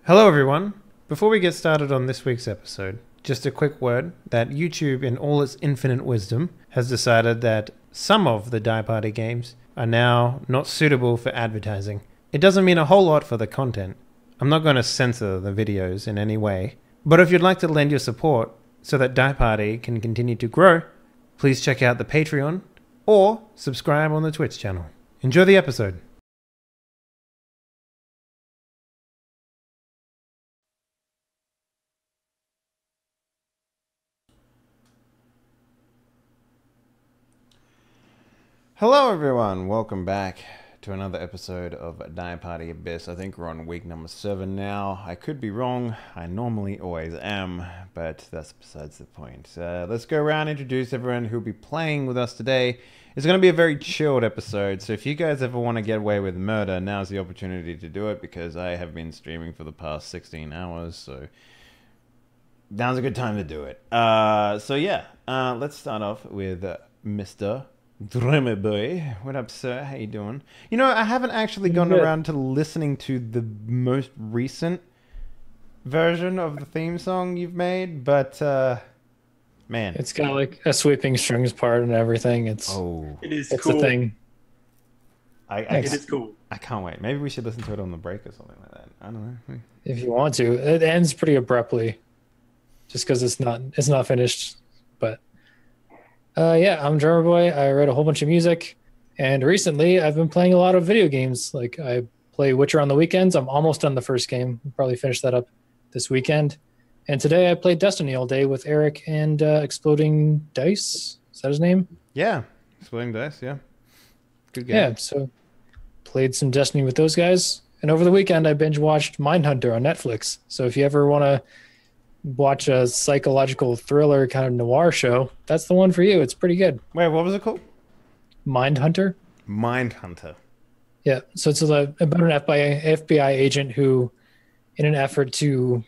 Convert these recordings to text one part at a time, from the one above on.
Hello, everyone. Before we get started on this week's episode, just a quick word that YouTube, in all its infinite wisdom, has decided that some of the Die Party games are now not suitable for advertising. It doesn't mean a whole lot for the content. I'm not going to censor the videos in any way, but if you'd like to lend your support so that Die Party can continue to grow, please check out the Patreon or subscribe on the Twitch channel. Enjoy the episode. Hello everyone, welcome back to another episode of Die Party Abyss. I think we're on week number 7 now. I could be wrong, I normally always am, but that's besides the point. Let's go around and introduce everyone who'll be playing with us today. It's going to be a very chilled episode, so if you guys ever want to get away with murder, now's the opportunity to do it, because I have been streaming for the past 16 hours, so now's a good time to do it. Let's start off with Mr. Drummer Boy. What up, sir? How you doing? You know, I haven't actually gone around to listening to the most recent version of the theme song you've made, but man, it's got like a sweeping strings part and everything. It is cool. a thing. It is cool. I can't wait. Maybe we should listen to it on the break or something like that. I don't know. If you want to, it ends pretty abruptly, just because it's not finished. But I'm Drummer Boy. I write a whole bunch of music, and recently I've been playing a lot of video games. Like I play Witcher on the weekends. I'm almost done the first game. I'll probably finish that up this weekend. And today I played Destiny all day with Eric and Exploding Dice. Is that his name? Yeah, Exploding Dice. Yeah, good game. Yeah, so played some Destiny with those guys. And over the weekend I binge watched Mindhunter on Netflix. So if you ever want to watch a psychological thriller kind of noir show, that's the one for you. It's pretty good. Wait, what was it called? Mindhunter. Mindhunter. Yeah, so it's about an FBI agent who, in an effort to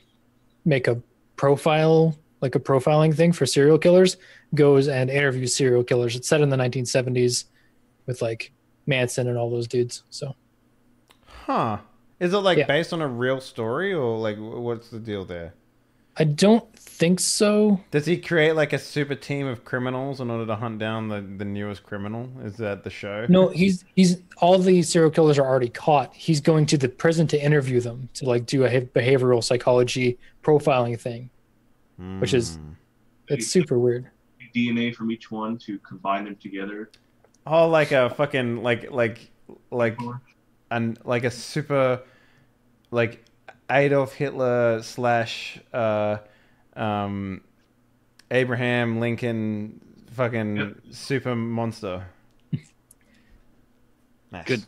make a profile, like a profiling thing for serial killers, goes and interviews serial killers. It's set in the 1970s with like Manson and all those dudes. So, Is it based on a real story, or like what's the deal there? I don't think so. Does he create like a super team of criminals in order to hunt down the newest criminal? Is that the show? No, he's all the serial killers are already caught. He's going to the prison to interview them, to like do a behavioral psychology profiling thing, which is it's super weird. DNA from each one to combine them together. Oh, like a fucking like a super like Adolf Hitler / Abraham Lincoln fucking super monster. Nice.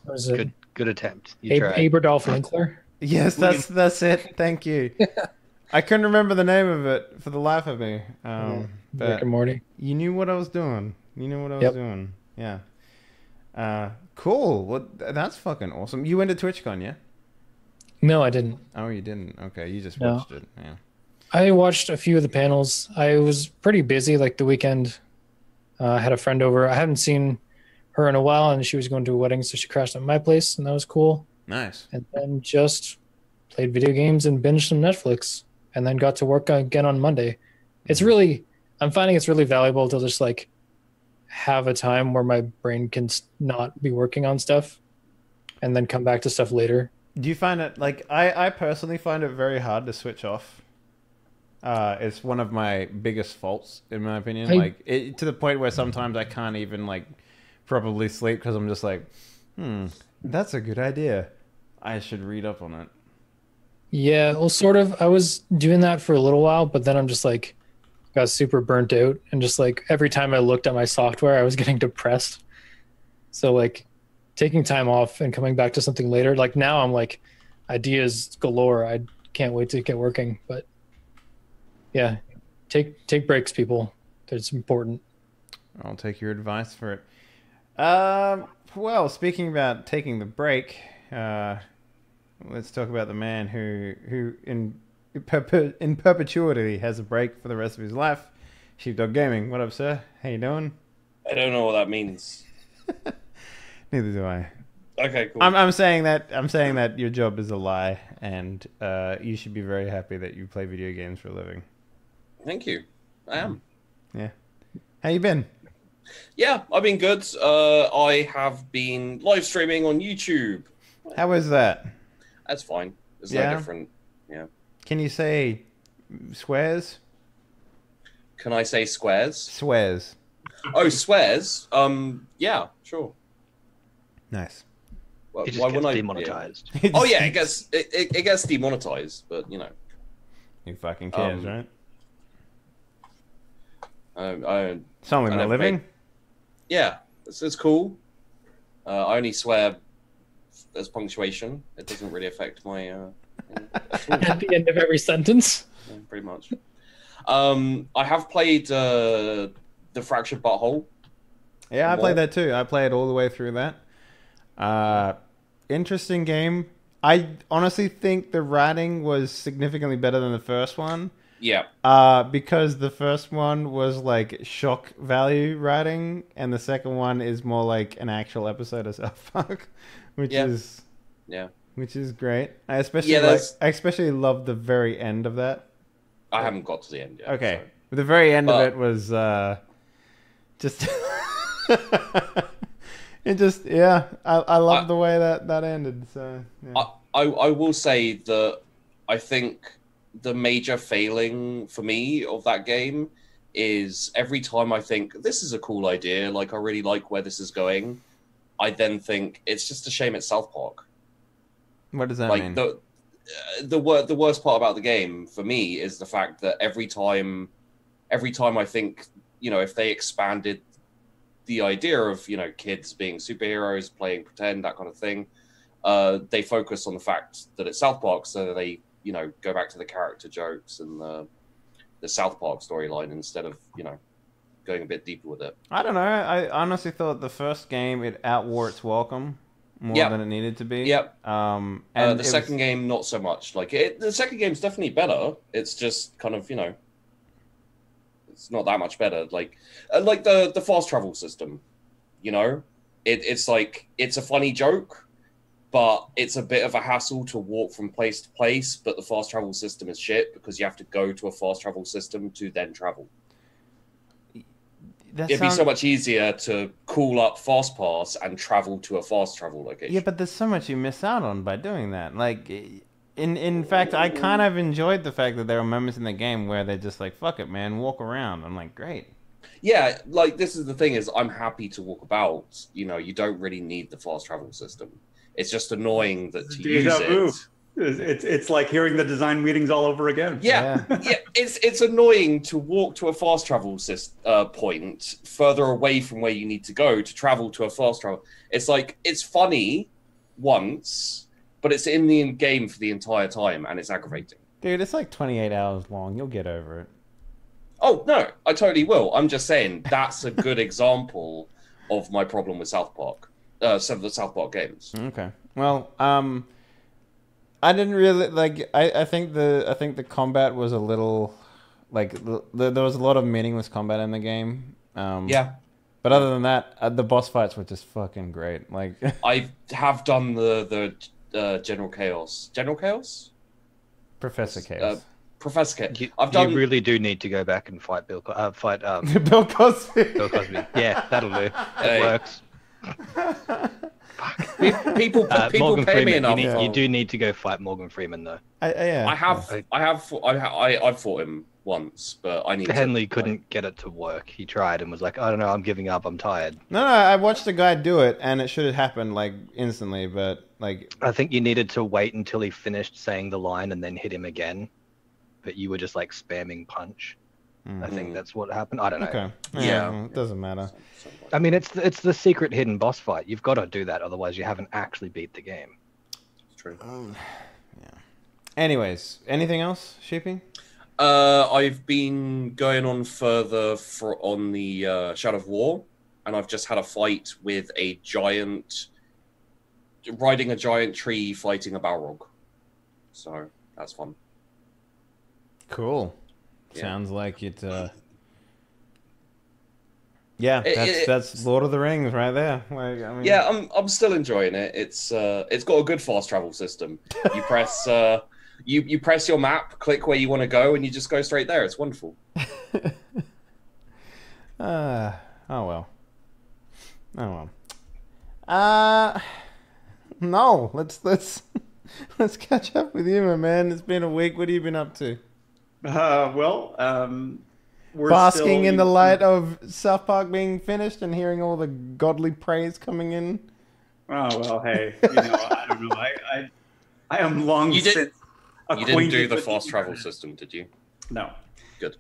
Good attempt. You tried. Aberdolf Winkler. Yes, that's it. Thank you. I couldn't remember the name of it for the life of me. But Rick and Morty. You knew what I was doing. Yeah. Cool. Well, that's fucking awesome. You went to TwitchCon, yeah? No, I didn't. Oh, you didn't? Okay, you just watched it. Yeah. I watched a few of the panels. I was pretty busy like the weekend. I had a friend over. I haven't seen her in a while, and she was going to a wedding, so she crashed at my place, and that was cool. Nice. And then just played video games and binged some Netflix, and then got to work again on Monday. I'm finding it's really valuable to just like have a time where my brain can not be working on stuff and then come back to stuff later. Do you find it, like, I personally find it very hard to switch off. It's one of my biggest faults, in my opinion. To the point where sometimes I can't even, like, properly sleep because I'm just like, that's a good idea. I should read up on it. Yeah, well, sort of. I was doing that for a little while, but then I'm just like, got super burnt out. And just like, every time I looked at my software, I was getting depressed. So, like, taking time off and coming back to something later. Like now I'm like ideas galore. I can't wait to get working, but yeah, take breaks, people. It's important. I'll take your advice for it. Well, speaking about taking the break, let's talk about the man who in perpetuity has a break for the rest of his life. Sheepdog Gaming. What up, sir? How you doing? I don't know what that means. Neither do I. Okay, cool. I'm saying that your job is a lie, and you should be very happy that you play video games for a living. Thank you. I am. Yeah. How you been? Yeah, I've been good. I have been live streaming on YouTube. How is that? That's fine. It's Yeah? no different. Yeah. Can you say swears? Can I say squares? Swears. Oh, swears. Yeah, sure. Nice. Well, It just why gets wouldn't I? demonetized. Oh yeah, it gets demonetized, but you know. Who fucking cares, right? It's only my living. Yeah, it's cool. I only swear as punctuation. It doesn't really affect my. At the end of every sentence. Yeah, pretty much. I have played the Fractured Butthole. Yeah, I played that too. I played all the way through that. Interesting game. I honestly think the writing was significantly better than the first one. Yeah. Because the first one was like shock value writing, and the second one is more like an actual episode of South Park, which is great. I especially love the very end of that. I haven't got to the end yet. Okay, so. But the very end of it was just. It just I love the way that ended. So yeah. I will say that I think the major failing for me of that game is every time I think this is a cool idea, like I really like where this is going, I then think it's just a shame it's South Park. What does that mean? The worst part about the game for me is the fact that every time I think, you know, if they expanded the idea of, you know, kids being superheroes, playing pretend, that kind of thing, they focus on the fact that it's South Park, so they, you know, go back to the character jokes and the South Park storyline instead of, you know, going a bit deeper with it. I don't know. I honestly thought the first game it outwore its welcome more than it needed to be. Yep. And the second game, not so much. Like the second game's definitely better. It's just kind of, you know, it's not that much better. Like the fast travel system, you know, it's like it's a funny joke, but it's a bit of a hassle to walk from place to place. But the fast travel system is shit because you have to go to a fast travel system to then travel. It'd be so much easier to call up FastPass and travel to a fast travel location. Yeah, but there's so much you miss out on by doing that. Like, in fact, I kind of enjoyed the fact that there were moments in the game where they're just like, fuck it, man, walk around. I'm like, great. Yeah, like, this is the thing is, I'm happy to walk about. You know, you don't really need the fast travel system. It's just annoying that to use it... It's like hearing the design meetings all over again. Yeah. It's annoying to walk to a fast travel point further away from where you need to go to travel to a fast travel. It's like, it's funny once, but it's in the game for the entire time, and it's aggravating. Dude, it's like 28 hours long. You'll get over it. Oh, no, I totally will. I'm just saying that's a good example of my problem with South Park. Some of the South Park games. Okay. Well, I didn't really like. I think the combat was a little like there was a lot of meaningless combat in the game. Yeah. But other than that, the boss fights were just fucking great. Like I have done the General Chaos. General Chaos? Professor Chaos. Professor Chaos. You really do need to go back and fight Bill Bill Cosby. Bill Cosby. Yeah, that'll do. It works. People Morgan pay Freeman. me enough. You do need to go fight Morgan Freeman though. I've fought him once, but I need. Henley couldn't get it to work. He tried and was like, I don't know, I'm giving up. I'm tired. No, I watched a guy do it, and it should have happened like instantly. But like, I think you needed to wait until he finished saying the line and then hit him again. But you were just like spamming punch. I think that's what happened. I don't know. Okay. Yeah, it doesn't matter. I mean, it's the secret hidden boss fight. You've got to do that, otherwise you haven't actually beat the game. It's true. Yeah. Anyways, anything else, Sheepy? I've been going on further on the Shadow of War, and I've just had a fight with a giant, riding a giant tree, fighting a Balrog. So that's fun. Cool. Yeah. Sounds like it. Yeah, that's Lord of the Rings right there. Like, I mean... Yeah, I'm still enjoying it. It's got a good fast travel system. You press you press your map, click where you want to go, and you just go straight there. It's wonderful. Oh well. Oh well. No, let's catch up with you, my man. It's been a week. What have you been up to? We're basking still, in the light of South Park being finished and hearing all the godly praise coming in. Oh well, hey, I don't know. I am long since You didn't do the fast travel system, did you? No. Good.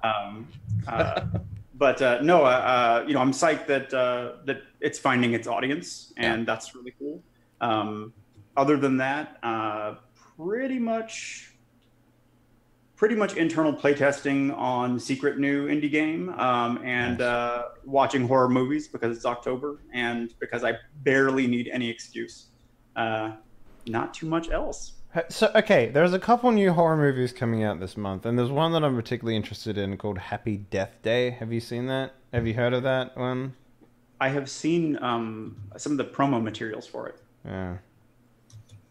But no, I'm psyched that it's finding its audience, and that's really cool. Other than that, pretty much internal playtesting on secret new indie game, and watching horror movies because it's October and because I barely need any excuse. Not too much else. So, okay, there's a couple new horror movies coming out this month, and there's one that I'm particularly interested in called Happy Death Day. Have you seen that? Have you heard of that one? I have seen some of the promo materials for it. Yeah.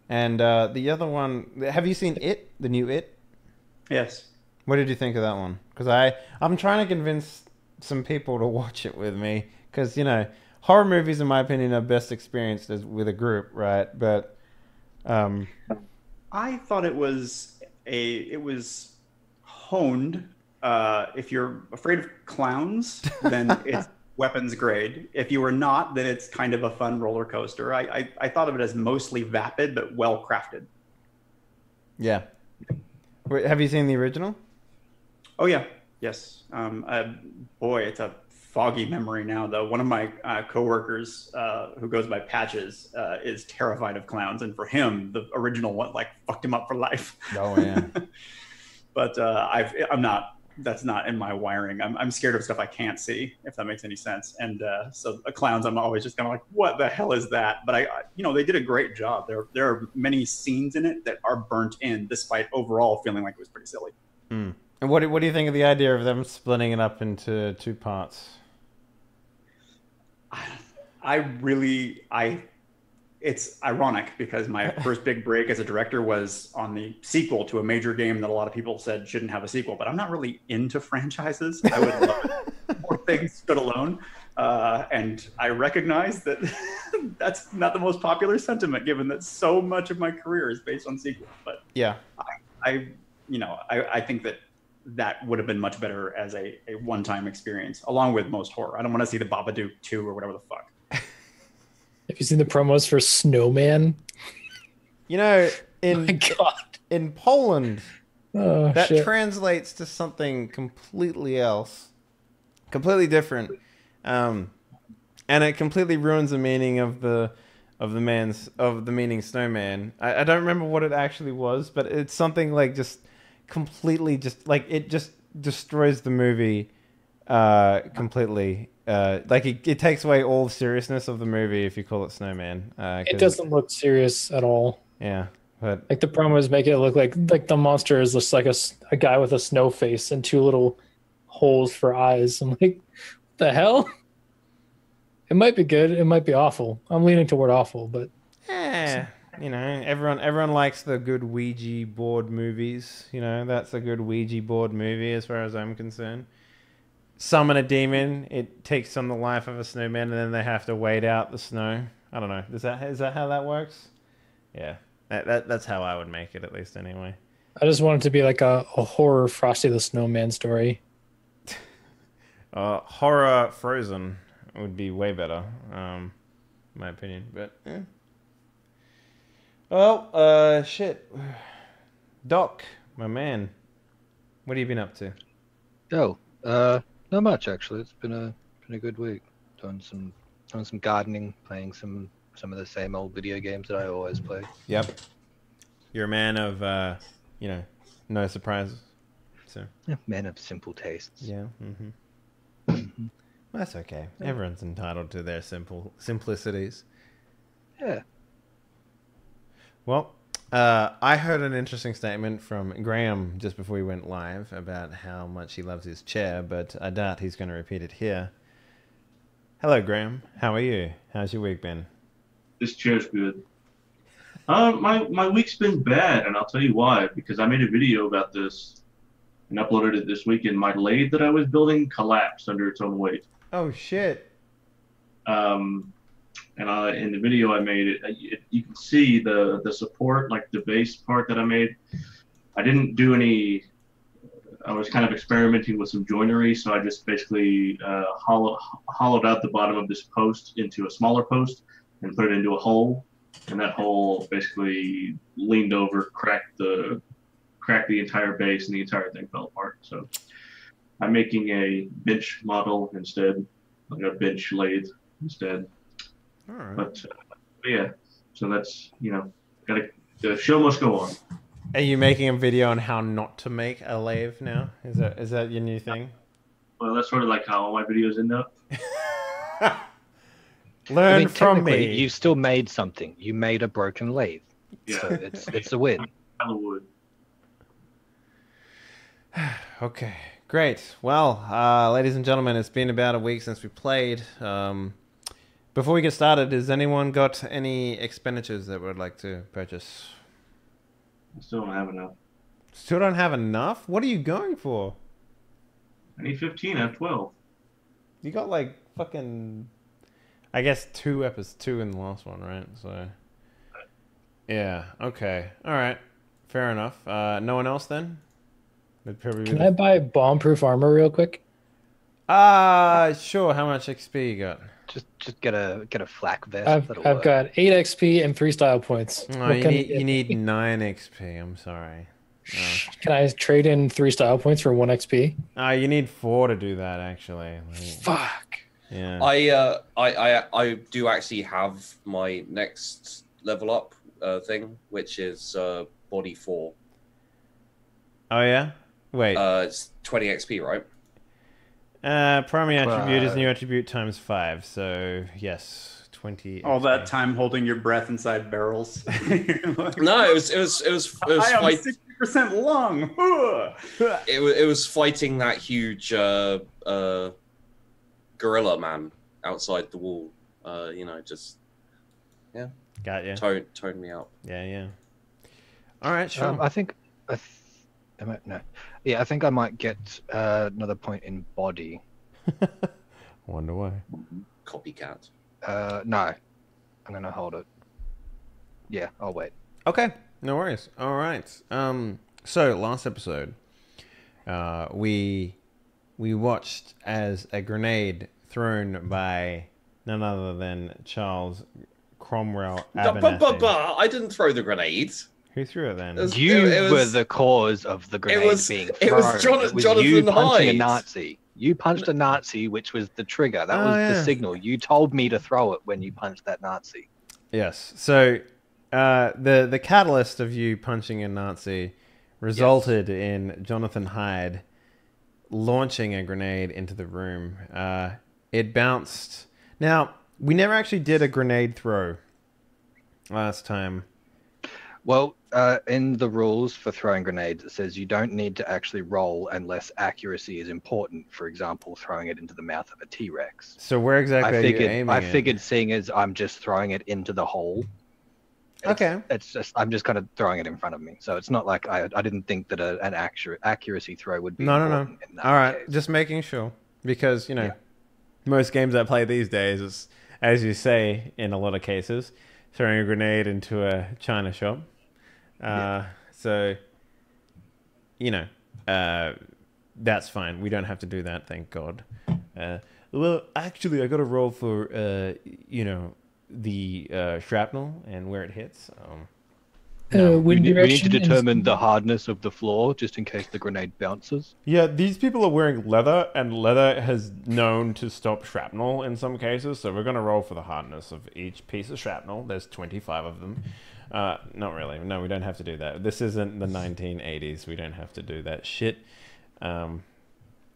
And the other one, have you seen It, the new It? Yes. What did you think of that one? Because I'm trying to convince some people to watch it with me, because, horror movies, in my opinion, are best experienced with a group, right? But... I thought it was honed. If you're afraid of clowns, then it's weapons grade. If you are not, then it's kind of a fun roller coaster. I thought of it as mostly vapid but well crafted. Yeah. Wait, have you seen the original? Oh yeah, yes. Boy, it's a foggy memory now, though. One of my coworkers who goes by Patches is terrified of clowns, and for him, the original one fucked him up for life. Oh yeah. But I'm not. That's not in my wiring. I'm scared of stuff I can't see, if that makes any sense. And so clowns, I'm always just kind of like, what the hell is that? But they did a great job. There are many scenes in it that are burnt in, despite overall feeling like it was pretty silly. Mm. And what do you think of the idea of them splitting it up into two parts? It's ironic because my first big break as a director was on the sequel to a major game that a lot of people said shouldn't have a sequel, but I'm not really into franchises. I would love it. More things stood alone. And I recognize that that's not the most popular sentiment, given that so much of my career is based on sequels. But yeah, I think that would have been much better as a one-time experience, along with most horror. I don't want to see the Babadook 2 or whatever the fuck. Have you seen the promos for Snowman? In Poland, that shit. translates to something completely else, completely different, and it completely ruins the meaning of the meaning snowman. I don't remember what it actually was, but it's something like just completely it just destroys the movie completely. It takes away all the seriousness of the movie if you call it Snowman. It doesn't look serious at all. Yeah, but the promos make it look like the monster is just like a guy with a snow face and two little holes for eyes. I'm like, what the hell? It might be good. It might be awful. I'm leaning toward awful, but everyone likes the good Ouija board movies. That's a good Ouija board movie as far as I'm concerned. Summon a demon, it takes on the life of a snowman, and then they have to wait out the snow. I don't know. Is that how that works? Yeah, that's how I would make it, at least anyway. I just want it to be like a horror Frosty the Snowman story. Horror Frozen would be way better, in my opinion. But yeah. Well, shit. Doc, my man, what have you been up to? Not much actually. It's been a good week. Doing some gardening, playing some of the same old video games that I always play. Yep. You're a man of no surprises. So Yeah, man of simple tastes. yeah. Mm-hmm. That's okay. Everyone's entitled to their simplicities. Yeah. Well, I heard an interesting statement from Graham just before we went live about how much he loves his chair, but I doubt he's going to repeat it here. Hello, Graham. How are you? How's your week been? This chair's good. My week's been bad, and I'll tell you why. Because I made a video about this and uploaded it this weekend. My lathe that I was building collapsed under its own weight. Oh, shit. And in the video I made, you can see the support, like the base part that I made. I didn't do any. I was kind of experimenting with some joinery, so I just basically hollowed out the bottom of this post into a smaller post and put it into a hole, and that hole basically leaned over, cracked the entire base, and the entire thing fell apart. So I'm making a bench model instead, like a bench lathe instead. All right. But yeah, so that's, the show must go on. Are you making a video on how not to make a lathe now? Is that your new thing? Well, that's sort of like how all my videos end up. Learn from me. You still made something. You made a broken lathe. Yeah. So it's a win. I would. Okay, great. Well, ladies and gentlemen, it's been about a week since we played. Before we get started, has anyone got any expenditures that would like to purchase? I still don't have enough. Still don't have enough? What are you going for? I need 15. I have 12. You got like fucking, I guess two in the last one, right? So, yeah. Okay. All right. Fair enough. No one else then? Can I buy bomb-proof armor real quick? Sure. How much XP you got? Just get a flak vest. I've got 8 XP and 3 style points. Oh, you need 9 XP. I'm sorry. Can I trade in 3 style points for 1 XP? You need 4 to do that, actually. Fuck. Yeah. I do actually have my next level up thing, which is body 4. Oh yeah. Wait. It's 20 XP, right? Primary attribute is new attribute times 5. So yes, 20. All XP. that time holding your breath inside barrels. No, it was I am 60% long. it was fighting that huge gorilla man outside the wall. Just Got you. Tone me up. Yeah. All right, sure. I think. No. Yeah, I think I might get another point in body. Wonder why. Copycat. No, I'm gonna hold it. Yeah, I'll wait. Okay, no worries. All right. So last episode, we watched as a grenade thrown by none other than Charles Cromwell Abernathy. I didn't throw the grenades. Who threw it then? You were the cause of the grenade being thrown. It was Jonathan you punching Hyde. a Nazi. You punched a Nazi, which was the trigger. That was yeah. the signal. You told me to throw it when you punched that Nazi. Yes. So the catalyst of you punching a Nazi resulted in Jonathan Hyde launching a grenade into the room. It bounced. Now, we never actually did a grenade throw last time. Well, in the rules for throwing grenades, it says you don't need to actually roll unless accuracy is important. For example, throwing it into the mouth of a T-Rex. So where exactly are you aiming I at? figured seeing as I'm just throwing it into the hole. I'm just kind of throwing it in front of me. So it's not like I didn't think that an accuracy throw would be No. important in that All right, case. just making sure. Because, most games I play these days is, as you say, in a lot of cases, throwing a grenade into a china shop. So, that's fine. We don't have to do that, thank God. Well, actually, I got to roll for, the shrapnel and where it hits. We need to determine the hardness of the floor, just in case the grenade bounces. Yeah, these people are wearing leather, and leather has known to stop shrapnel in some cases, so we're going to roll for the hardness of each piece of shrapnel. There's 25 of them. Not really. No, we don't have to do that. This isn't the 1980s. We don't have to do that shit. Can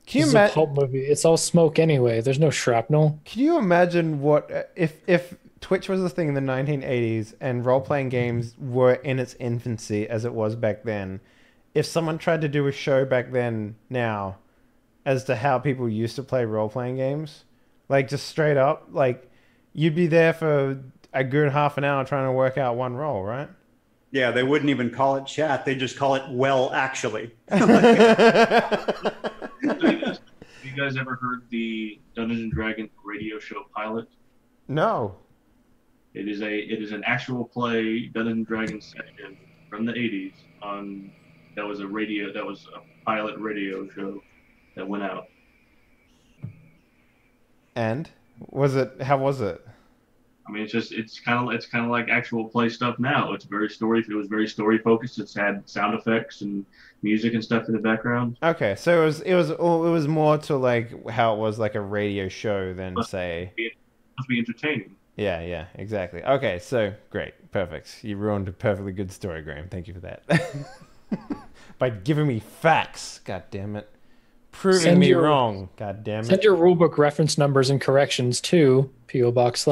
you This is a pulp movie. It's all smoke anyway. There's no shrapnel. Can you imagine what if Twitch was a thing in the 1980s and role-playing games were in its infancy as it was back then? If someone tried to do a show back then now as to how people used to play role-playing games, Like just straight up, like you'd be there for a good half an hour trying to work out one roll, right? Yeah, they wouldn't even call it chat. They just call it well, actually. Have you guys ever heard the Dungeons and Dragons radio show pilot? No. It is an actual play Dungeons and Dragons session from the 80s that was a pilot radio show that went out. And how was it? I mean, it's kind of like actual play stuff now. It was very story focused. It's had sound effects and music and stuff in the background. Okay, so it was more to like how it was like a radio show than say. It must be entertaining. Yeah, exactly. Okay, so great, perfect. You ruined a perfectly good story, Graham. Thank you for that. By giving me facts, god damn it, proving me wrong, god damn it. Send your rulebook reference numbers and corrections to PO Box.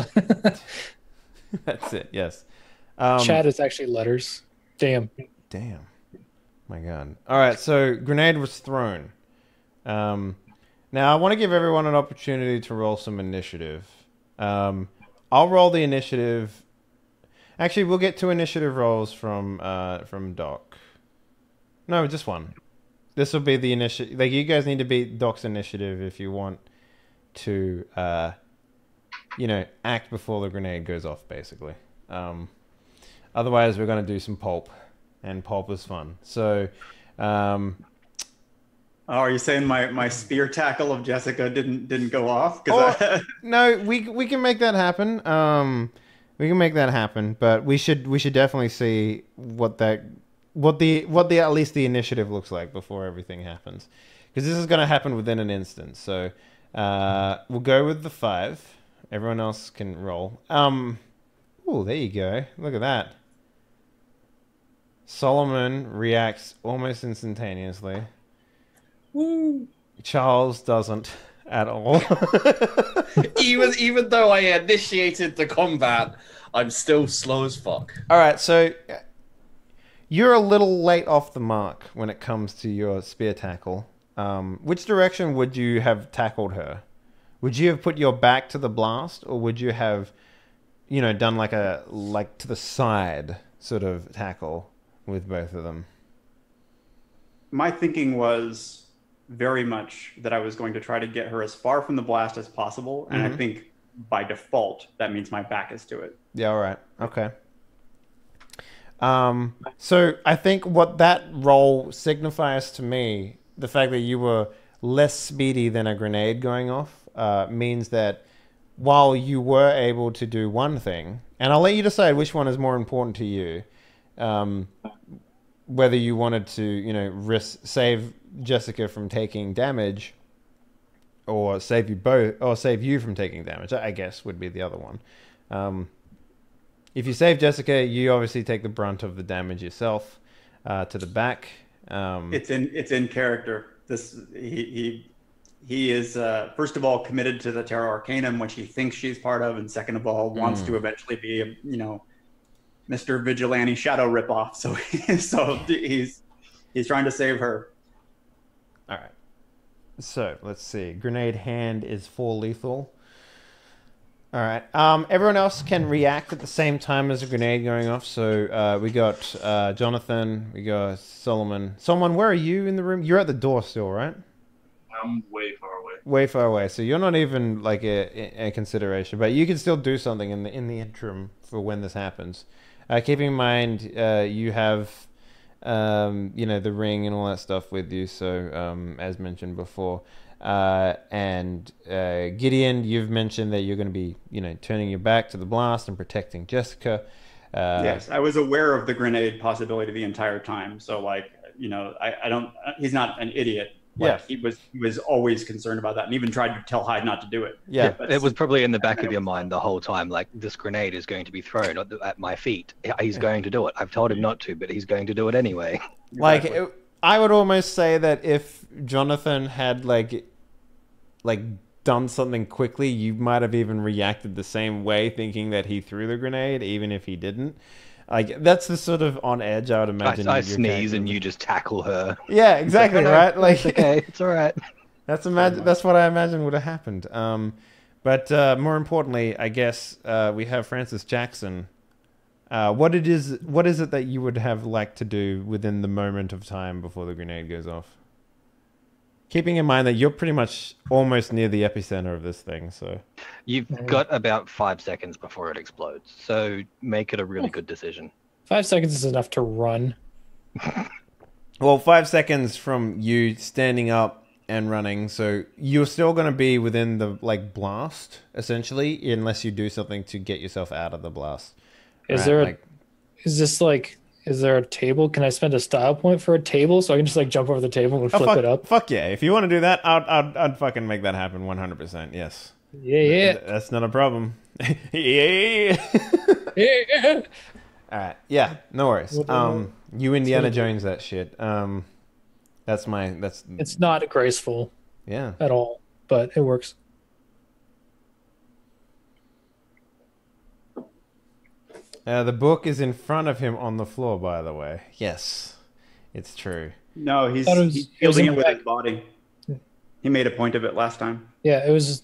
That's it. Yes. Chat is actually letters. Damn. My god. All right, so grenade was thrown. Now I want to give everyone an opportunity to roll some initiative. I'll roll the initiative. Actually, we'll get 2 initiative rolls from Doc. No, just 1. This will be the initiative. Like, you guys need to beat Doc's initiative if you want to, act before the grenade goes off, basically. Otherwise, we're going to do some pulp, and pulp is fun. So, are you saying my spear tackle of Jessica didn't go off? No, we can make that happen. We can make that happen, but we should definitely see what at least the initiative looks like before everything happens, because this is going to happen within an instant. So we'll go with the 5. Everyone else can roll. Oh, there you go. Look at that. Solomon reacts almost instantaneously. Woo. Charles doesn't at all. even though I initiated the combat, I'm still slow as fuck. All right, so you're a little late off the mark when it comes to your spear tackle. Which direction would you have tackled her? Would you have put your back to the blast, or would you have, done like to the side sort of tackle with both of them? My thinking was very much that I was going to try to get her as far from the blast as possible, and I think by default that means my back is to it. Yeah, all right. Okay. So I think what that roll signifies to me, the fact that you were less speedy than a grenade going off, means that while you were able to do one thing, and I'll let you decide which one is more important to you, whether you wanted to, save Jessica from taking damage, or save you from taking damage, I guess would be the other one. If you save Jessica, you obviously take the brunt of the damage yourself to the back. It's in character. He is first of all committed to the Terra Arcanum, which he thinks she's part of, and second of all wants to eventually be a Mr. Vigilante Shadow ripoff. So he's trying to save her. All right. So let's see. Grenade hand is full lethal. All right. Everyone else can react at the same time as a grenade going off. So we got Jonathan. We got Solomon. Solomon, where are you in the room? You're at the door still, right? I'm way far away. Way far away. So you're not even like a consideration, but you can still do something in the interim for when this happens. Keeping in mind, you have the ring and all that stuff with you. So as mentioned before. And Gideon, you've mentioned that you're going to be, turning your back to the blast and protecting Jessica. Yes, I was aware of the grenade possibility the entire time. So, I don't. He's not an idiot. He was always concerned about that, and even tried to tell Hyde not to do it. Yeah, it was probably in the back of your mind the whole time. Like, this grenade is going to be thrown at my feet. He's going to do it. I've told him not to, but he's going to do it anyway. Exactly. I would almost say that if Jonathan had like done something quickly, you might have even reacted the same way, thinking that he threw the grenade, even if he didn't. Like, that's the sort of on edge I would imagine. I sneeze and you just tackle her. Yeah, exactly, right? Like, it's okay, it's all right. That's what I imagine would have happened. But more importantly, I guess we have Francis Jackson. What is it that you would have liked to do within the moment of time before the grenade goes off? Keeping in mind that you're pretty much almost near the epicenter of this thing, so You've got about 5 seconds before it explodes, so make it a really good decision. 5 seconds is enough to run. well, 5 seconds from you standing up and running, so you're still going to be within the blast essentially, unless you do something to get yourself out of the blast. Is Right, there is there a table? Can I spend a style point for a table so I can just jump over the table and flip it up? Fuck yeah! If you want to do that, I'd fucking make that happen 100%. Yes. Yeah. That's not a problem. Yeah. Yeah. All right. Yeah. No worries. You Indiana Jones that shit. That's It's not graceful yeah. at all, but it works. The book is in front of him on the floor, by the way. Yes, it's true. No, he's it was fielding in it with my his body. He made a point of it last time. Yeah, it was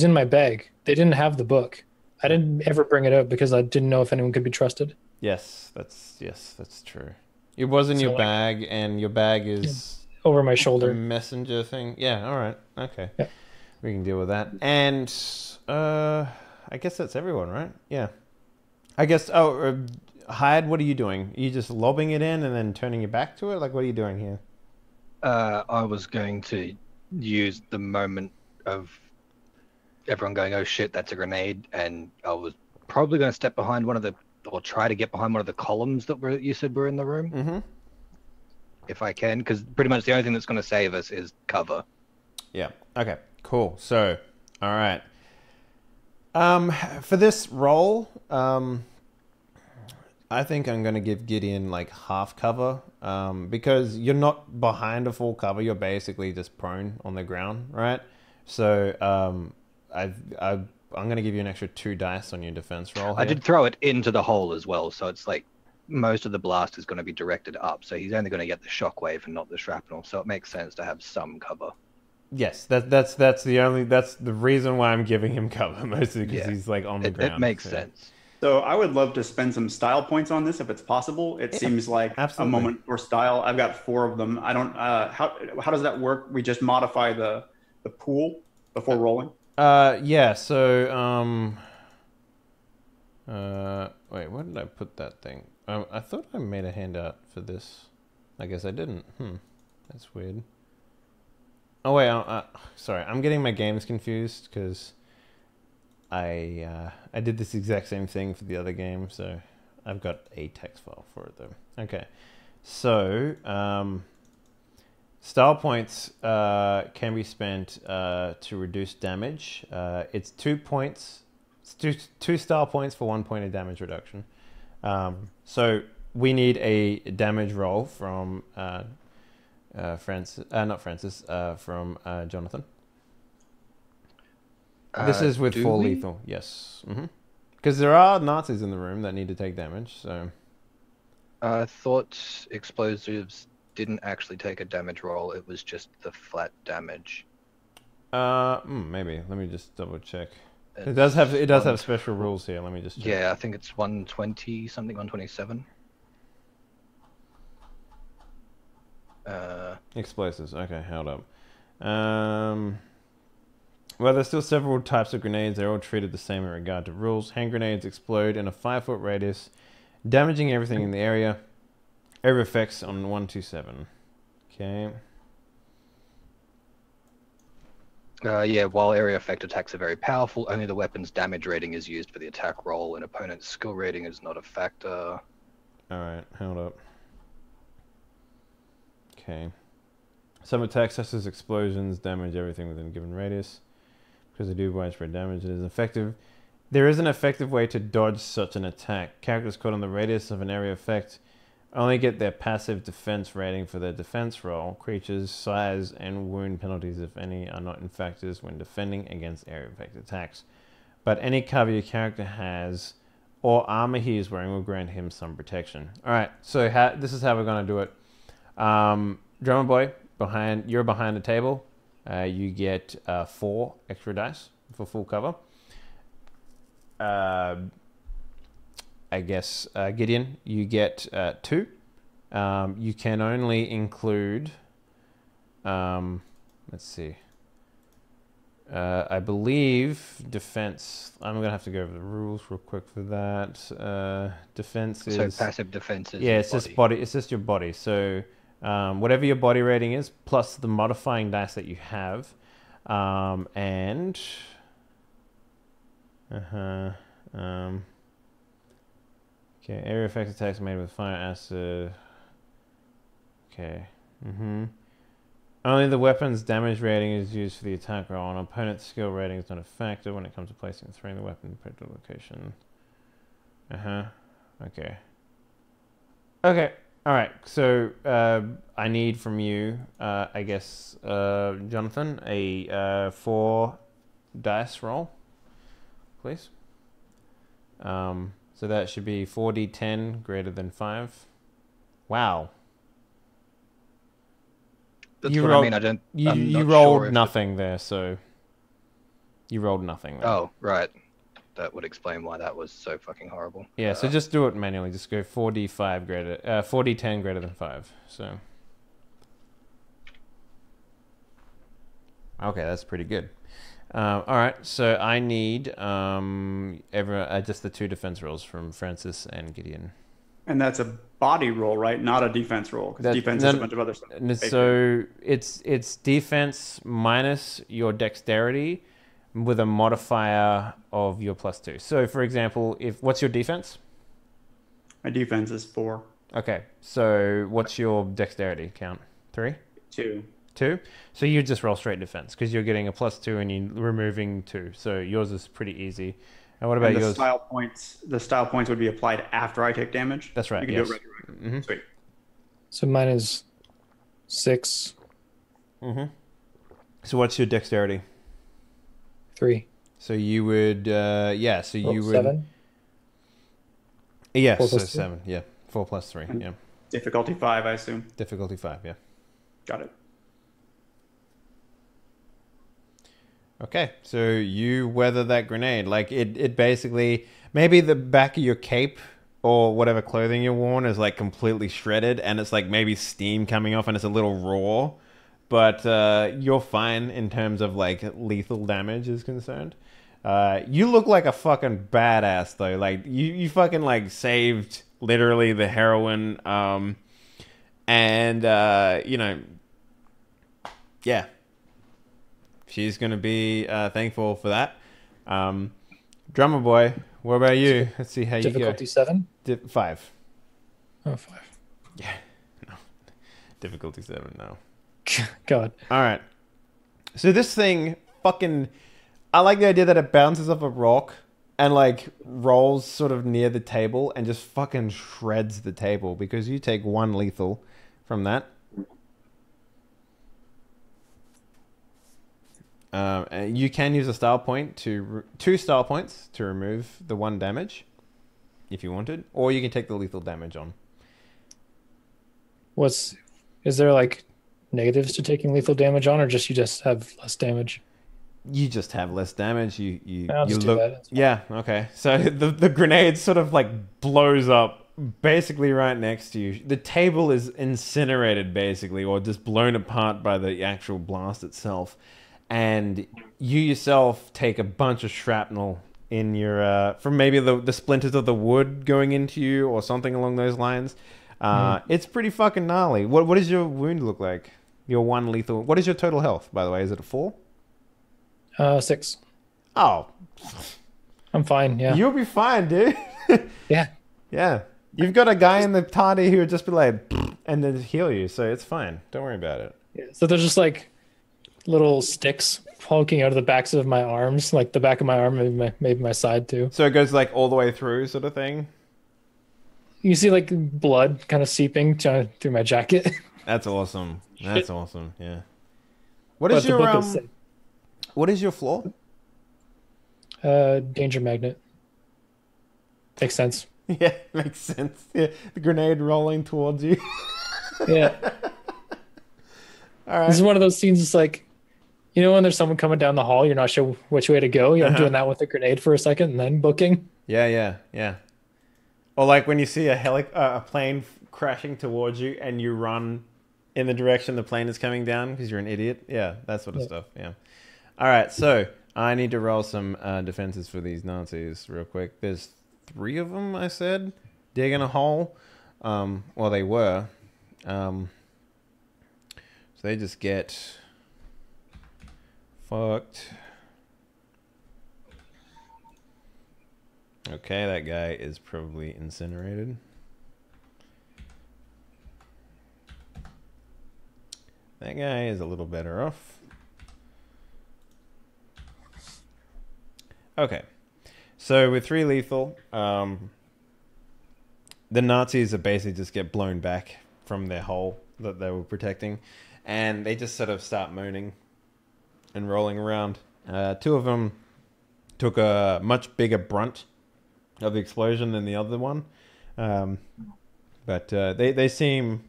in my bag. They didn't have the book. I didn't ever bring it up because I didn't know if anyone could be trusted. Yes, that's true. It was in your So, bag, and your bag is Over my a shoulder. messenger thing. Yeah. All right. Okay. Yeah. We can deal with that. And I guess that's everyone, right? Yeah. I guess. Oh, Hyde, what are you doing? Are you just lobbing it in and then turning your back to it? What are you doing here? I was going to use the moment of everyone going, "Oh shit, that's a grenade," and I was probably going to step behind or try to get behind one of the columns that you said were in the room, Mm-hmm. if I can, because pretty much the only thing that's going to save us is cover. Yeah. Okay. Cool. So, all right. For this role, I think I'm going to give Gideon half cover, because you're not behind a full cover. You're basically just prone on the ground, right? So, I'm going to give you an extra 2 dice on your defense roll here. I did throw it into the hole as well, so it's most of the blast is going to be directed up, so he's only going to get the shockwave and not the shrapnel, so it makes sense to have some cover. Yes, that's the reason why I'm giving him cover, mostly because he's on the ground. It makes sense. So I would love to spend some style points on this if it's possible. It seems like absolutely. a moment for style. I've got 4 of them. I don't. How does that work? We just modify the pool before rolling. Yeah. So wait, where did I put that thing? I thought I made a handout for this. I guess I didn't. That's weird. Oh wait, sorry. I'm getting my games confused because I did this exact same thing for the other game, so I've got a text file for it though. Okay, so style points can be spent to reduce damage. It's 2 points. It's two style points for 1 point of damage reduction. So we need a damage roll from from Jonathan. This is with full lethal, yes. Because there are Nazis in the room that need to take damage, so... I thought explosives didn't actually take a damage roll, it was just the flat damage. Maybe. Let me just double check. It does have special rules here, let me just check. Yeah, I think it's 120 something, 127. Explosives, okay, hold up. Well, there's still several types of grenades. They're all treated the same in regard to rules. Hand grenades explode in a 5-foot radius, damaging everything in the area. Area effects on 127. Okay. Yeah, while area effect attacks are very powerful, only the weapon's damage rating is used for the attack roll, and opponent's skill rating is not a factor. Alright, hold up. Okay. Some attacks such as explosions damage everything within a given radius. Because they do widespread damage, it is effective. There is an effective way to dodge such an attack. Characters caught on the radius of an area effect only get their passive defense rating for their defense roll. Creatures' size and wound penalties, if any, are not in factors when defending against area effect attacks. But any cover your character has or armor he is wearing will grant him some protection. Alright, so this is how we're going to do it. Drummer Boy, you're behind the table. You get 4 extra dice. for full cover. I guess Gideon, you get 2. You can only include. Let's see. I believe defense. I'm gonna have to go over the rules real quick for that. Defense is So passive defense is it's just body. It's just your body. So whatever your body rating is, plus the modifying dice that you have, and okay, area effect attacks made with fire acid. Okay. Only the weapon's damage rating is used for the attack roll. An opponent's skill rating is not a factor when it comes to placing and throwing the weapon in a particular location. Okay. Okay. All right. So I need from you, I guess, Jonathan, a 4 dice roll, please. So that should be 4d10 greater than 5. Wow. That's You what rolled- I mean. I don't. You I'm not rolled sure if nothing there, so you rolled nothing there. Oh, right. That would explain why that was so fucking horrible. Yeah, so just do it manually. Just go 4d5 greater, 4d10 greater than 5. So okay, that's pretty good. All right, so I need just the 2 defense rolls from Francis and Gideon. And that's a body roll, right? Not a defense roll, because defense is a bunch of other stuff. So it's defense minus your dexterity with a modifier of your +2. So for example, what's your defense? My defense is 4. Okay, so what's your dexterity count? 3? 2. 2? So you just roll straight defense because you're getting a +2 and you're removing 2. So yours is pretty easy. And what about the yours? The style points would be applied after I take damage. That's right. You can Yes. do it retroactively. Sweet. So mine is 6, So what's your dexterity? 3. So you would, so you would. 7. Yeah, 4 so plus 2. 7. Yeah, 4 plus 3. Yeah, Difficulty 5, I assume. difficulty 5. Yeah. Got it. Okay, so you weather that grenade. Like it basically, maybe the back of your cape or whatever clothing you're worn is like completely shredded and it's like maybe steam coming off and it's a little raw, but you're fine in terms of like lethal damage is concerned. You look like a fucking badass though. Like you fucking like saved literally the heroine, and yeah. She's going to be thankful for that. Drummer Boy, what about you? Let's see how you go. Difficulty 7? 5. Oh, 5. Yeah. No. Difficulty 7, no. God. All right. So this thing fucking... I like the idea that it bounces off a rock and like rolls sort of near the table and just fucking shreds the table because you take 1 lethal from that. You can use a style point 2 style points to remove the 1 damage if you wanted, or you can take the lethal damage on. Is there like negatives to taking lethal damage on, or you just have less damage? You just have less damage. I'll just do that. That's fine. Yeah, okay. So the grenade sort of like blows up basically right next to you. The table is incinerated basically, or just blown apart by the actual blast itself. And you yourself take a bunch of shrapnel in your from maybe the splinters of the wood going into you or something along those lines. It's pretty fucking gnarly. What does your wound look like? Your 1 lethal. What is your total health, by the way? Is it a 4? 6. Oh, I'm fine. Yeah. you'll be fine, dude. Yeah. Yeah, you've got a guy in the party who would just be like, and then heal you, so it's fine. Don't worry about it. Yeah. So there's just like little sticks poking out of the backs of my arms, like the back of my arm, maybe my side too. So it goes like all the way through, sort of thing. You see like blood kind of seeping through my jacket. That's awesome. That's awesome. Yeah. What But is the your book is sick. What is your floor? Danger magnet. Makes sense. Yeah, makes sense. Yeah, the grenade rolling towards you. Yeah. All right. This is one of those scenes. It's like You know when there's someone coming down the hall, you're not sure which way to go. I'm Uh-huh. doing that with a grenade for a second and then booking. Yeah. Or like when you see a plane crashing towards you and you run in the direction the plane is coming down because you're an idiot. Yeah, that sort of stuff. Yeah. All right, so I need to roll some defenses for these Nazis real quick. There's 3 of them, I said, digging a hole. Well, they were. So they just get fucked. Okay, that guy is probably incinerated. That guy is a little better off. Okay. So with 3 lethal, the Nazis are basically just get blown back from their hole that they were protecting. And they just sort of start moaning and rolling around. 2 of them took a much bigger brunt of the explosion than the other one. But they seem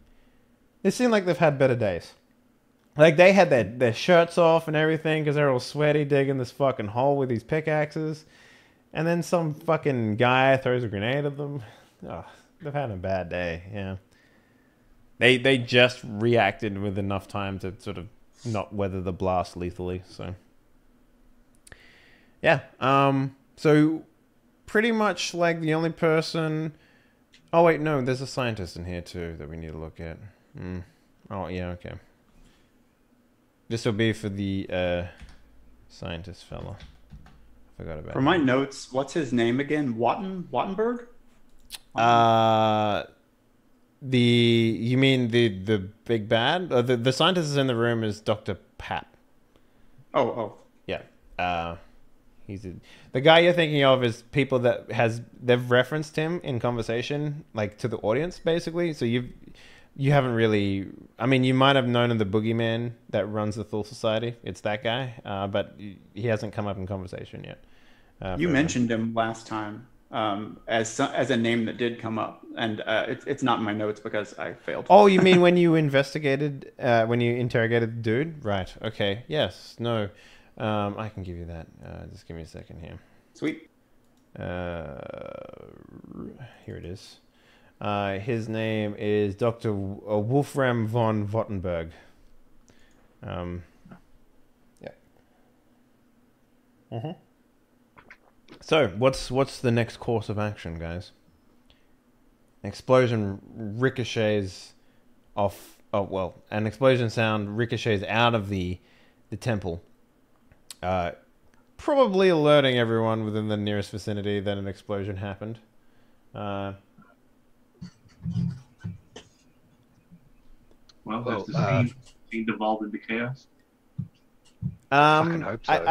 like they've had better days. Like they had their shirts off and everything because they're all sweaty digging this fucking hole with these pickaxes. And then some fucking guy throws a grenade at them. Oh, they've had a bad day, yeah. They just reacted with enough time to sort of not weather the blast lethally, so. Yeah, so pretty much like the only person... Oh wait, no, there's a scientist in here too that we need to look at. Oh, yeah, okay. This will be for the scientist fella. I forgot about For my notes, what's his name again? Wattenberg? You mean the big bad? The scientist in the room is Dr. Pat. Oh. Yeah. The guy you're thinking of is people that they've referenced him in conversation, like to the audience, basically. So you haven't really. I mean, you might have known of the boogeyman that runs the Thule Society. It's that guy, but he hasn't come up in conversation yet. You mentioned him last time as a name that did come up, and it's not in my notes because I failed. Oh, you mean when you investigated, when you interrogated the dude? Right. Okay. Yes. No. I can give you that. Just give me a second here. Sweet. Here it is. His name is Dr. Wolfram von Wottenberg. Yeah. Mm-hmm. So, what's the next course of action, guys? Explosion ricochets off. Oh well, an explosion sound ricochets out of the temple. Probably alerting everyone within the nearest vicinity that an explosion happened. Well, has the scene devolved into chaos? Fucking hope so.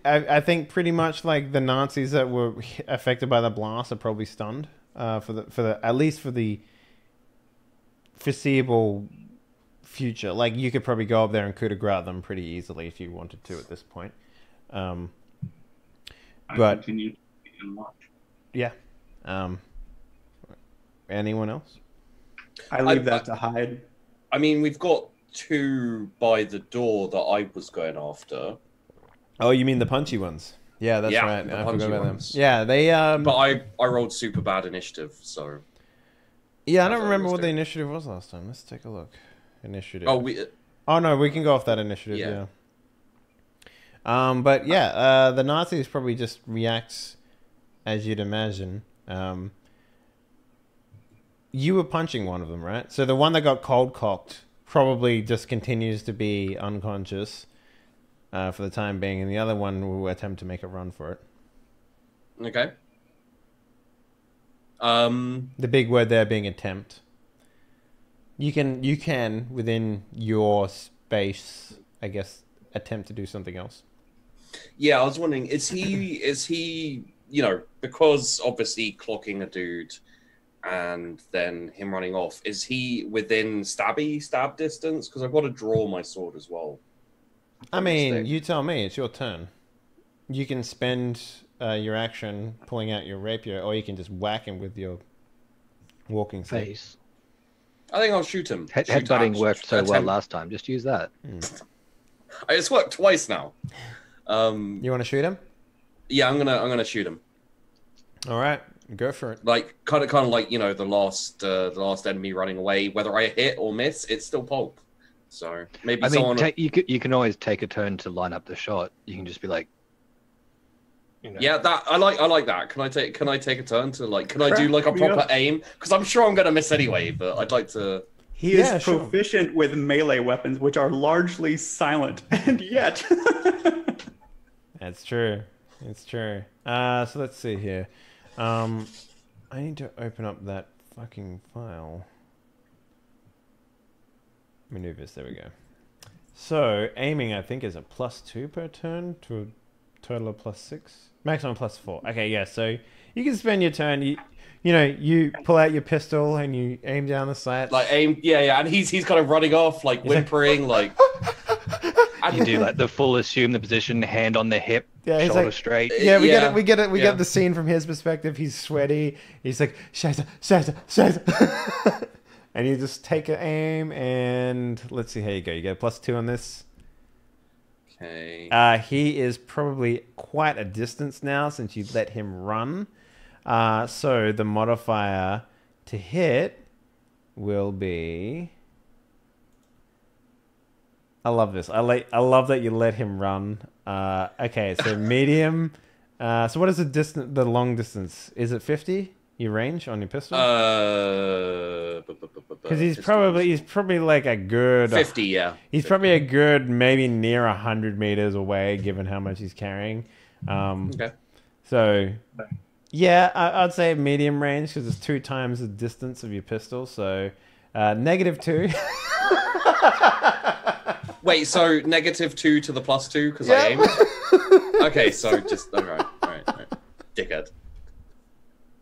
I think pretty much like the Nazis that were affected by the blast are probably stunned. For the at least for the foreseeable future. Like you could probably go up there and coup de grace them pretty easily if you wanted to at this point. I but continue and watch. Yeah. Anyone else? I leave that to hide. I mean, we've got 2 by the door that I was going after. Oh, you mean the punchy ones? Yeah, that's right. the I punchy forgot about ones. them. Yeah, they. But I rolled super bad initiative, so. Yeah, I don't remember what the initiative was last time. Let's take a look. Initiative. Oh, no, we can go off that initiative. Yeah. But yeah, the Nazis probably just react as you'd imagine. You were punching one of them, right? So the one that got cold cocked probably just continues to be unconscious for the time being, and the other one will attempt to make a run for it. Okay. The big word there being attempt. You can within your space, I guess, attempt to do something else. Yeah, I was wondering, is he, because obviously clocking a dude and then him running off, is he within stab distance? Because I've got to draw my sword as well. I mean, you tell me. It's your turn. You can spend your action pulling out your rapier, or you can just whack him with your walking stick. Face. I think I'll shoot him. Headbutting worked so well last time. Just use that. It's worked twice now. You want to shoot him? Yeah, I'm gonna shoot him. All right, go for it. Like kind of like the last enemy running away. Whether I hit or miss, it's still pulp. So maybe I mean, someone. you can always take a turn to line up the shot. You can just be like, Yeah, that I like that. Can I take a turn to like? Can I do like a Crack me proper up. aim? Because I'm sure I'm gonna miss anyway. But I'd like to. He is Yeah, sure. proficient with melee weapons, which are largely silent, and yet. That's true. It's true. So let's see here. I need to open up that fucking file. Maneuvers. There we go. So aiming, I think, is a +2 per turn to a total of +6. Maximum +4. Okay, yeah. So you can spend your turn. You pull out your pistol and you aim down the sights. Like aim, yeah, and he's kind of running off, like whimpering, like. you do like the full assume the position, hand on the hip, Yeah, he's shoulder like- straight. Yeah, we Yeah. get it. We Yeah. get the scene from his perspective. He's sweaty. He's like, Scheiße, Scheiße, Scheiße. And you just take an aim, and let's see how you go. You get a +2 on this. Okay. He is probably quite a distance now since you let him run. So the modifier to hit will be. I love this. I love that you let him run. Okay, so medium. So what is the long distance? Is it 50? Your range on your pistol? Because he's probably like a good 50. Yeah. He's probably a good maybe near 100 meters away, given how much he's carrying. Okay. So, yeah, I'd say medium range because it's 2 times the distance of your pistol. So, -2. Wait, so -2 to the +2 because Yeah. I aimed. Okay, so just all right, dickhead.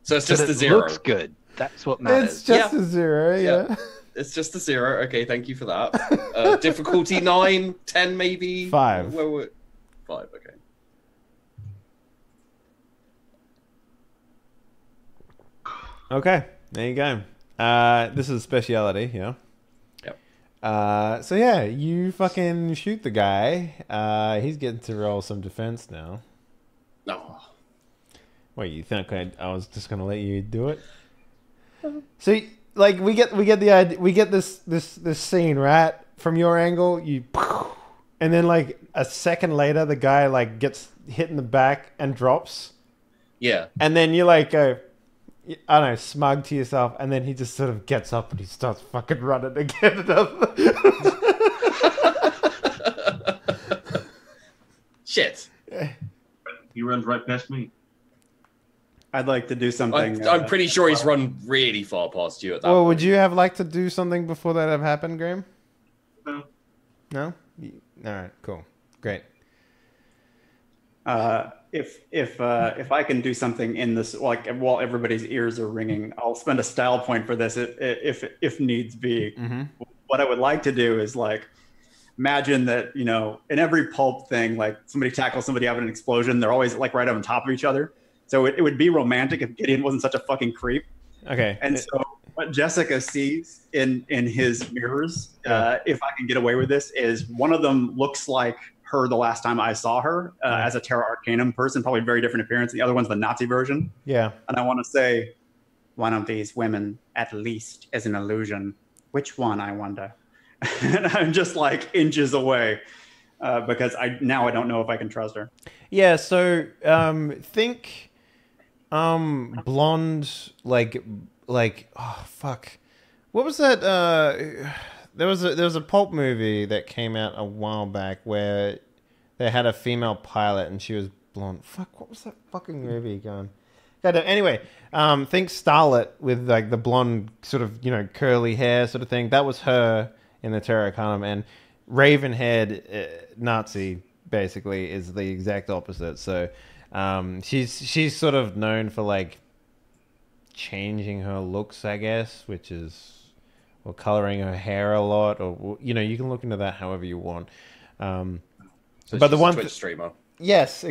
So it's just But a it 0. looks good. That's what matters. It's just Yeah. a 0, yeah. Yeah. It's just a 0. Okay, thank you for that. Difficulty 9, 10 maybe. 5. 5. Okay. Okay, there you go. This is a speciality, yeah. Yep. So yeah, you fucking shoot the guy. He's getting to roll some defense now. No. Wait, you think I was just gonna let you do it? So, like, we get the idea. We get this scene right from your angle. And then like a second later, the guy like gets hit in the back and drops. Yeah. And then you like go, I don't know, smug to yourself, and then he just sort of gets up and he starts fucking running again. Shit. He runs right past me. I'd like to do something. I'm pretty sure he's run really far past you at that Well, point. would you have liked to do something before that have happened, Graham? No. No? All right, cool, great. If I can do something in this, like while everybody's ears are ringing, I'll spend a style point for this if needs be. Mm-hmm. What I would like to do is like imagine that, you know, in every pulp thing, like somebody tackles somebody out of an explosion, they're always like right on top of each other. So it would be romantic if Gideon wasn't such a fucking creep. Okay. And so what Jessica sees in his mirrors, Yeah. if I can get away with this, is one of them looks like her the last time I saw her as a Terra Arcanum person, probably very different appearance. The other one's the Nazi version. Yeah. And I want to say, one of these women at least is an illusion. Which one, I wonder? And I'm just like inches away because I don't know if I can trust her. Yeah. So think blonde like oh fuck, what was that? There was a pulp movie that came out a while back where they had a female pilot and she was blonde. Fuck, what was that fucking movie going? Anyway, think Starlet with like the blonde sort of, you know, curly hair sort of thing. That was her in the Terra Arcanum, and Ravenhead Nazi basically is the exact opposite. So she's sort of known for like changing her looks, I guess, which is, or coloring her hair a lot, or, you know, you can look into that however you want. So but the she's one a Twitch streamer. yes.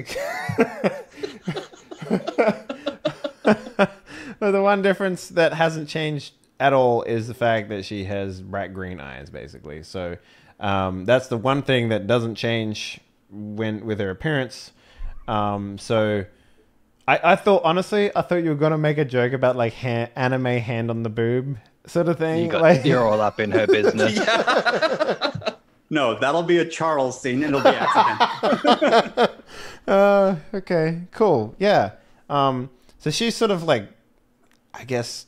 But the one difference that hasn't changed at all is the fact that she has rat green eyes, basically. So That's the one thing that doesn't change with her appearance. So I thought, honestly, I thought you were gonna make a joke about like anime hand on the boob sort of thing. You're all up in her business. No, that'll be a Charles scene. It'll be accidental. Okay, cool. Yeah. So she's sort of like, I guess,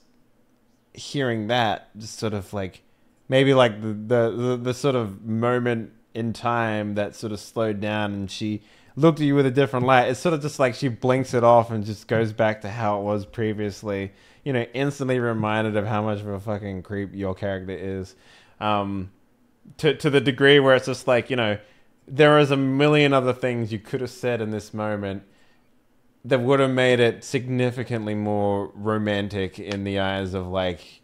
hearing that, just sort of like, maybe like the sort of moment in time that sort of slowed down, and she looked at you with a different light. It's sort of just like she blinks it off and just goes back to how it was previously. You know, instantly reminded of how much of a fucking creep your character is. To the degree where it's just like, you know, there is a million other things you could have said in this moment that would have made it significantly more romantic in the eyes of, like,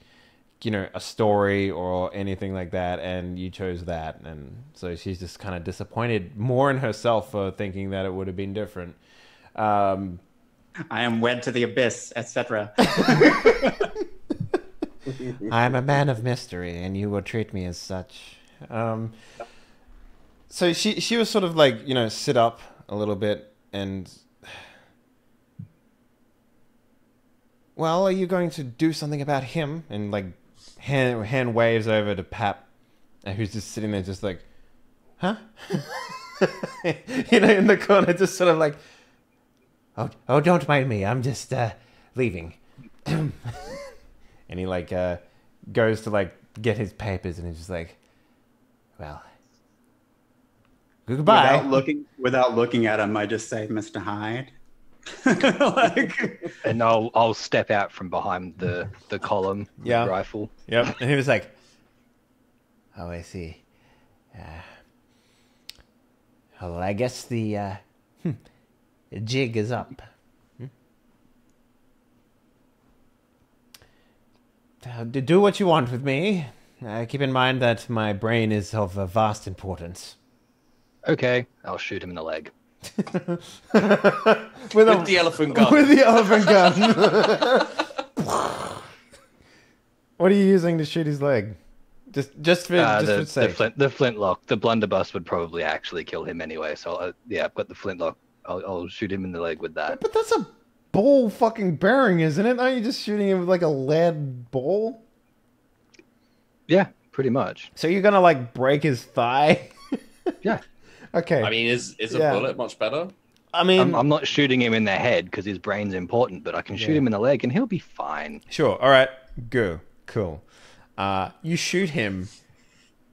you know, a story or anything like that, and you chose that. And so she's just kind of disappointed more in herself for thinking that it would have been different. I am wed to the abyss, etc. I'm a man of mystery, and you will treat me as such. So she was sort of like, you know, sit up a little bit and, well, are you going to do something about him? And like hand waves over to Pap, who's just sitting there just like, huh? You know, in the corner, just sort of like, oh, don't mind me. I'm just leaving. And he like goes to like get his papers, and he's just like, well, goodbye. Without looking at him, I just say, Mr. Hyde. Like, And I'll step out from behind the column with the rifle. Yep. And he was like, oh, I see. Well, I guess the jig is up. Do what you want with me. Keep in mind that my brain is of vast importance. Okay, I'll shoot him in the leg. With the elephant gun. With the elephant gun. What are you using to shoot his leg? Just for sake. The flintlock. The blunderbuss would probably actually kill him anyway. So I've got the flintlock. I'll shoot him in the leg with that. But that's a ball fucking bearing, isn't it? Aren't you just shooting him with like a lead ball? Yeah, pretty much. So you're gonna like break his thigh? Yeah. Okay. I mean, is a bullet much better? I mean, I'm not shooting him in the head because his brain's important, but I can shoot him in the leg and he'll be fine. Sure. All right. Go. Cool. You shoot him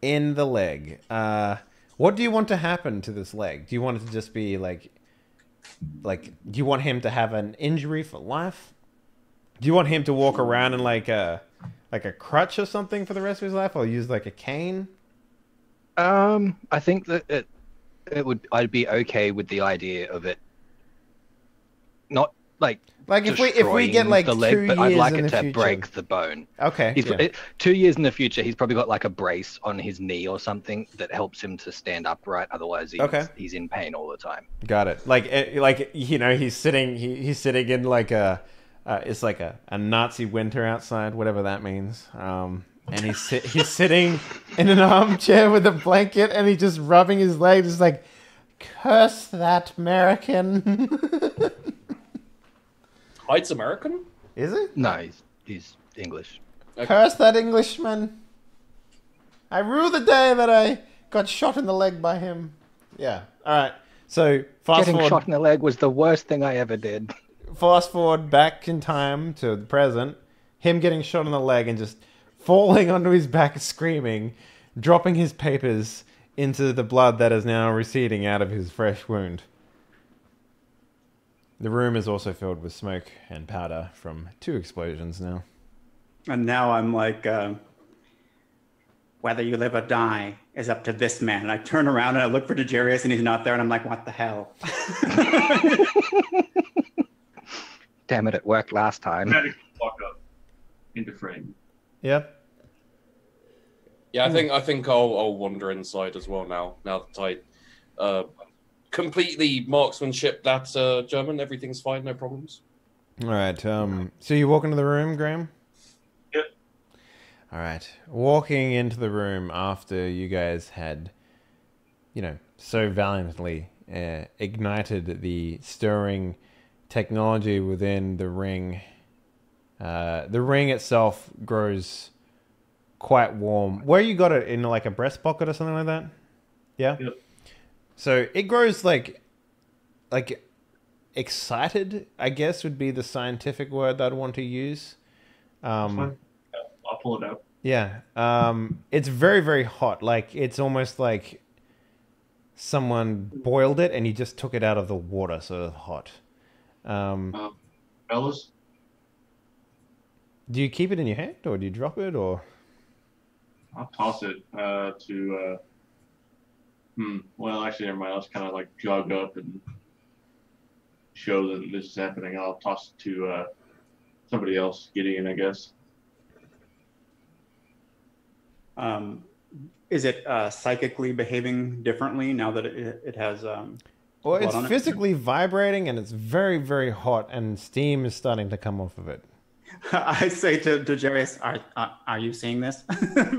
in the leg. What do you want to happen to this leg? Do you want it to just be like, do you want him to have an injury for life? Do you want him to walk around in like a crutch or something for the rest of his life, or use like a cane? I think that I'd be okay with the idea of it not like if we get like the leg, 2 but years I'd like in it the to future. break the bone. Okay. 2 years in the future, he's probably got like a brace on his knee or something that helps him to stand upright. Otherwise, he's in pain all the time. Got it. Like you know, he's sitting in like it's like a Nazi winter outside, whatever that means. And he's sitting in an armchair with a blanket, and he's just rubbing his leg, just like, curse that American. Hyde's American? Is it? No, he's English. Okay. Curse that Englishman. I rue the day that I got shot in the leg by him. Yeah. All right. So Getting shot in the leg was the worst thing I ever did. Fast forward back in time to the present. Him getting shot in the leg and just falling onto his back screaming, dropping his papers into the blood that is now receding out of his fresh wound. The room is also filled with smoke and powder from 2 explosions now. and now I'm like, whether you live or die is up to this man. And I turn around and I look for Dejarius, and he's not there, and I'm like, what the hell? Damn it worked last time. Walk up into frame. Yep. Yeah, I think I'll wander inside as well now. Now that I completely marksmanship that German, everything's fine, no problems. All right. So you walk into the room, Graham? Yep. All right. Walking into the room after you guys had, so valiantly ignited the stirring technology within the ring. The ring itself grows quite warm. Where you got it, in like a breast pocket or something like that? Yeah. Yep. So it grows like excited, I guess would be the scientific word that I'd want to use. Fine. Yeah, I'll pull it out. Yeah. It's very, very hot. Like it's almost like someone boiled it and he just took it out of the water, so hot. Fellas, Do you keep it in your hand or do you drop it or? I'll toss it to. Well, actually, never mind. I'll just kind of like jog up and show that this is happening. I'll toss it to somebody else, Gideon, I guess. Is it psychically behaving differently now that it has? Well, blood it's on it? physically vibrating and it's very, very hot and steam is starting to come off of it. I say to Jarius, are you seeing this?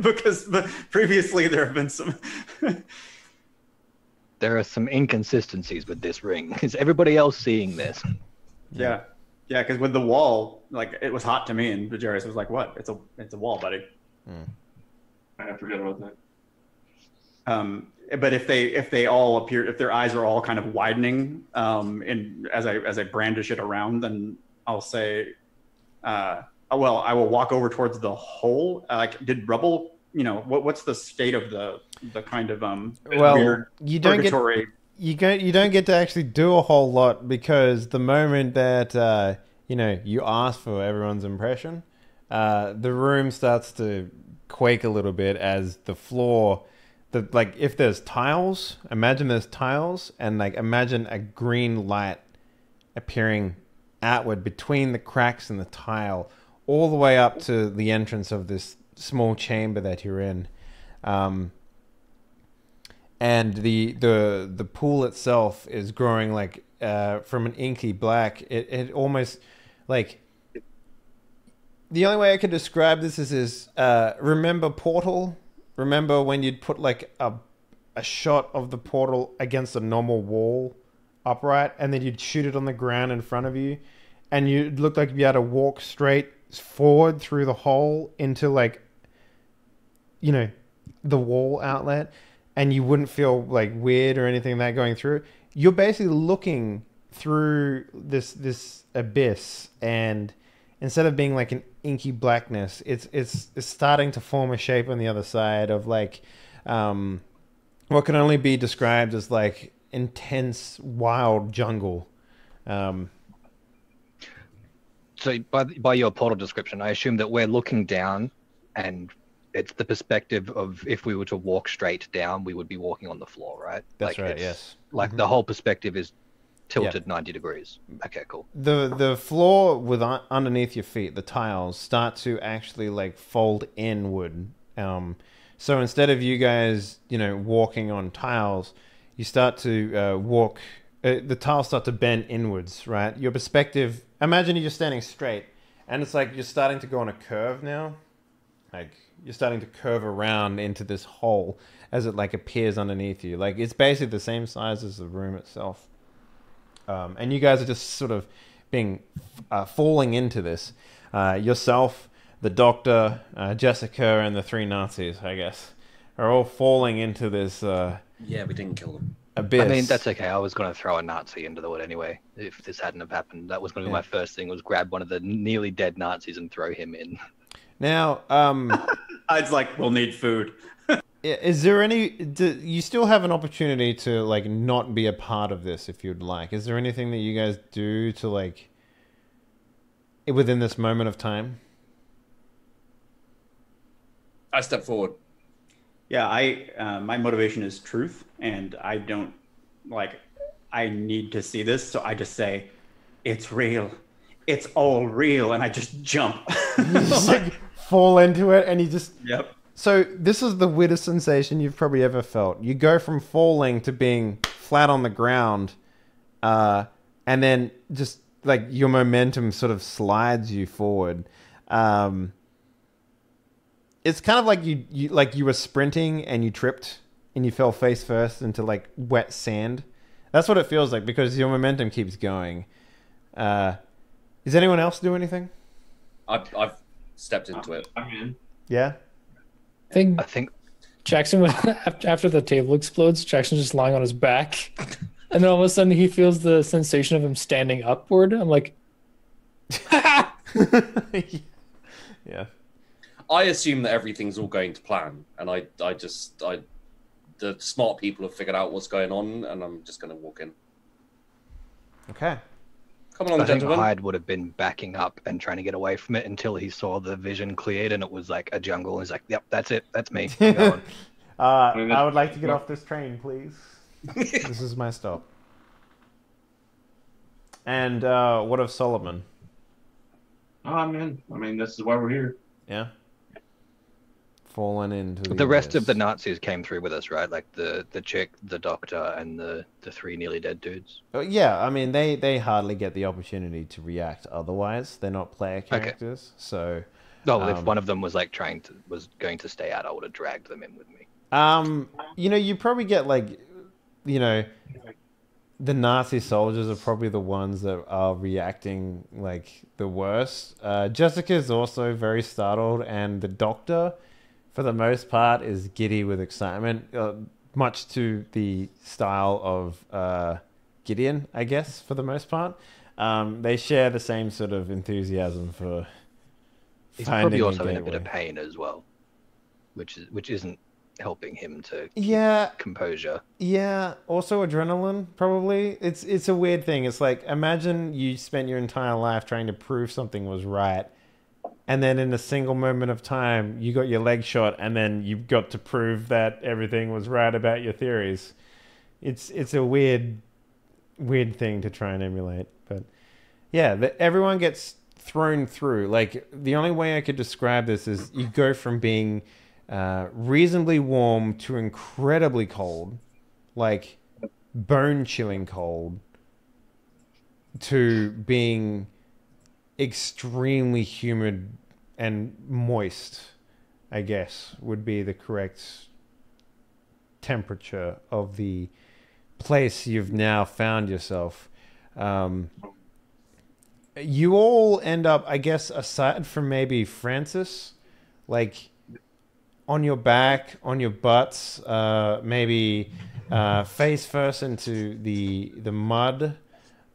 Because previously there have been some. There are some inconsistencies with this ring. Is everybody else seeing this? Yeah, because with the wall, like it was hot to me, and Jarius was like, "What? It's a wall, buddy." I forgot about that. But if they all appear, if their eyes are all kind of widening, and as I brandish it around, then I'll say, well, I will walk over towards the hole. Like, did rubble? What's the state of the kind of weird you don't purgatory? you don't get to actually do a whole lot because the moment that you ask for everyone's impression, the room starts to quake a little bit as the floor, if there's tiles, imagine there's tiles and like imagine a green light appearing outward between the cracks in the tile all the way up to the entrance of this small chamber that you're in. And the pool itself is growing like from an inky black. It almost like the only way I could describe this is remember Portal? Remember when you'd put like a shot of the portal against a normal wall upright and then you'd shoot it on the ground in front of you and you'd look like you had to walk straight forward through the hole into like the wall outlet and you wouldn't feel like weird or anything like that going through. You're basically looking through this abyss, and instead of being like an inky blackness, it's starting to form a shape on the other side of like what can only be described as like intense wild jungle. So by your portal description, I assume that we're looking down and it's the perspective of if we were to walk straight down, we would be walking on the floor, right? That's right, yes. Like the whole perspective is tilted 90 degrees. Okay, cool. The floor with underneath your feet, the tiles, start to actually like fold inward. So instead of you guys, walking on tiles, you start to walk. The tiles start to bend inwards, right? Your perspective. Imagine you're standing straight, and it's like you're starting to go on a curve now. Like you're starting to curve around into this hole as it like appears underneath you. Like it's basically the same size as the room itself. And you guys are just sort of being falling into this. Yourself, the doctor, Jessica, and the three Nazis, I guess, are all falling into this Yeah, we didn't kill them. abyss. I mean, that's okay. I was going to throw a Nazi into the wood anyway. If this hadn't have happened, that was going to be my first thing, was grab one of the nearly dead Nazis and throw him in. Now, It's like, we'll need food. is there you still have an opportunity to like not be a part of this if you'd like? Is there anything that you guys do to like within this moment of time? I step forward. Yeah, my motivation is truth, and I don't I need to see this, so I just say, it's real. It's all real, and I just jump. You just like fall into it and you just... Yep. So this is the weirdest sensation you've probably ever felt. You go from falling to being flat on the ground, and then just like your momentum sort of slides you forward. And it's kind of like you were sprinting and you tripped and you fell face first into like wet sand. That's what it feels like because your momentum keeps going. Does anyone else do anything? I've stepped into it. I'm in. Yeah. I I think Jackson, after the table explodes, Jackson's just lying on his back. And then all of a sudden he feels the sensation of him standing upward. I'm like, Yeah. I assume that everything's all going to plan, and the smart people have figured out what's going on, and I'm just going to walk in. Okay. Come on, I think gentlemen. Hyde would have been backing up and trying to get away from it until he saw the vision cleared and it was like a jungle. He's like, "Yep, that's it. That's me. I'm going." I would like to get off this train, please. This is my stop. And what of Solomon? Oh, I'm in. I mean, this is why we're here. Yeah. Fallen into The rest of the abyss. Nazis came through with us, right? Like the chick, the doctor, and the three nearly dead dudes. Yeah, I mean they hardly get the opportunity to react. Otherwise, they're not player characters. So, Oh, well, if one of them was like was going to stay out, I would have dragged them in with me. you probably get like, the Nazi soldiers are probably the ones that are reacting like the worst. Jessica's also very startled, and the doctor, for the most part, is giddy with excitement, much to the style of Gideon, I guess, for the most part. They share the same sort of enthusiasm for He's finding probably a also in a bit of gateway. pain as well, which isn't helping him to keep Yeah, composure. yeah. Also adrenaline, probably. It's a weird thing. It's like, imagine you spent your entire life trying to prove something was right, and then in a single moment of time, you got your leg shot, and then you got to prove that everything was right about your theories. It's a weird thing to try and emulate, but yeah, everyone gets thrown through. Like, the only way I could describe this is you go from being reasonably warm to incredibly cold, like bone-chilling cold, to being extremely humid and moist, I guess, would be the correct temperature of the place you've now found yourself. You all end up, I guess, aside from maybe Francis, like on your back, on your butts, maybe face first into the mud,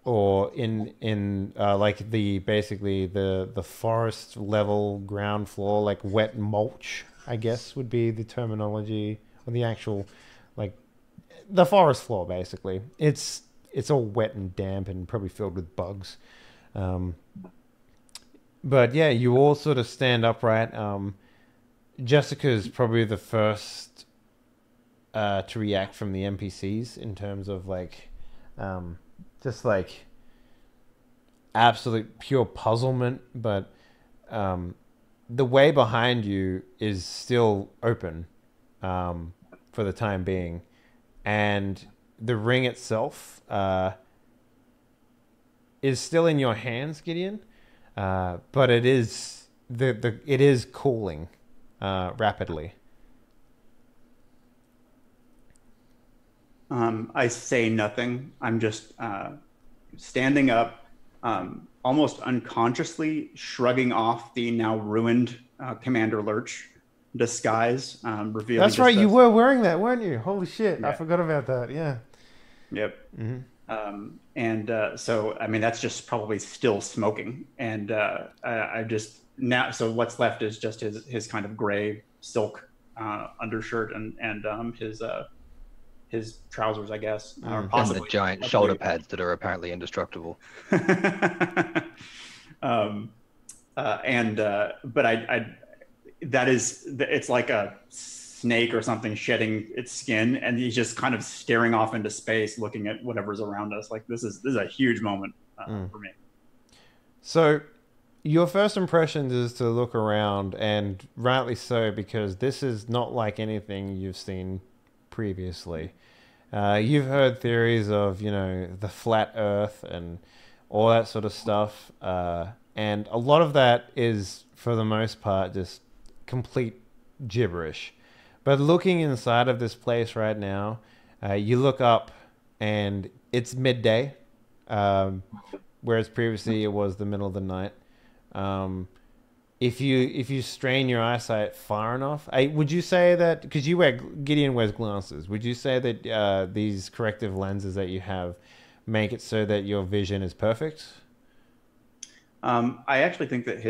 or in like basically the forest level ground floor, like wet mulch, I guess would be the terminology, or the actual, like, the forest floor basically. It's all wet and damp and probably filled with bugs. But yeah, you all sort of stand upright. Jessica's probably the first to react from the NPCs in terms of like, just like absolute pure puzzlement. But the way behind you is still open for the time being, and the ring itself is still in your hands, Gideon, but it is it is cooling rapidly. I say nothing. I'm just standing up, almost unconsciously shrugging off the now ruined Commander Lurch disguise, revealing. That's just right, you a- were wearing that, weren't you? Holy shit, I Yeah. forgot about that. Yeah. Yep. Mm-hmm. So, I mean, that's just probably still smoking. And I just now, so what's left is just his kind of gray silk undershirt and his trousers, I guess, or And the possibly giant shoulder pads that are apparently indestructible. But it's like a snake or something shedding its skin, and he's just kind of staring off into space, looking at whatever's around us. Like, this is a huge moment for me. So your first impressions is to look around, and rightly so, because this is not like anything you've seen previously. You've heard theories of, the flat earth and all that sort of stuff. And a lot of that is, for the most part, just complete gibberish. But looking inside of this place right now, you look up and it's midday, whereas previously it was the middle of the night. If you strain your eyesight far enough, would you say that, because Gideon wears glasses, would you say that these corrective lenses that you have make it so that your vision is perfect? I actually think that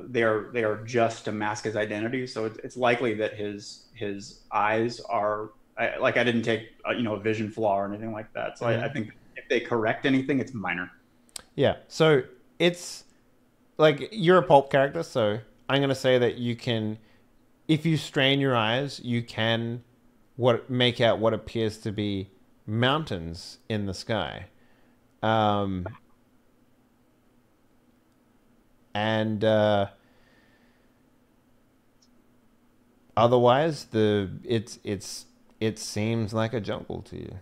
they are just to mask his identity. So it's likely that his eyes are I didn't take a vision flaw or anything like that. So I think if they correct anything, it's minor. Yeah. So it's like you're a pulp character, so I'm gonna say that you can, if you strain your eyes, you can make out what appears to be mountains in the sky. And otherwise, it seems like a jungle to you.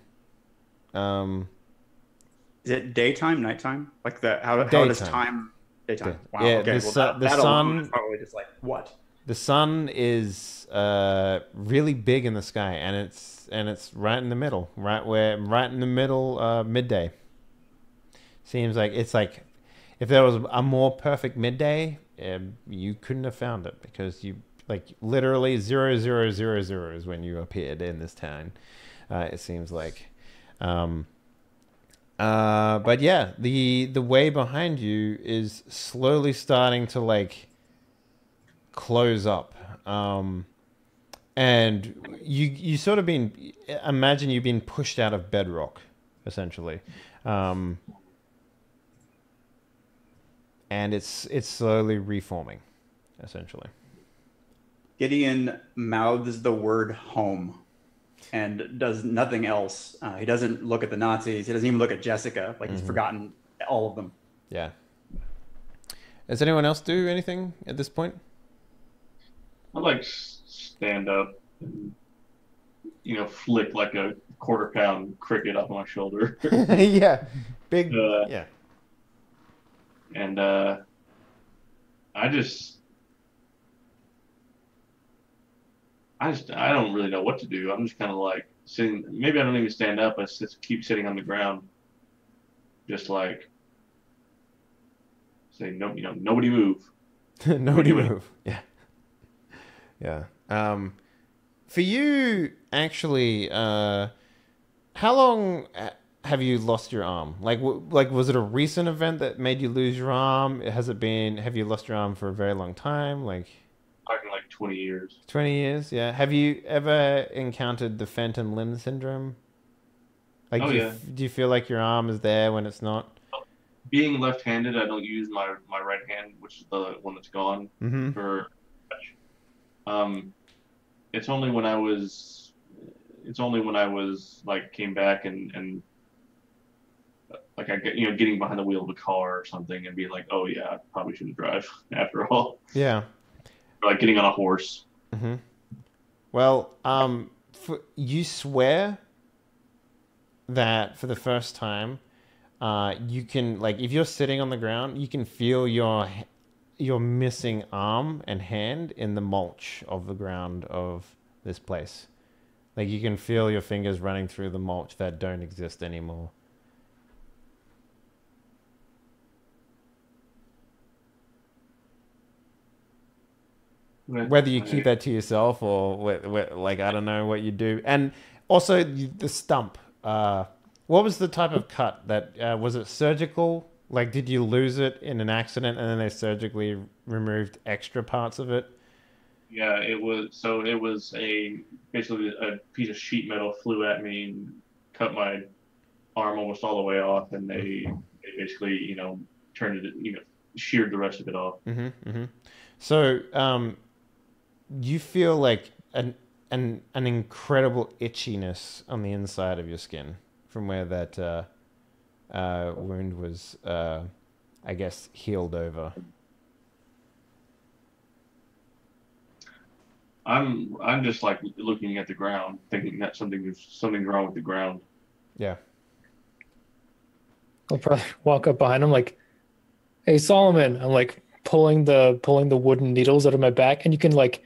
Is it daytime, nighttime? Like how does time? Daytime. Wow. Yeah, okay. the that sun alone is probably just like what? The sun is really big in the sky, and it's right in the middle, right in the middle, midday. Seems like it's like if there was a more perfect midday, you couldn't have found it, because you like literally 0000 is when you appeared in this town. It seems like. But yeah, the way behind you is slowly starting to like close up. And you sort of imagine you've been pushed out of bedrock, essentially. And it's slowly reforming, essentially. Gideon mouths the word home and does nothing else. He doesn't look at the Nazis. He doesn't even look at Jessica. Like he's forgotten all of them. Yeah. Does anyone else do anything at this point? I'd like stand up and, flick like a quarter-pound cricket off my shoulder. Yeah. Big, yeah. And I don't really know what to do. I'm just kind of like sitting. Maybe I don't even stand up. I just keep sitting on the ground, just like saying, "No, nobody move." Nobody move. Yeah, yeah. For you, actually, how long have you lost your arm? Like was it a recent event that made you lose your arm? Have you lost your arm for a very long time? Like. Talking like 20 years. 20 years, yeah. Have you ever encountered the phantom limb syndrome? Like, do you feel like your arm is there when it's not? Being left-handed, I don't use my right hand, which is the one that's gone for touch. It's only when I was like came back and like getting behind the wheel of a car or something and being like, oh yeah, I probably shouldn't drive after all. Yeah. Like getting on a horse. Mm-hmm. Well, you swear that for the first time, you can, like, if you're sitting on the ground, you can feel your missing arm and hand in the mulch of the ground of this place. Like, you can feel your fingers running through the mulch that don't exist anymore. Whether you keep that to yourself or like, I don't know what you do. And also the stump. What was the type of cut that was it surgical? Like, did you lose it in an accident and then they surgically removed extra parts of it? Yeah, it was. So it was basically a piece of sheet metal flew at me and cut my arm almost all the way off, and they basically turned it, sheared the rest of it off. Mm-hmm, mm-hmm. So you feel like an incredible itchiness on the inside of your skin from where that wound was, I guess, healed over. I'm just like looking at the ground, thinking that something's wrong with the ground. Yeah. I'll probably walk up behind him like, "Hey, Solomon!" I'm like pulling the wooden needles out of my back, and you can like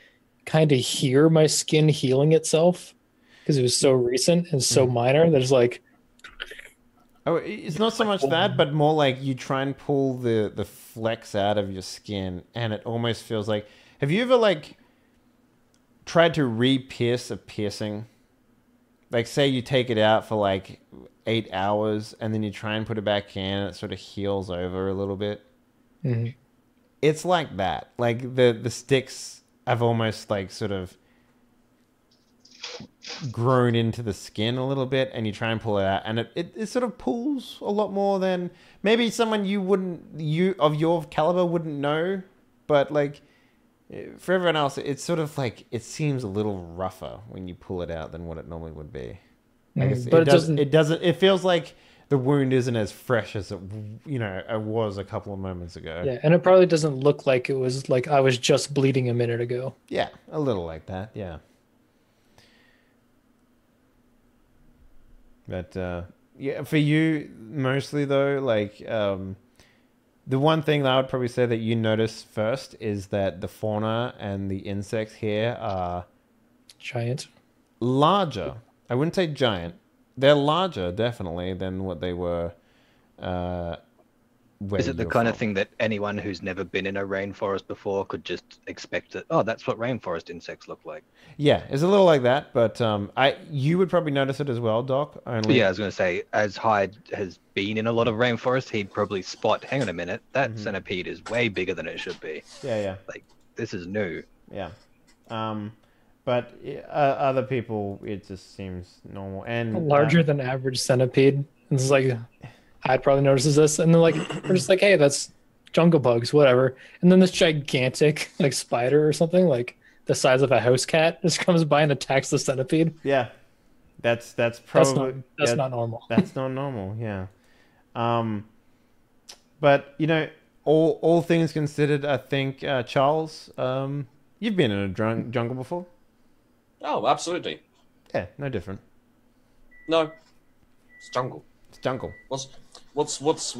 kind of hear my skin healing itself because it was so recent and so minor. There's like, oh, it's not so much that, but more like you try and pull the flex out of your skin, and it almost feels like. Have you ever like tried to re-pierce a piercing? Like, say you take it out for like 8 hours, and then you try and put it back in, and it sort of heals over a little bit. mhm. It's like that. Like the sticks have almost like sort of grown into the skin a little bit, and you try and pull it out, and it sort of pulls a lot more than maybe someone you of your caliber wouldn't know, but like for everyone else, it's sort of like it seems a little rougher when you pull it out than what it normally would be. Like But it doesn't. It doesn't. It feels like the wound isn't as fresh as it was a couple of moments ago. Yeah, and it probably doesn't look like it was like I was just bleeding a minute ago. Yeah, a little like that. Yeah. But yeah, for you mostly though, like the one thing that I would probably say that you notice first is that the fauna and the insects here are Giant. larger. I wouldn't say giant. They're larger, definitely, than what they were. Where Is it the you're kind of from. thing that anyone who's never been in a rainforest before could just expect that? Oh, that's what rainforest insects look like. Yeah, it's a little like that, but you would probably notice it as well, Doc. Only Yeah, I was going to say, as Hyde has been in a lot of rainforest, he'd probably spot. Hang on a minute, that centipede is way bigger than it should be. yeah. Like, this is new. Yeah. But other people, it just seems normal. And Larger than average centipede. And it's like, I'd probably notices this. And then like, we're just like, hey, that's jungle bugs, whatever. And then this gigantic like spider or something like the size of a house cat just comes by and attacks the centipede. yeah, that's probably That's not normal. that's not normal. Yeah. But all things considered, I think Charles, you've been in a jungle before. Oh, absolutely. Yeah, no different. No, it's jungle. It's jungle. What's Yes, what's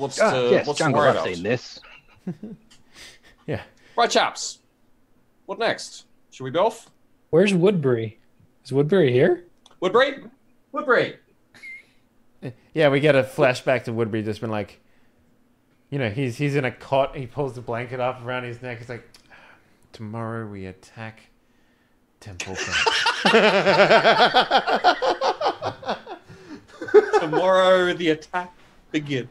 jungle. the I've about? seen this. Yeah. Right, chaps. What next? Should we be off? Where's Woodbury? Is Woodbury here? Woodbury? Woodbury. Yeah, we get a flashback to Woodbury just been like, he's in a cot. He pulls the blanket up around his neck. He's like, tomorrow we attack Temple Tomorrow the attack begins.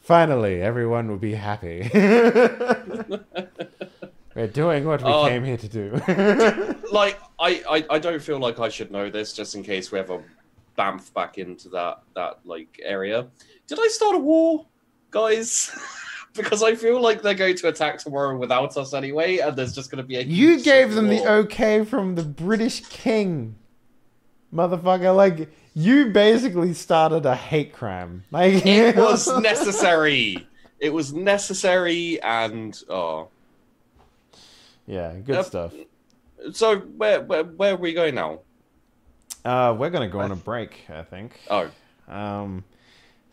Finally, everyone will be happy. We're doing what we came here to do. Like, I don't feel like I should know this, just in case we ever bamf back into that like area. Did I start a war, guys? Because I feel like they're going to attack tomorrow without us anyway, and there's just going to be a You huge gave them the war. okay from the British king, motherfucker. Like, you basically started a hate crime. Like, It was necessary. It was necessary, and yeah, good stuff. So where are we going now? We're gonna go on a break, I think. Oh,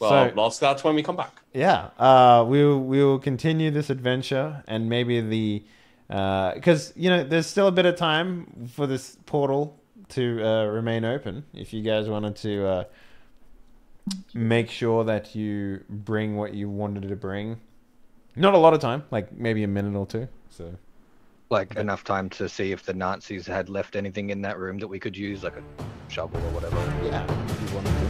So that's when we come back. yeah, we'll continue this adventure, and maybe because there's still a bit of time for this portal to remain open. If you guys wanted to make sure that you bring what you wanted to bring, not a lot of time, like maybe a minute or two. So Like enough time to see if the Nazis had left anything in that room that we could use, like a shovel or whatever. yeah, if you wanted to.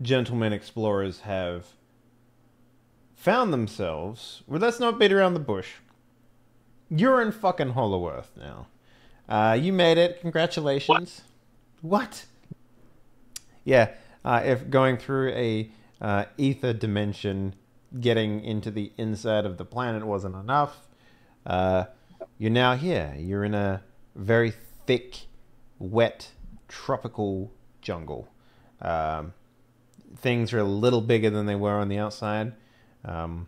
Gentlemen explorers have found themselves. Well, let's not beat around the bush. You're in fucking Hollow Earth now. You made it. Congratulations. What? Yeah. If going through a ether dimension, getting into the inside of the planet wasn't enough, you're now here. You're in a very thick, wet, tropical jungle. Things are a little bigger than they were on the outside. But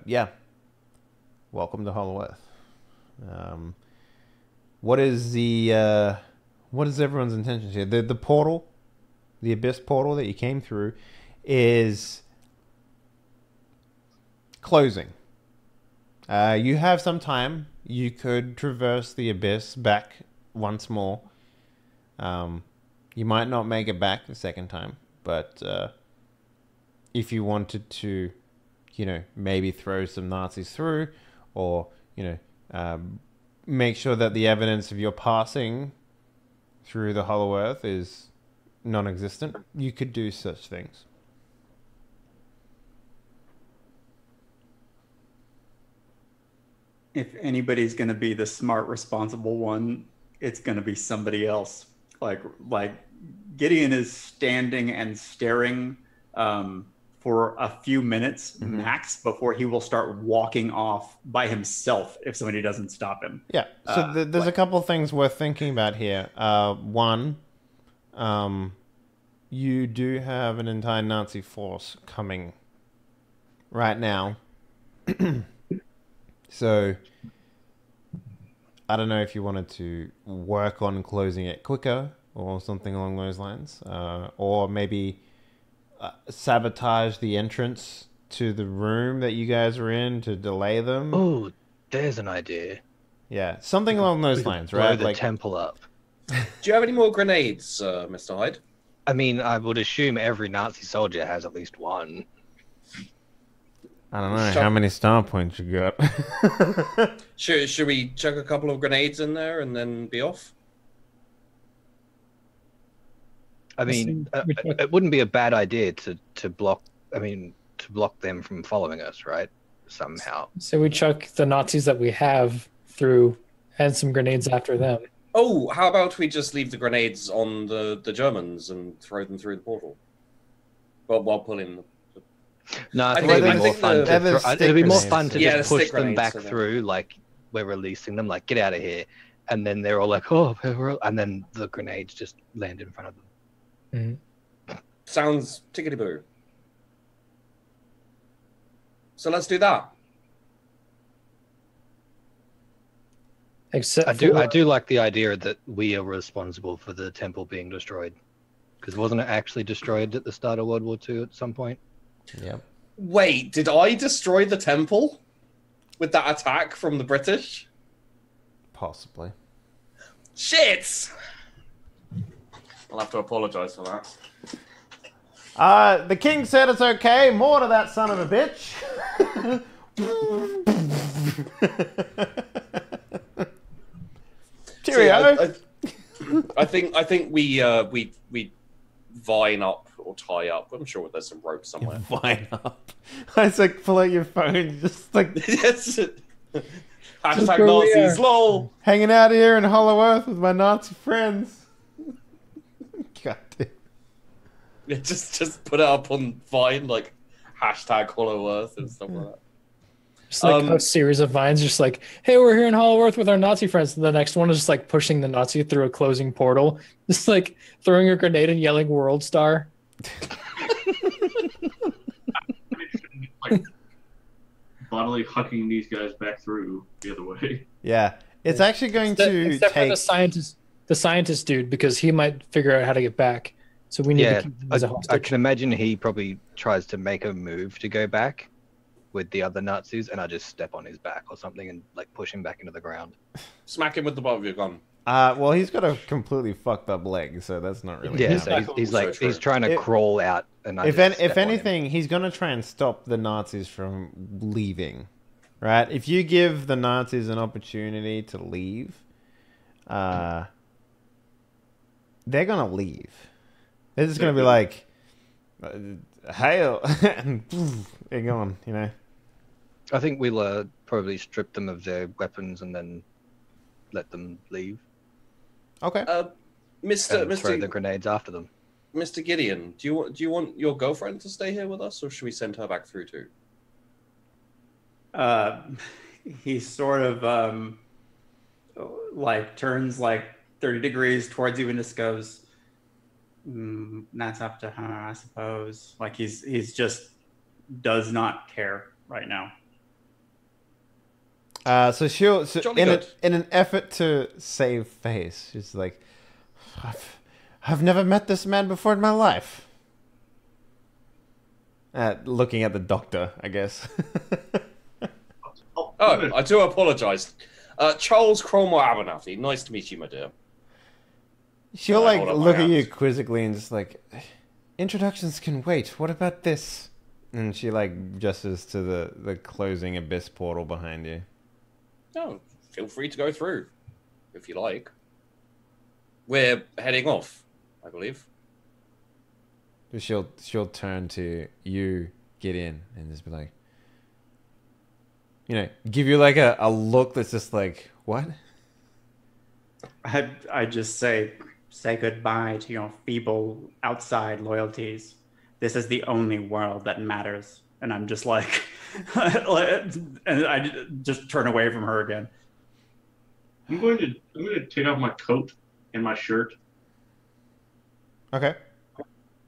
yeah, welcome to Hollow Earth. What is everyone's intentions here? The portal, the abyss portal that you came through, is closing. You have some time. You could traverse the abyss back once more. You might not make it back the second time, but if you wanted to, maybe throw some Nazis through, or, make sure that the evidence of your passing through the Hollow Earth is non-existent, you could do such things. If anybody's going to be the smart, responsible one, it's going to be somebody else. Like Gideon is standing and staring for a few minutes max before he will start walking off by himself if somebody doesn't stop him. Yeah. So there's a couple of things worth thinking about here. One, you do have an entire Nazi force coming right now. So I don't know if you wanted to work on closing it quicker or something along those lines, or maybe sabotage the entrance to the room that you guys are in to delay them. Oh, there's an idea. Yeah, something along those lines, right? Blow the temple up. Do you have any more grenades, Mr. Hyde? I mean, I would assume every Nazi soldier has at least one. I don't know how many star points you got. Should we chuck a couple of grenades in there and then be off? I mean, it wouldn't be a bad idea to block. I mean, to block them from following us, right? Somehow. So we chuck the Nazis that we have through, and some grenades after them. Oh, how about we just leave the grenades on the Germans and throw them through the portal? While pulling them. No, I I think think- it'd be I more think fun. the- It'd be more stick fun to grenades. just Yeah, the push stick them back grenades, through, like we're releasing them. Like, get out of here, and then they're all like, "Oh," and then the grenades just land in front of them. Sounds tickety boo. So let's do that. Except I do like the idea that we are responsible for the temple being destroyed, because wasn't it actually destroyed at the start of World War II at some point? Yep. Wait, did I destroy the temple with that attack from the British? Possibly. Shit! I'll have to apologize for that. The king said it's okay. More to that son of a bitch. Cheerio. I think we vine up or tie up. I'm sure there's some rope somewhere. Vine up. I was like, pull out your phone, just like Yes. Hashtag where we Nazis, are. lol. hanging out here in Hollow Earth with my Nazi friends. God damn. Yeah, just put it up on Vine, like hashtag Hollow Earth and stuff like that. just like a series of vines, just like, hey, we're here in Hollow Earth with our Nazi friends. And the next one is just like pushing the Nazi through a closing portal, just like throwing a grenade and yelling "World Star." Like bodily hucking these guys back through the other way. Yeah, it's actually going to Except for take. the scientist dude, because he might figure out how to get back. So we need to Yeah, keep him as a I hostage. can imagine he probably tries to make a move to go back with the other Nazis, and I just step on his back or something and like push him back into the ground. Smack him with the butt of your gun. Well, he's got a completely fucked up leg, so that's not really. Yeah, happening. so he's So like true. he's trying to If- crawl out, and I If just step on him. anything, he's going to try and stop the Nazis from leaving, right? If you give the Nazis an opportunity to leave, they're going to leave. They're just going to be like, hail, and they're gone, I think we'll probably strip them of their weapons and then let them leave. Okay. And throw the grenades after them. Mr. Gideon, do you want your girlfriend to stay here with us, or should we send her back through too? He sort of like turns like 30 degrees towards you and just goes, that's up to her, I suppose. Like he's just does not care right now. So she'll in an effort to save face, she's like, I've never met this man before in my life. Looking at the doctor, I guess. Oh, I do apologize. Charles Cromwell Abernathy, nice to meet you, my dear. She'll like look at you quizzically and just like, introductions can wait. What about this? And she like gestures to the closing abyss portal behind you. Oh, feel free to go through, if you like. We're heading off, I believe. She'll turn to you, Gideon, and just be like, give you like a look that's just like, what? I just say goodbye to your feeble outside loyalties. This is the only world that matters. And I'm just like, and I just turn away from her again. I'm going to take off my coat and my shirt. Okay.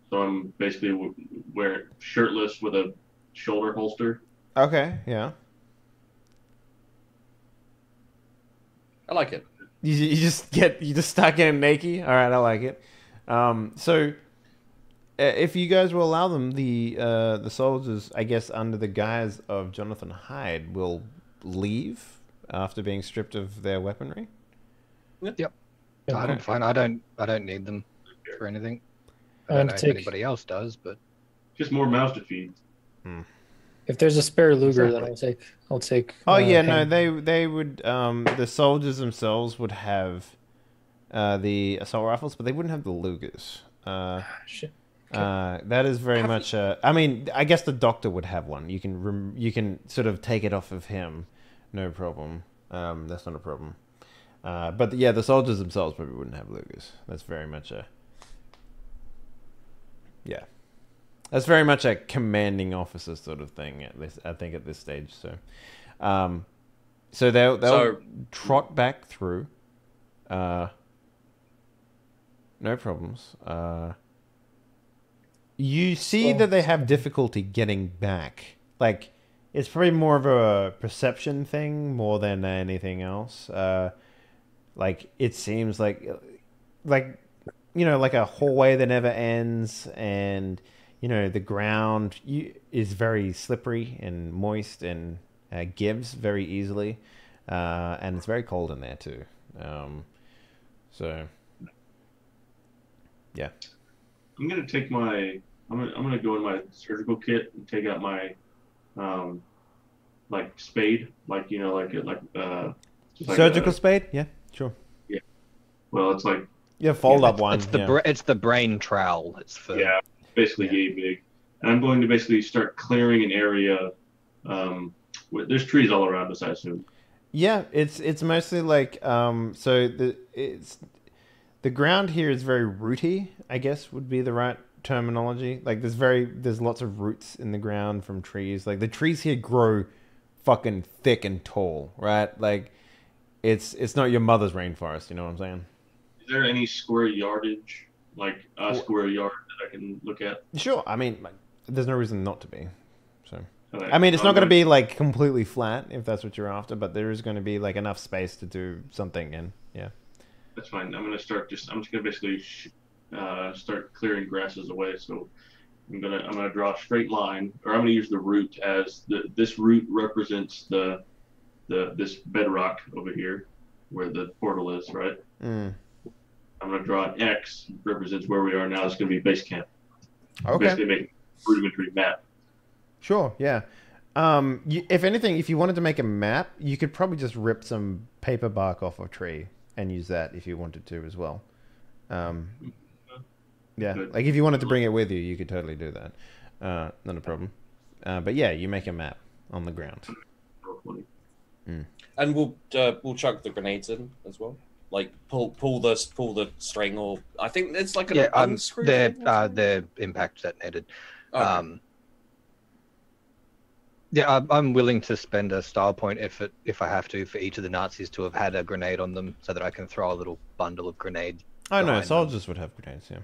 So I'm basically wearing shirtless with a shoulder holster. Okay, yeah. I like it. You just start getting naked. All right, I like it. So if you guys will allow them, the soldiers, I guess, under the guise of Jonathan Hyde, will leave after being stripped of their weaponry. Yep. I'm fine. I don't need them for anything. I don't know if anybody else does, but just more mouths to feed. If there's a spare Luger, then I'll take. Oh yeah, no, they would. The soldiers themselves would have the assault rifles, but they wouldn't have the Lugers. Shit. Okay. That is very much. I mean, I guess the doctor would have one. You can sort of take it off of him, no problem. That's not a problem. But yeah, the soldiers themselves probably wouldn't have Lugers. That's very much a. Yeah. That's very much a commanding officer sort of thing. At least I think at this stage. So they'll trot back through. No problems. You see that they have difficulty getting back. Like it's probably more of a perception thing more than anything else. Like it seems like like a hallway that never ends, and the ground is very slippery and moist and gives very easily, and it's very cold in there too. So yeah, I'm gonna take my. I'm gonna go in my surgical kit and take out my, like spade, like surgical spade. Yeah, sure. Yeah. Well, it's like. Yeah, fold up one. It's the brain trowel. It's for basically yay big, and I'm going to basically start clearing an area. There's trees all around us, I assume. Yeah, it's mostly like the ground here is very rooty, I guess would be the right terminology. Like there's lots of roots in the ground from trees. Like the trees here grow fucking thick and tall, right? Like it's not your mother's rainforest, you know what I'm saying? Is there any square yardage, like a square yard that I can look at? Sure. I mean, there's no reason not to be. So, okay. I mean, it's not going to be like completely flat if that's what you're after, but there is going to be like enough space to do something in. Yeah. That's fine. I'm just gonna basically start clearing grasses away. So I'm gonna draw a straight line, or I'm gonna use the root as this root represents this bedrock over here, where the portal is, right? Mm. I'm going to draw an X, represents where we are now. It's going to be base camp. Okay. Basically make a rudimentary map. Sure, yeah. If anything, if you wanted to make a map, you could probably just rip some paper bark off a tree and use that if you wanted to as well. Yeah, Good. like if you wanted to bring it with you, you could totally do that. Not a problem. But yeah, you make a map on the ground. And we'll chuck the grenades in as well. Like pull the string, or I think it's like an unscrew thing or something? they're impact detonated. Okay. Yeah, I'm willing to spend a style point if I have to for each of the Nazis to have had a grenade on them, so that I can throw a little bundle of grenades. Oh no, behind soldiers would have grenades. Yeah.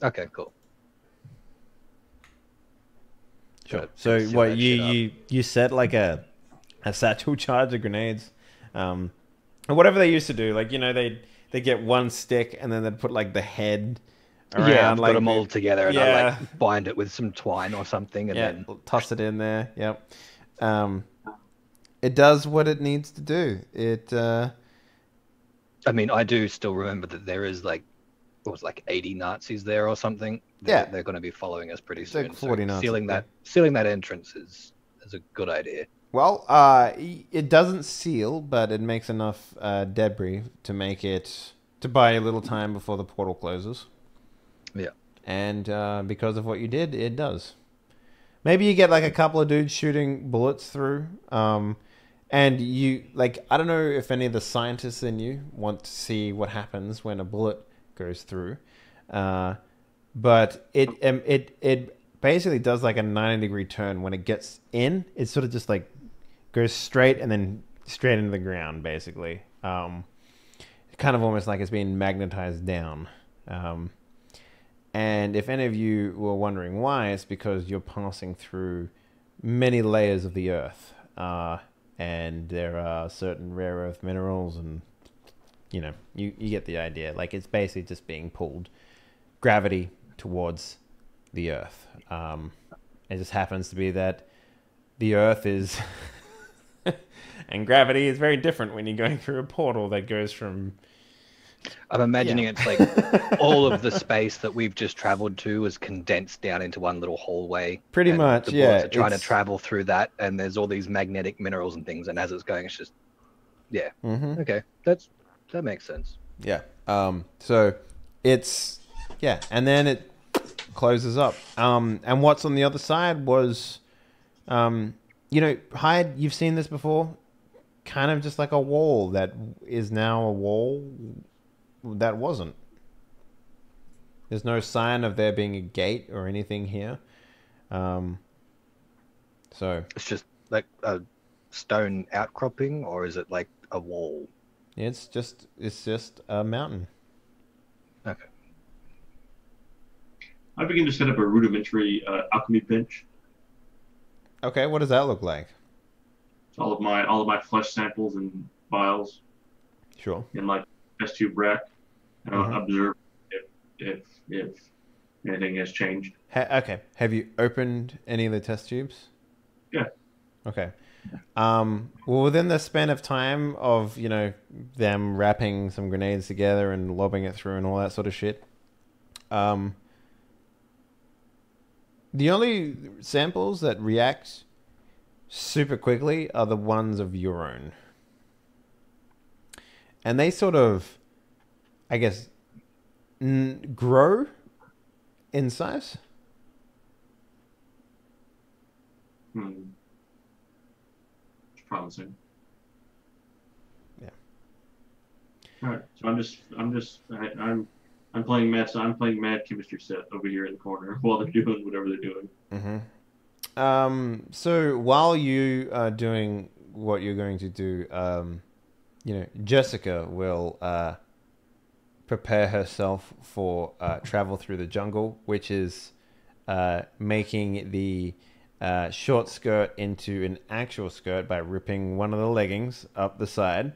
Okay, cool. Sure. Gotta So seal what that shit you set like a satchel charge of grenades, or whatever they used to do. Like they get one stick and then they'd put like the head around. Yeah, I've like got them all together, and I yeah. like bind it with some twine or something, and then toss it in there. Yep. It does what it needs to do. It. I mean, I do still remember that there is like, what was it, like 80 Nazis there or something. Yeah. They're going to be following us pretty It's soon. like 40 Nazis, Sealing that entrance is a good idea. Well, it doesn't seal, but it makes enough debris to make it to buy a little time before the portal closes. Yeah. And because of what you did, it does. Maybe you get like a couple of dudes shooting bullets through. And you like, I don't know if any of the scientists in you want to see what happens when a bullet goes through. But it basically does like a 90-degree turn. When it gets in, it sort of just like goes straight and then straight into the ground, basically. Kind of almost like it's being magnetized down. And if any of you were wondering why, it's because you're passing through many layers of the earth. And there are certain rare earth minerals, and you get the idea. Like, it's basically just being pulled gravity towards the earth. It just happens to be that the earth is and gravity is very different when you're going through a portal that goes from... I'm imagining it's like all of the space that we've just traveled to is condensed down into one little hallway. Pretty much, the yeah. bullets are trying to travel through that, and there's all these magnetic minerals and things, and as it's going, it's just... Yeah. Mm-hmm. Okay. That makes sense. Yeah. So it's... Yeah, and then it closes up. And what's on the other side was... Hyde, you've seen this before? Kind of just like a wall that is now a wall that wasn't. There's no sign of there being a gate or anything here. So it's just like a stone outcropping, or is it like a wall? It's just a mountain. Okay. I begin to set up a rudimentary alchemy bench. Okay, what does that look like? All of my flesh samples and vials. Sure. In like test tube rack, and I'll observe if anything has changed. Okay. Have you opened any of the test tubes? Yeah. Okay. Well, within the span of time of them wrapping some grenades together and lobbing it through and all that sort of shit, the only samples that react super quickly are the ones of your own. And they sort of, I guess, grow in size. It's promising. Yeah. All right. So I'm playing mad. So I'm playing mad chemistry set over here in the corner while they're doing whatever they're doing. Mm-hmm. So while you are doing what you're going to do, Jessica will prepare herself for travel through the jungle, which is making the short skirt into an actual skirt by ripping one of the leggings up the side.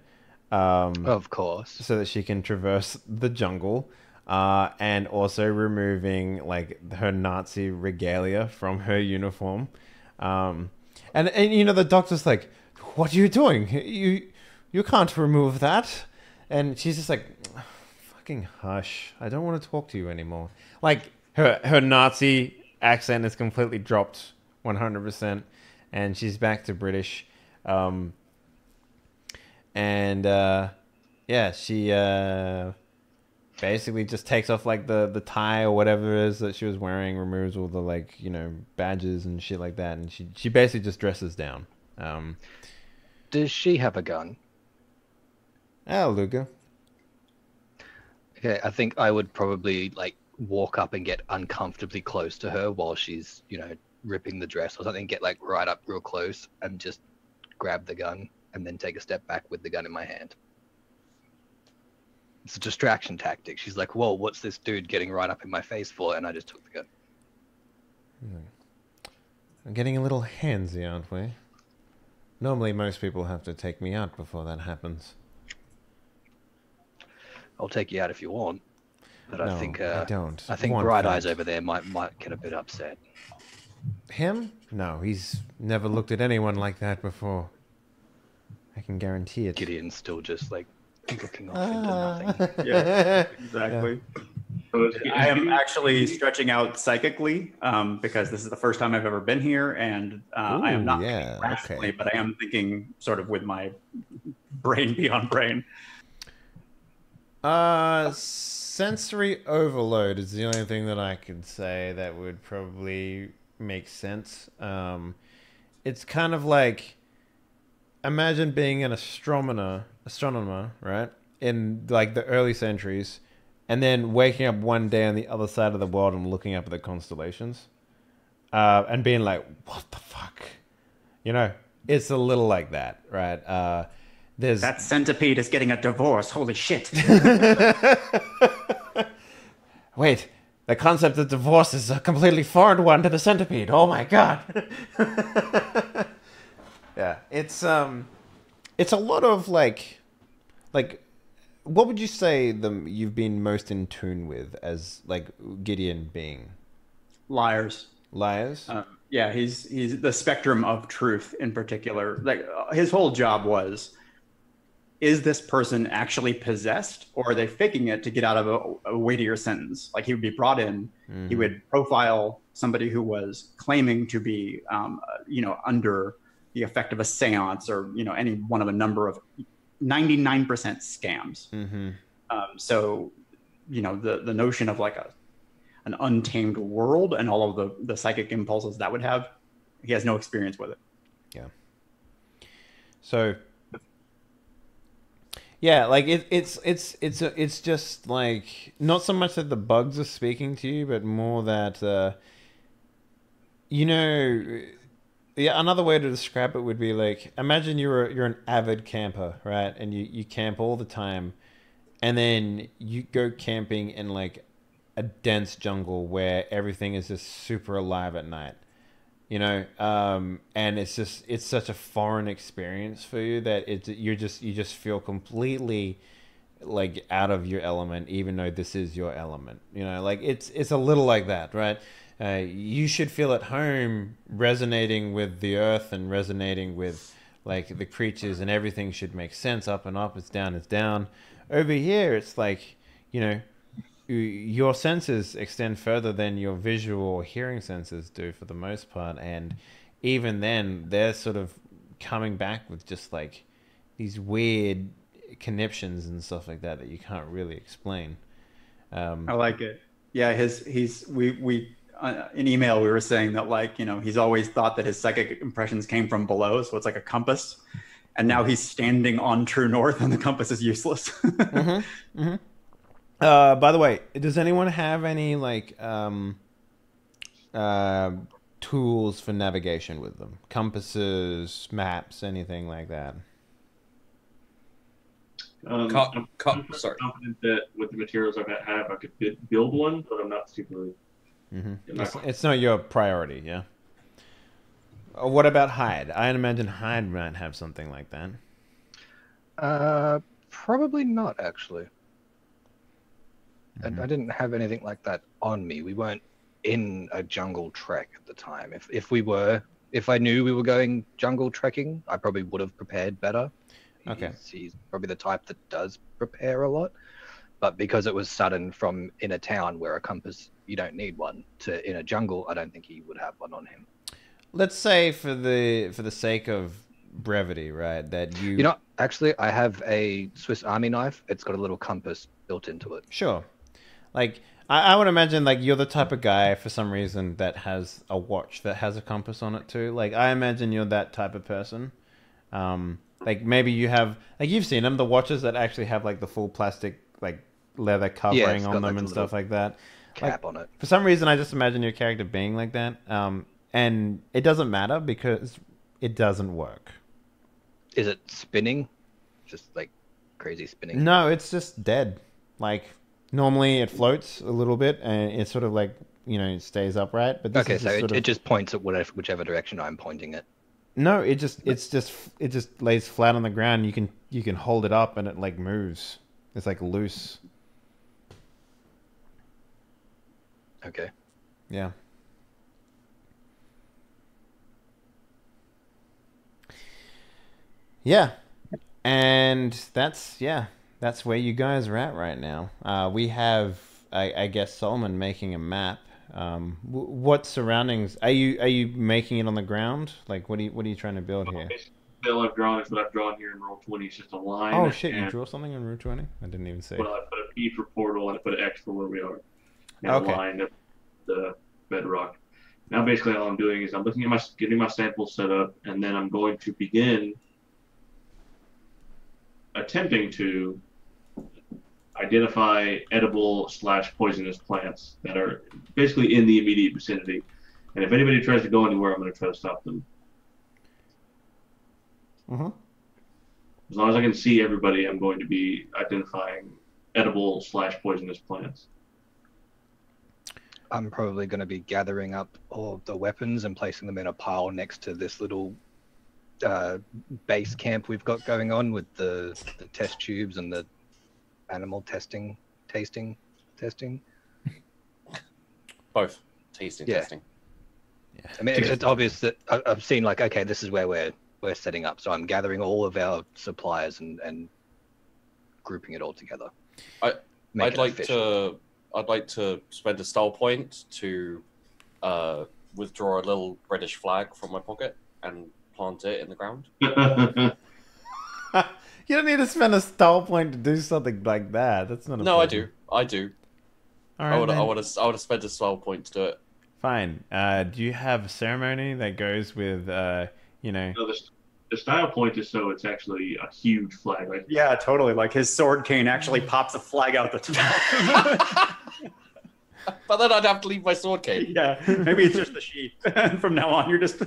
Of course. So that she can traverse the jungle. And also removing like her Nazi regalia from her uniform. And the doctor's like, "What are you doing? You can't remove that." And she's just like, "Fucking hush. I don't want to talk to you anymore." Like her Nazi accent is completely dropped 100%, and she's back to British. She basically just takes off like the tie or whatever it is that she was wearing, removes all the badges and shit like that, and she basically just dresses down. Does she have a gun? Ah, Luca. Okay, I think I would probably like walk up and get uncomfortably close to her while she's, ripping the dress or something, get like right up real close and just grab the gun and then take a step back with the gun in my hand. It's a distraction tactic. She's like, whoa, what's this dude getting right up in my face for? And I just took the gun. I'm getting a little handsy, aren't we? Normally, most people have to take me out before that happens. I'll take you out if you want. But No, I think I don't. I think Want Bright that. Eyes over there might get a bit upset. Him? No, he's never looked at anyone like that before. I can guarantee it. Gideon's still just like looking off into nothing. Yeah, exactly. So I am actually stretching out psychically because this is the first time I've ever been here, and I am not thinking rationally, but I am thinking sort of with my brain beyond brain. Sensory overload is the only thing that I could say that would probably make sense. It's kind of like, imagine being an astronomer, right, in like the early centuries, and then waking up one day on the other side of the world and looking up at the constellations, and being like, "What the fuck?" It's a little like that, right? That centipede is getting a divorce. Holy shit! Wait, the concept of divorce is a completely foreign one to the centipede. Oh my god! Yeah, it's a lot of like, what would you say you've been most in tune with as like Gideon being? Liars. Liars? Yeah, he's the spectrum of truth in particular. Like his whole job was, is this person actually possessed, or are they faking it to get out of a weightier sentence? Like he would be brought in, he would profile somebody who was claiming to be, under the effect of a seance or, any one of a number of 99% scams. Mm-hmm. So, the notion of like an untamed world and all of the psychic impulses that would have, he has no experience with it. Yeah. So, yeah, like it's just like not so much that the bugs are speaking to you, but more that yeah, another way to describe it would be like, imagine you're an avid camper, right? And you camp all the time, and then you go camping in like a dense jungle where everything is just super alive at night. And it's such a foreign experience for you that you just feel completely like out of your element, even though this is your element. Like it's a little like that, right? You should feel at home resonating with the earth and resonating with like the creatures, and everything should make sense. Up and up, it's down. Over here, it's like, your senses extend further than your visual or hearing senses do for the most part, and even then they're sort of coming back with just like these weird conniptions and stuff like that you can't really explain. I like it. Yeah, we in email we were saying that like, he's always thought that his psychic impressions came from below, so it's like a compass, and now he's standing on true north and the compass is useless. Mm-hmm. Mm-hmm. By the way, does anyone have any like tools for navigation with them? Compasses, maps, anything like that? I'm Sorry. confident that with the materials I have, I could build one, but I'm not super. Mm-hmm. It's not your priority, yeah. What about hide? I imagine hide might have something like that. Probably not actually. Mm-hmm. I didn't have anything like that on me. We weren't in a jungle trek at the time. If I knew we were going jungle trekking, I probably would have prepared better. Okay. He's probably the type that does prepare a lot. But because it was sudden from in a town where a compass, you don't need one, to in a jungle, I don't think he would have one on him. Let's say for the sake of brevity, right, that actually, I have a Swiss Army knife. It's got a little compass built into it. Sure. Like, I would imagine, like, you're the type of guy, for some reason, that has a watch that has a compass on it, too. Like, I imagine you're that type of person. Like maybe you have, like you've seen them, the watches that actually have like the full plastic, like leather covering it's on got, them like, and a stuff little like that. cap on it. For some reason, I just imagine your character being like that. And it doesn't matter because it doesn't work. Is it spinning? Just like crazy spinning? No, it's just dead. Like normally it floats a little bit and it sort of like, it stays upright. But this Okay, is so sort it of... just points at whichever direction I'm pointing it. No, it just lays flat on the ground. You can hold it up and it like moves. It's like loose. Okay. Yeah. Yeah. And that's where you guys are at right now. We have I guess Solomon making a map. What surroundings are you making it on the ground? Like what are you trying to build here? Bill I've drawn is what I've drawn here in Roll20. It's just a line. Oh shit! You and, drew something on Route 20? I didn't even see. well, I put a P for portal and I put an X for where we are. And Okay. a line of the bedrock. Now basically all I'm doing is I'm looking at getting my sample set up, and then I'm going to begin attempting to identify edible / poisonous plants that are basically in the immediate vicinity. And if anybody tries to go anywhere, I'm going to try to stop them. Mm-hmm. As long as I can see everybody, I'm going to be identifying edible / poisonous plants. I'm probably going to be gathering up all of the weapons and placing them in a pile next to this little base camp we've got going on with the test tubes and the animal tasting. Both tasting, Yeah. testing. Yeah. I mean, it's obvious that I've seen like, okay, this is where we're setting up. So I'm gathering all of our supplies and grouping it all together. I'd like to spend a style point to withdraw a little British flag from my pocket and plant it in the ground. You don't need to spend a style point to do something like that. That's not a No, problem. I do. All right, I would have spent a style point to do it. Fine. Do you have a ceremony that goes with, No, the style point is so it's actually a huge flag. Like, Yeah, totally. Like his sword cane actually pops a flag out the top. But then I'd have to leave my sword cane. Yeah, maybe it's just the sheath. From now on, you're just.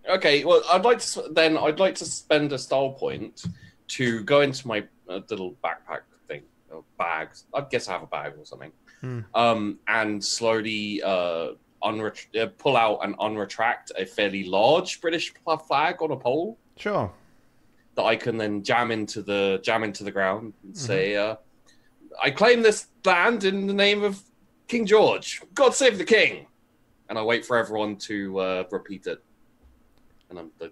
Okay, well, I'd like to spend a style point to go into my little backpack thing, or bag. I guess I have a bag or something. And slowly pull out and unretract a fairly large British flag on a pole. Sure. That I can then jam into the ground and say, I claim this land in the name of King George. God save the king. And I wait for everyone to repeat it. And I'm the...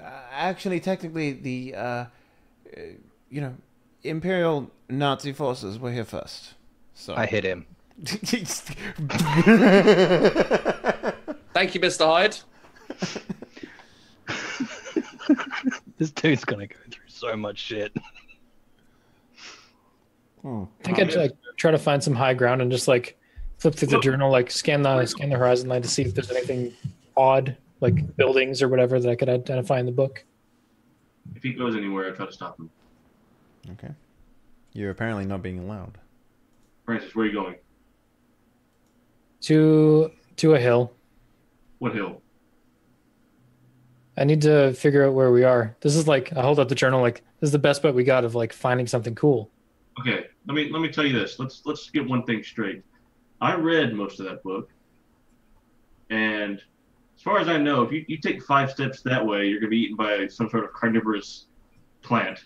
Actually, technically, the Imperial Nazi forces were here first. So I hit him. Thank you, Mr. Hyde. This dude's gonna go through so much shit. I think I'd like try to find some high ground and just like flip through the journal, like scan the horizon line to see if there's anything odd, like buildings or whatever that I could identify in the book. if he goes anywhere, I try to stop him. Okay. You're apparently not being allowed. Francis, where are you going? To a hill. What hill? I need to figure out where we are. This is like I hold up the journal like this is the best bet we got of like finding something cool. Okay, let me tell you this. Let's get one thing straight. I read most of that book, and as far as I know, if you take 5 steps that way, you're gonna be eaten by some sort of carnivorous plant.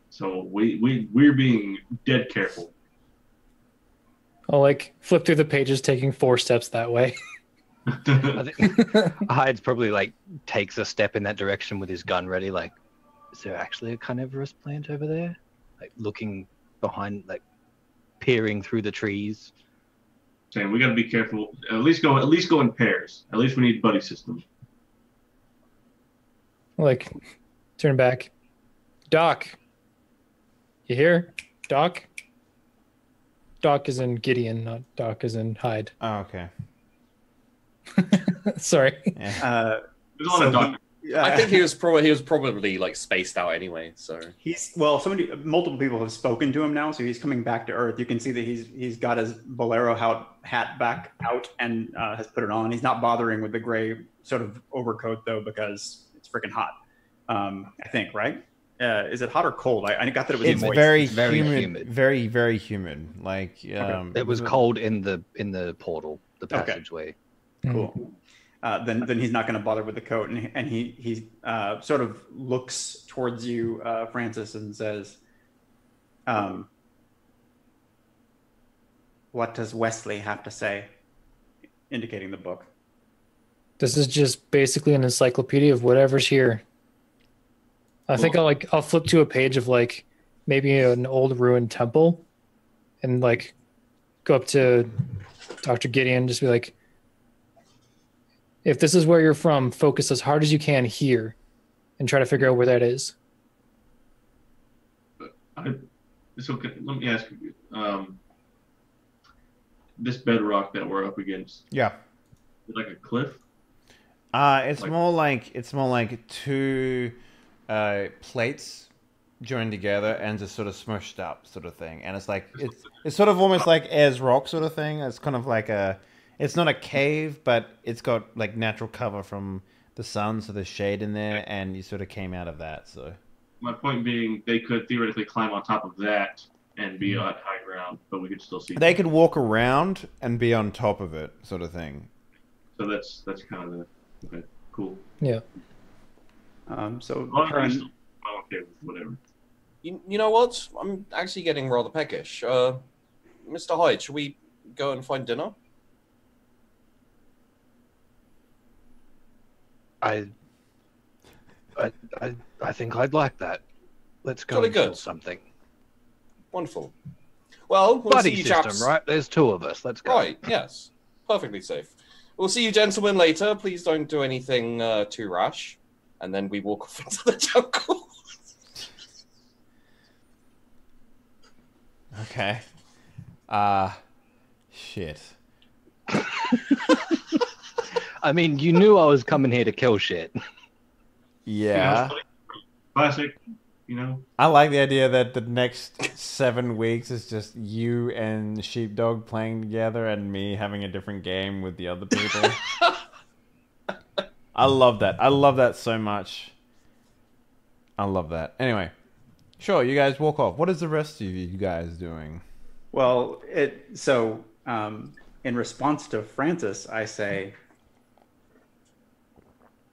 So we're being dead careful. I'll like flip through the pages, taking 4 steps that way. I think Hyde's probably like takes a step in that direction with his gun ready. Like, is there actually a carnivorous plant over there? Like looking behind, like peering through the trees. Saying we got to be careful. At least go in pairs. At least we need buddy system. Like, turn back. Doc. You here? Doc? Doc is in Gideon, not Doc is in Hyde. Oh, okay. Sorry. Yeah. There's a lot of doctors. I think he was probably like spaced out anyway. So multiple people have spoken to him now, so he's coming back to Earth. You can see that he's got his bolero hat back out and has put it on. He's not bothering with the gray sort of overcoat though, because it's freaking hot. I think, right? Is it hot or cold? I got that it was It's moist. very, It's very humid, humid. very, very humid. Like It was cold in the portal, the Okay. passageway. Cool. Then he's not going to bother with the coat, and he sort of looks towards you, Francis, and says, "What does Wesley have to say?" Indicating the book. This is just basically an encyclopedia of whatever's here. I think I'll flip to a page of like maybe an old ruined temple, and like go up to Dr. Gideon, just be like, if this is where you're from, focus as hard as you can here and try to figure out where that is. So let me ask you, this bedrock that we're up against, yeah. is it like a cliff? It's more like two plates joined together and just sort of smushed up sort of thing. And it's like it's sort of almost like Ayers Rock sort of thing. It's kind of like it's not a cave, but it's got like natural cover from the sun, so there's shade in there, and you sort of came out of that. So My point being, they could theoretically climb on top of that and be on high ground, but we could still see they them. could walk around and be on top of it, sort of thing. So that's kind of okay, cool. Yeah. So Well, Karen, I'm okay with whatever. You know what? I'm actually getting rather peckish. Mr. Hyde, should we go and find dinner? I think I'd like that. Let's go Jolly and kill good. something. Wonderful. Well, we'll Buddy see you system, chaps. right? There's two of us. Let's go. Right, yes. Perfectly safe. We'll see you gentlemen later. Please don't do anything too rash. And then we walk off into the jungle. Okay. Shit. I mean, you knew I was coming here to kill shit. Yeah. Classic, you know. I like the idea that the next 7 weeks is just you and Sheepdog playing together and me having a different game with the other people. I love that. I love that so much. I love that. Anyway, sure, you guys walk off. What is the rest of you guys doing? well, in response to Francis, I say,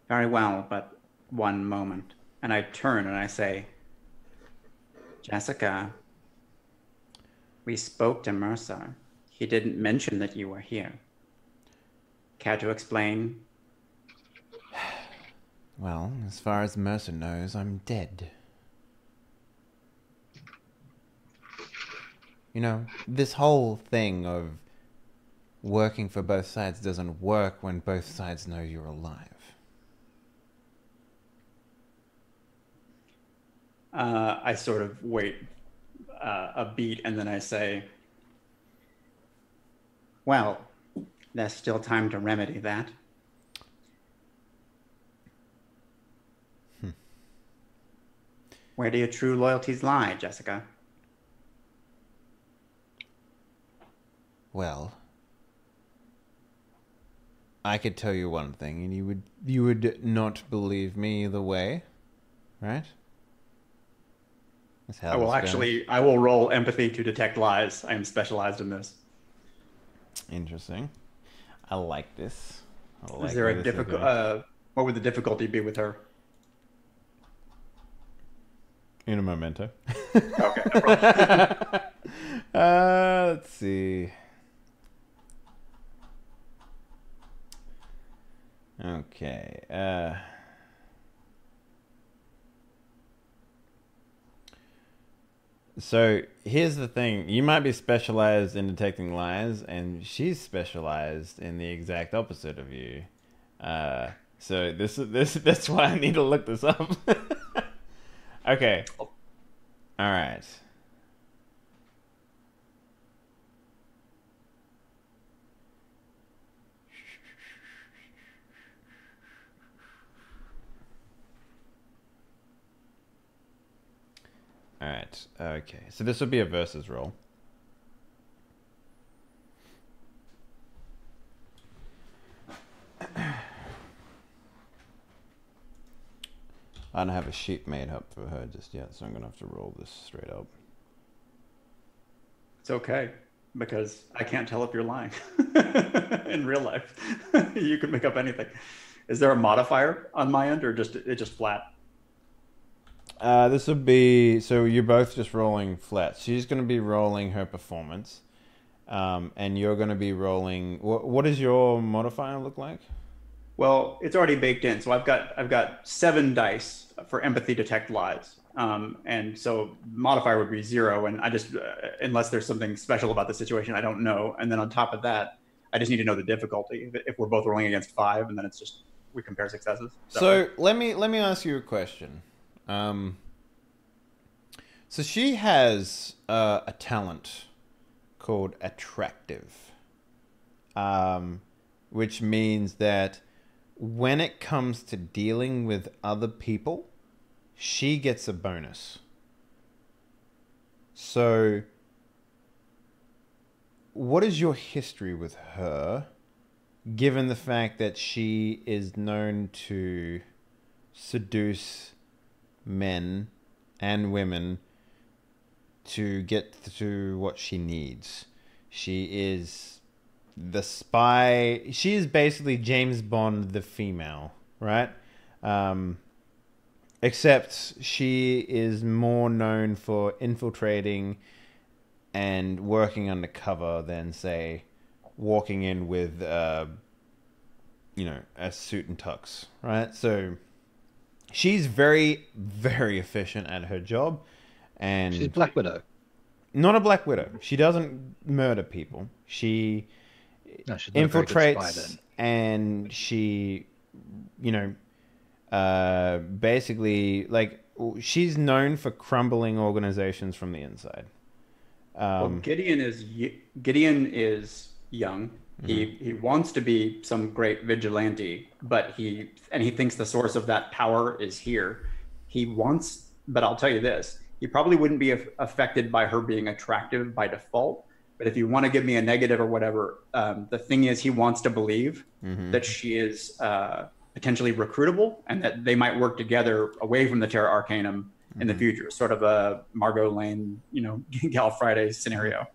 "Very well, but one moment." And I turn and I say, "Jessica, we spoke to Mercer. He didn't mention that you were here. Care to explain?" Well, as far as Mercer knows, I'm dead. You know, this whole thing of working for both sides doesn't work when both sides know you're alive. I sort of wait a beat and then I say, "Well, there's still time to remedy that." Where do your true loyalties lie, Jessica? Well, I could tell you one thing, and you would not believe me either way, right? That's how I will this goes. I will roll empathy to detect lies. I am specialized in this. Interesting. I like this. I like Is there where a this is difficult? going. What would the difficulty be with her? In a memento. Okay, no problem. Let's see. Okay. So here's the thing. You might be specialized in detecting lies, and she's specialized in the exact opposite of you. So that's why I need to look this up. Okay. All right. All right. Okay. So this would be a versus roll. I don't have a sheet made up for her just yet, so I'm gonna have to roll this straight up. It's okay, because I can't tell if you're lying. In real life, you can make up anything. Is there a modifier on my end, or it's just flat? This would be, so you're both just rolling flat. She's going to be rolling her performance, and you're going to be rolling. What does your modifier look like? Well, it's already baked in. So I've got 7 dice for empathy detect lies, and so modifier would be 0. And I just unless there's something special about the situation, I don't know. And then on top of that, I just need to know the difficulty. If we're both rolling against 5, and then it's just we compare successes. So let me ask you a question. So she has a talent called attractive, which means that when it comes to dealing with other people, she gets a bonus. So what is your history with her, given the fact that she is known to seduce men and women to get to what she needs? She is the spy. She is basically James Bond, the female, right? Except she is more known for infiltrating and working undercover than, say, walking in with, a suit and tux, right? So she's very, very efficient at her job. And She's Black Widow. Not a Black Widow. She doesn't murder people. She She's not a very good spy, infiltrates then. and she, basically, like, she's known for crumbling organizations from the inside. Well, Gideon is young. He wants to be some great vigilante, but he thinks the source of that power is here. But I'll tell you this: he probably wouldn't be affected by her being attractive by default. But if you want to give me a negative or whatever, the thing is, he wants to believe that she is potentially recruitable and that they might work together away from the Terra Arcanum in the future, sort of a Margot Lane, Gal Friday scenario.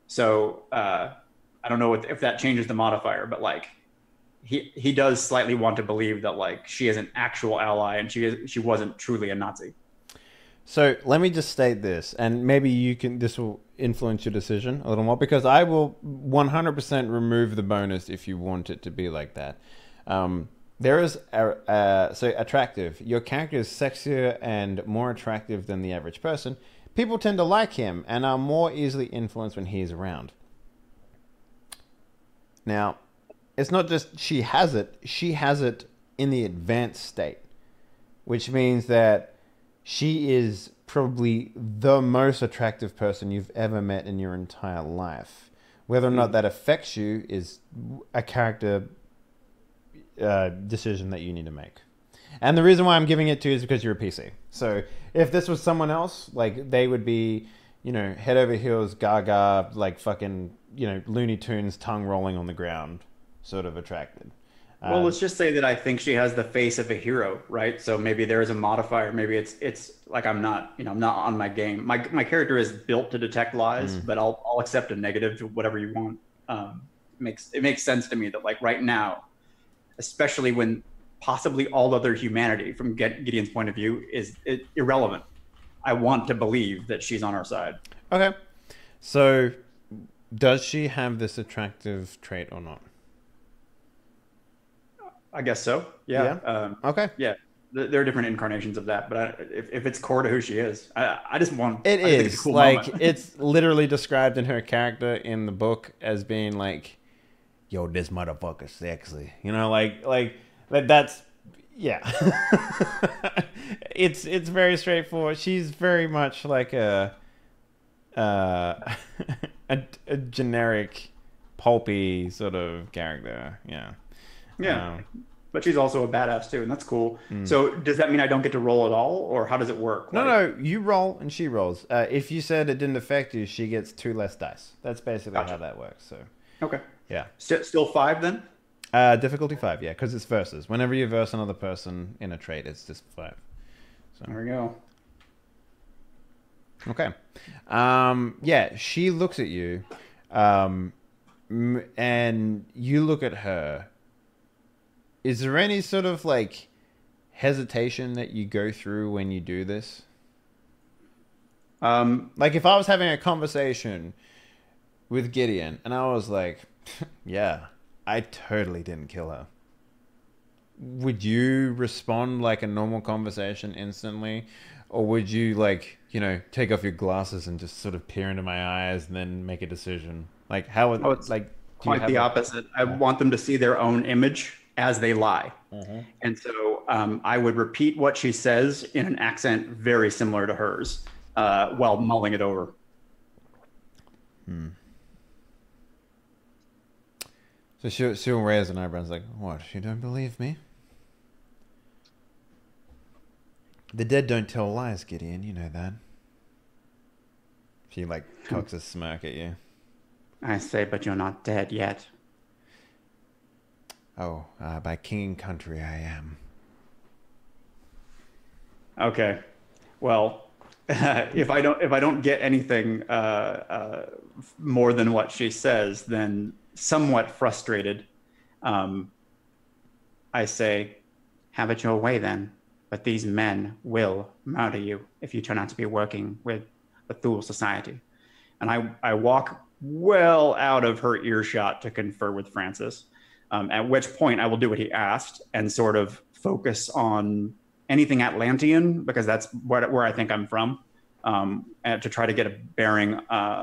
So I don't know if that changes the modifier, but like he does slightly want to believe that like she is an actual ally and she wasn't truly a Nazi. So let me just state this, and maybe this will influence your decision a little more, because I will 100% remove the bonus if you want it to be like that. There is so attractive. Your character is sexier and more attractive than the average person. People tend to like him and are more easily influenced when he is around. Now, it's not just she has it in the advanced state, which means that she is probably the most attractive person you've ever met in your entire life. Whether or not that affects you is a character decision that you need to make. And the reason why I'm giving it to you is because you're a PC. So if this was someone else, like, they would be, head over heels, gaga, like fucking, Looney Tunes, tongue rolling on the ground, sort of attracted. Well, let's just say that I think she has the face of a hero, right? So maybe there is a modifier. Maybe it's like I'm not on my game. My character is built to detect lies, but I'll accept a negative to whatever you want. It makes sense to me that like right now, especially when possibly all other humanity from Gideon's point of view is irrelevant, I want to believe that she's on our side. Okay. So does she have this attractive trait or not? I guess so. Yeah. Okay. Yeah. There are different incarnations of that, but if it's core to who she is, I just want. It I think is it's a cool like moment. it's literally described in her character in the book as being like, "Yo, this motherfucker's sexy," like that's yeah. It's very straightforward. She's very much like a generic pulpy sort of character. Yeah. Yeah. but she's also a badass too, and that's cool. So does that mean I don't get to roll at all, or how does it work? No, you roll and she rolls. If you said it didn't affect you, she gets 2 less dice. That's basically how that works. So Okay. yeah, Still 5 then? difficulty 5, yeah, because it's versus. Whenever you verse another person in a trait, it's just 5. So There we go. okay, yeah, she looks at you, and you look at her. Is there any sort of like hesitation that you go through when you do this? Like if I was having a conversation with Gideon and I was like, yeah, I totally didn't kill her. Would you respond like a normal conversation instantly? Or would you like, take off your glasses and just sort of peer into my eyes and then make a decision? Like how would, it's like, do you quite have the a- opposite. I want them to see their own image as they lie. And so I would repeat what she says in an accent very similar to hers while mulling it over. So she'll raise an eyebrow and is like, what, you don't believe me? The dead don't tell lies, Gideon, you know that. She like cocks a smirk at you. I say, but you're not dead yet. Oh, by king and country I am. Okay. Well, if I don't get anything more than what she says, then somewhat frustrated, I say, have it your way then. But these men will murder you if you turn out to be working with the Thule Society. And I walk well out of her earshot to confer with Francis, at which point I will do what he asked and sort of focus on anything Atlantean, because that's where I think I'm from, and to try to get a bearing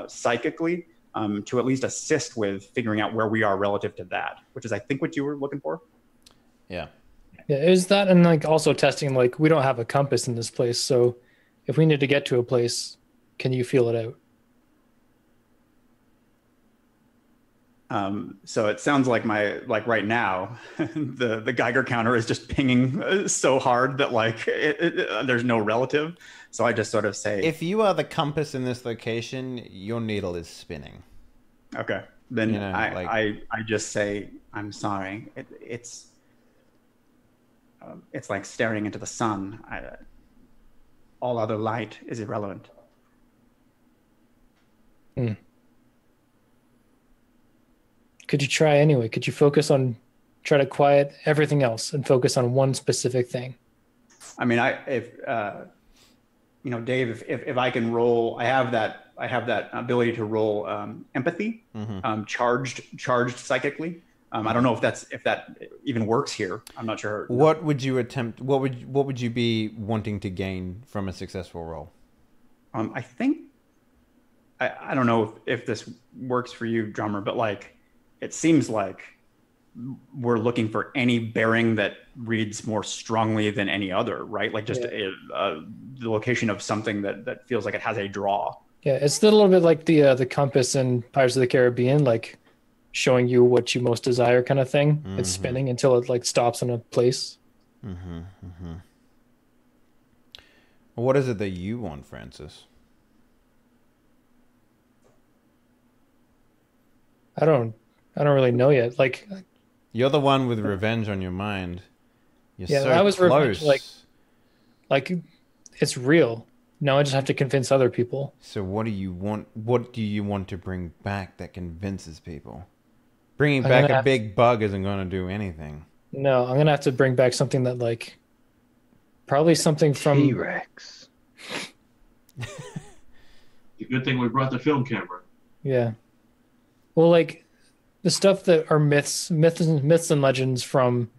psychically, to at least assist with figuring out where we are relative to that, which is I think what you were looking for. Yeah. Yeah, is that, and like also testing, like we don't have a compass in this place, so if we need to get to a place, can you feel it out? So it sounds like right now, the Geiger counter is just pinging so hard that like there's no relative. So I just sort of say, If you are the compass in this location, your needle is spinning. okay, then like- I just say, I'm sorry. It's like staring into the sun. All other light is irrelevant. Could you try anyway? Could you try to quiet everything else and focus on one specific thing? I mean, Dave, if I can roll, I have that ability to roll empathy, charged psychically. I don't know if that even works here. I'm not sure. What would you attempt? What would you be wanting to gain from a successful roll? I think I don't know if this works for you, drummer, but like it seems like we're looking for any bearing that reads more strongly than any other, right? Like just the location of something that feels like it has a draw. Yeah, it's still a little bit like the compass in Pirates of the Caribbean, like showing you what you most desire kind of thing. It's spinning until it like stops in a place. What is it that you want, Francis? I don't really know yet. Like, You're the one with revenge on your mind. You're yeah, so that was close. revenge. Like it's real. Now I just have to convince other people. So what do you want? What do you want to bring back that convinces people? Bringing back a big bug isn't going to do anything. No, I'm gonna have to bring back something that like probably something from T-Rex. It's a good thing we brought the film camera. Yeah. Well, like the stuff that are myths and legends from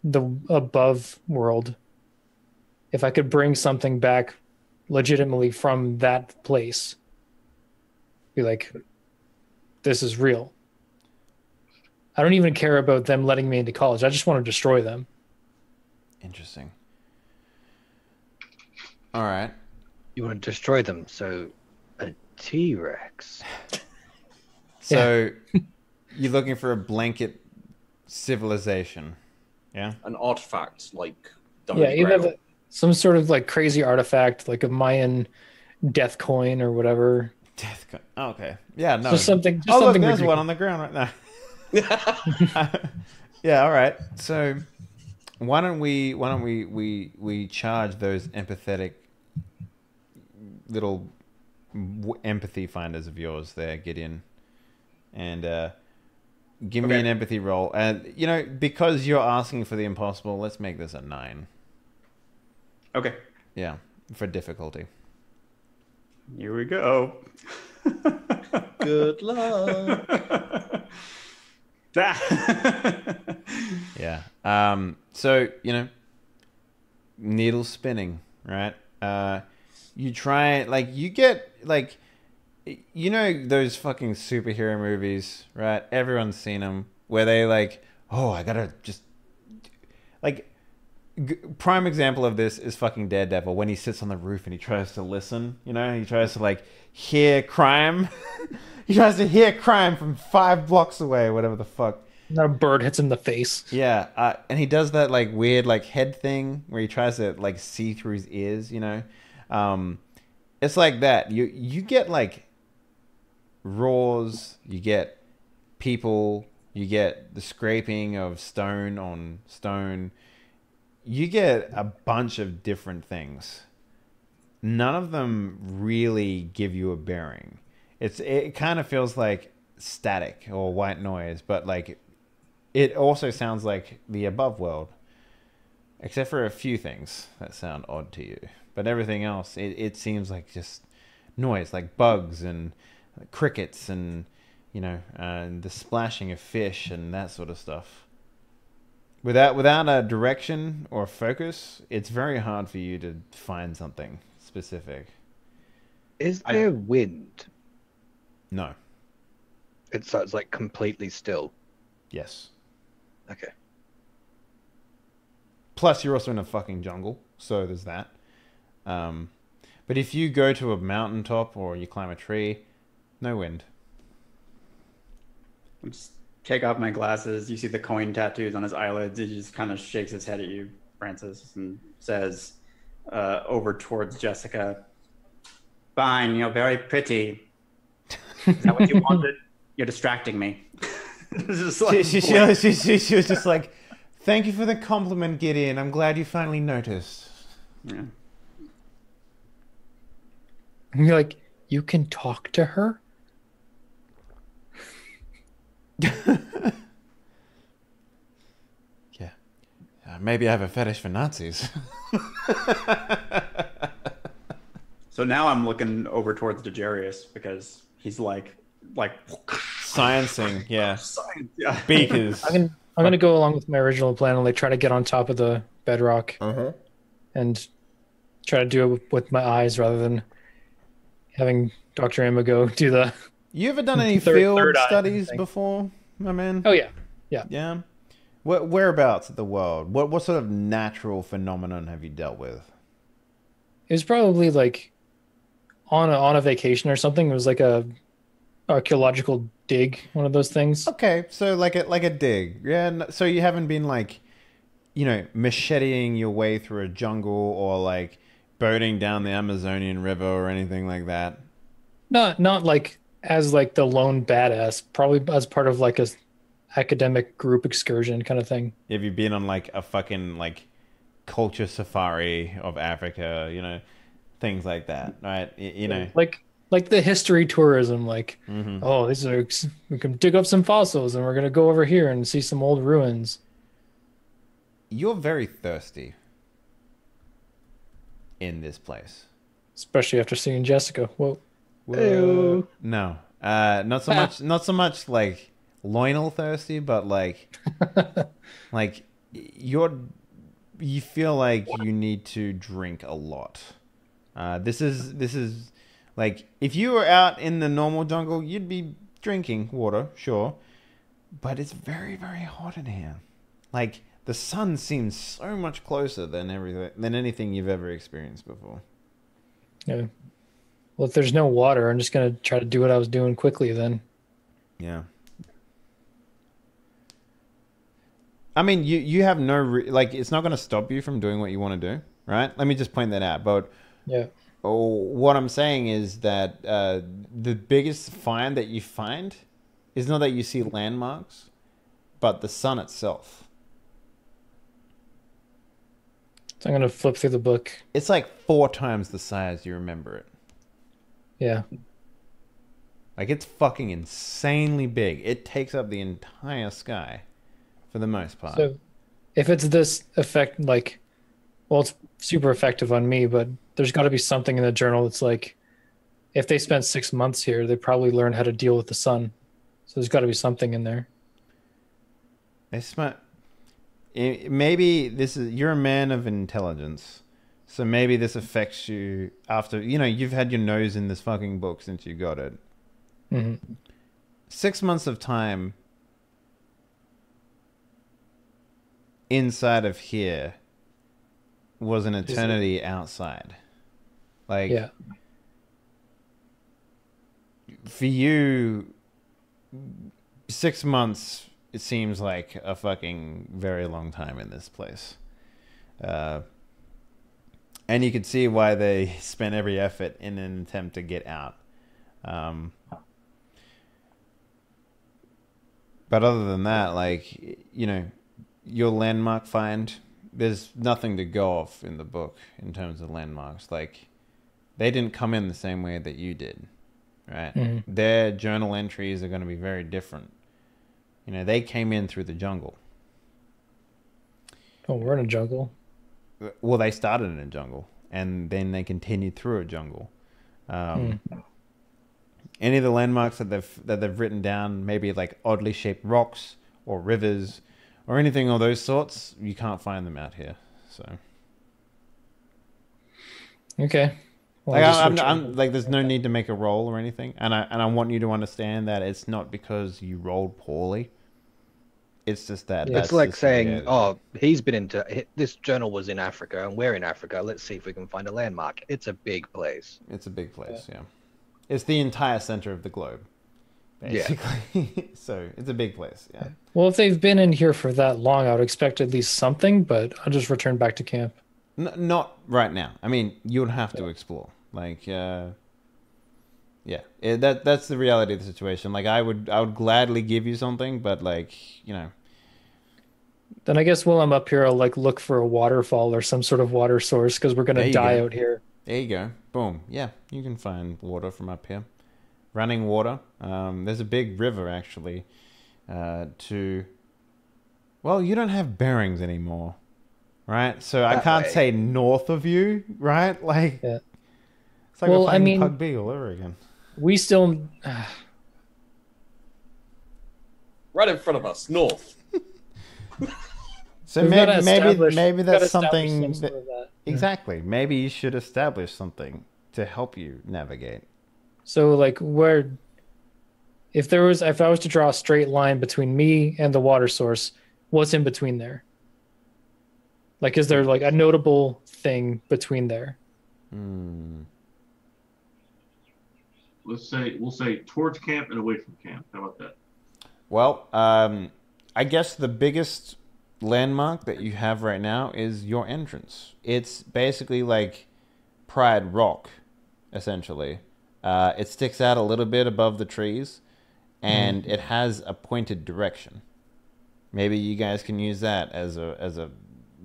the above world. If I could bring something back legitimately from that place, be like, this is real. I don't even care about them letting me into college. I just want to destroy them. Interesting. All right. You want to destroy them, so a T-Rex. So you're looking for a blanket civilization Yeah. an artifact like the Yeah, Holy either Grail. some sort of like crazy artifact, like a Mayan death coin or whatever. Oh, okay. Yeah. No. Just something. Just Oh, look, something there's one ridiculous. on the ground right now. Yeah. All right. So why don't we charge those empathetic little empathy finders of yours there, Gideon, and give me Okay. an empathy roll. And because you're asking for the impossible, let's make this a 9. Okay. Yeah, for difficulty. Here we go. Good luck. Yeah. So needle spinning, right? You try you get those fucking superhero movies, right? Everyone's seen them where they oh, I gotta just prime example of this is fucking Daredevil when he sits on the roof and he tries to listen. He tries to hear crime. He tries to hear crime from 5 blocks away, whatever the fuck. And a bird hits him in the face. Yeah, and he does that weird head thing where he tries to see through his ears. It's like that. You get roars, you get people, you get the scraping of stone on stone. You get a bunch of different things. None of them really give you a bearing. It kind of feels like static or white noise, but it also sounds like the above world, except for a few things that sound odd to you. But everything else, it seems like just noise, like bugs and crickets and and the splashing of fish and that sort of stuff. Without a direction or focus, it's very hard for you to find something specific. Is there wind? No. It's completely still. Yes. Okay. Plus, you're also in a fucking jungle, so there's that. But if you go to a mountaintop or you climb a tree, no wind. I just take off my glasses. You see the coin tattoos on his eyelids. He just kind of shakes his head at you, Francis, and says, over towards Jessica, "Fine, you're very pretty. Is that what you wanted? You're distracting me." Just She was just like, "Thank you for the compliment, Gideon. I'm glad you finally noticed." Yeah. And you're like, you can talk to her? Yeah. Maybe I have a fetish for Nazis. So now I'm looking over towards Dejarius because he's like Sciencing, yeah. science. Yeah. Beakers. I'm gonna go along with my original plan and try to get on top of the bedrock and try to do it with my eyes rather than having Dr. Emma go do the. You ever done any Third field eye studies thing. before, my man? Oh yeah, Yeah. Whereabouts of the world? What sort of natural phenomenon have you dealt with? it was probably on a vacation or something. It was like a archaeological dig, one of those things. Okay, so like a dig. Yeah, so you haven't been macheteing your way through a jungle or boating down the Amazonian River or anything like that. Not as the lone badass, probably as part of a academic group excursion kind of thing. Have you been on a fucking culture safari of Africa, things like that, right? Like the history tourism, Mhm. oh, we can dig up some fossils and we're gonna go over here and see some old ruins. You're very thirsty in this place. Especially after seeing Jessica. Whoa. Whoa. No, not so much. Not so much loinal thirsty, but you feel like you need to drink a lot. This is if you were out in the normal jungle, you'd be drinking water, sure, but it's very, very hot in here. The sun seems so much closer than anything you've ever experienced before. Yeah. Well, if there's no water, I'm just gonna try to do what I was doing quickly then. Yeah. I mean, you have no like. It's not going to stop you from doing what you want to do, right? Let me just point that out. But Yeah. what I'm saying is that the biggest find that you find is not that you see landmarks, but the sun itself. So I'm gonna flip through the book. It's like 4 times the size you remember it. Yeah. Like, it's fucking insanely big. It takes up the entire sky for the most part. So if it's this effect, like, well, it's super effective on me, but there's got to be something in the journal that's like, if they spent 6 months here, they probably learned how to deal with the sun. So there's got to be something in there. Maybe you're a man of intelligence, so maybe this affects you after, you've had your nose in this fucking book since you got it. Mm-hmm. 6 months of time inside of here was an eternity outside. Like, Yeah. for you, 6 months, it seems like a fucking very long time in this place. And you can see why they spent every effort in an attempt to get out. But other than that, like, your landmark find, there's nothing to go off in the book in terms of landmarks. Like, they didn't come in the same way that you did, right? Mm-hmm. Their journal entries are going to be very different. They came in through the jungle. Oh, we're in a jungle. Well, they started in a jungle, and then they continued through a jungle. Any of the landmarks that they've written down, maybe like oddly shaped rocks or rivers or anything of those sorts, you can't find them out here. So, Okay. Well, like, I'm like, there's no need to make a roll or anything, and I want you to understand that it's not because you rolled poorly. It's just that. Yeah. It's like saying, "Oh, he's been into this journal was in Africa, and we're in Africa. Let's see if we can find a landmark." It's a big place. It's a big place, yeah. It's the entire center of the globe, basically. Yeah. So it's a big place, yeah. Well, if they've been in here for that long, I would expect at least something, but I'll just return back to camp. Not right now. I mean, you would have to explore. Like, that's the reality of the situation. Like, I would gladly give you something, but like, Then I guess while I'm up here, I'll like look for a waterfall or some sort of water source because we're gonna die out here. There you go. Boom. Yeah, you can find water from up here. Running water. There's a big river actually. Well, you don't have bearings anymore, right? So I can't say north of you, right? Like, yeah. It's like Pug B all over again. We still. Right in front of us, north. So maybe that's something exactly. Maybe you should establish something to help you navigate. So like if I was to draw a straight line between me and the water source, what's in between there? Like, is there like a notable thing between there? We'll say towards camp and away from camp. How about that? Well, I guess the biggest landmark that you have right now is your entrance. It's basically like Pride Rock, essentially. It sticks out a little bit above the trees, and it has a pointed direction. Maybe you guys can use that as a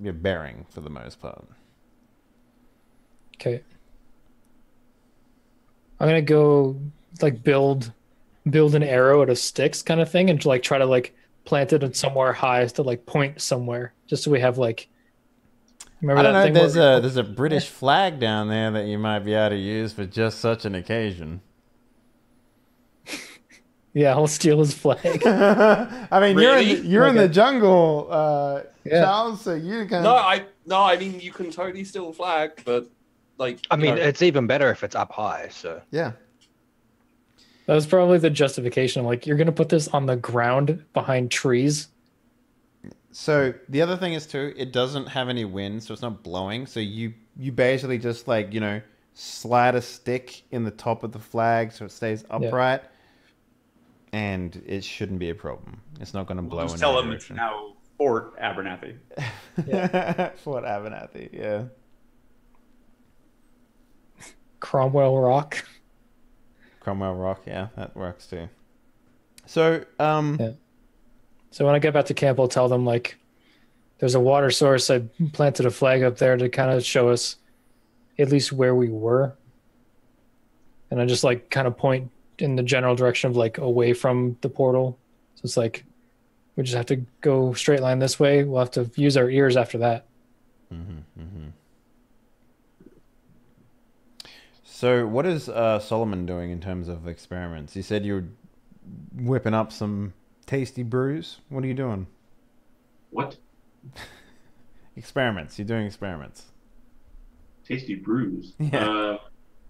your bearing for the most part. Okay. I'm gonna go like build an arrow out of sticks kind of thing and like try to like plant it in somewhere high to like point somewhere just so we have like remember I don't that know, thing there's a British flag down there that you might be able to use for just such an occasion. Yeah, I'll steal his flag. I mean, really? you're in the jungle, Charles, so you can No, I mean you can totally steal the flag, but like I mean it's even better if it's up high, so yeah. That was probably the justification. Like, you're going to put this on the ground behind trees. So the other thing is too, it doesn't have any wind, so it's not blowing. So you basically just like, slide a stick in the top of the flag so it stays upright, and it shouldn't be a problem. It's not going to blow. Just tell them it's now Fort Abernathy. Fort Abernathy, yeah. Cromwell Rock. Cromwell Rock, yeah, that works too. So, Yeah. So when I get back to camp, I'll tell them like there's a water source. I planted a flag up there to kind of show us at least where we were. And I just like kind of point in the general direction of like away from the portal. So it's like we just have to go straight line this way. We'll have to use our ears after that. So what is Solomon doing in terms of experiments? You said you were whipping up some tasty brews. What are you doing? What? Experiments. You're doing experiments. Tasty brews. Yeah.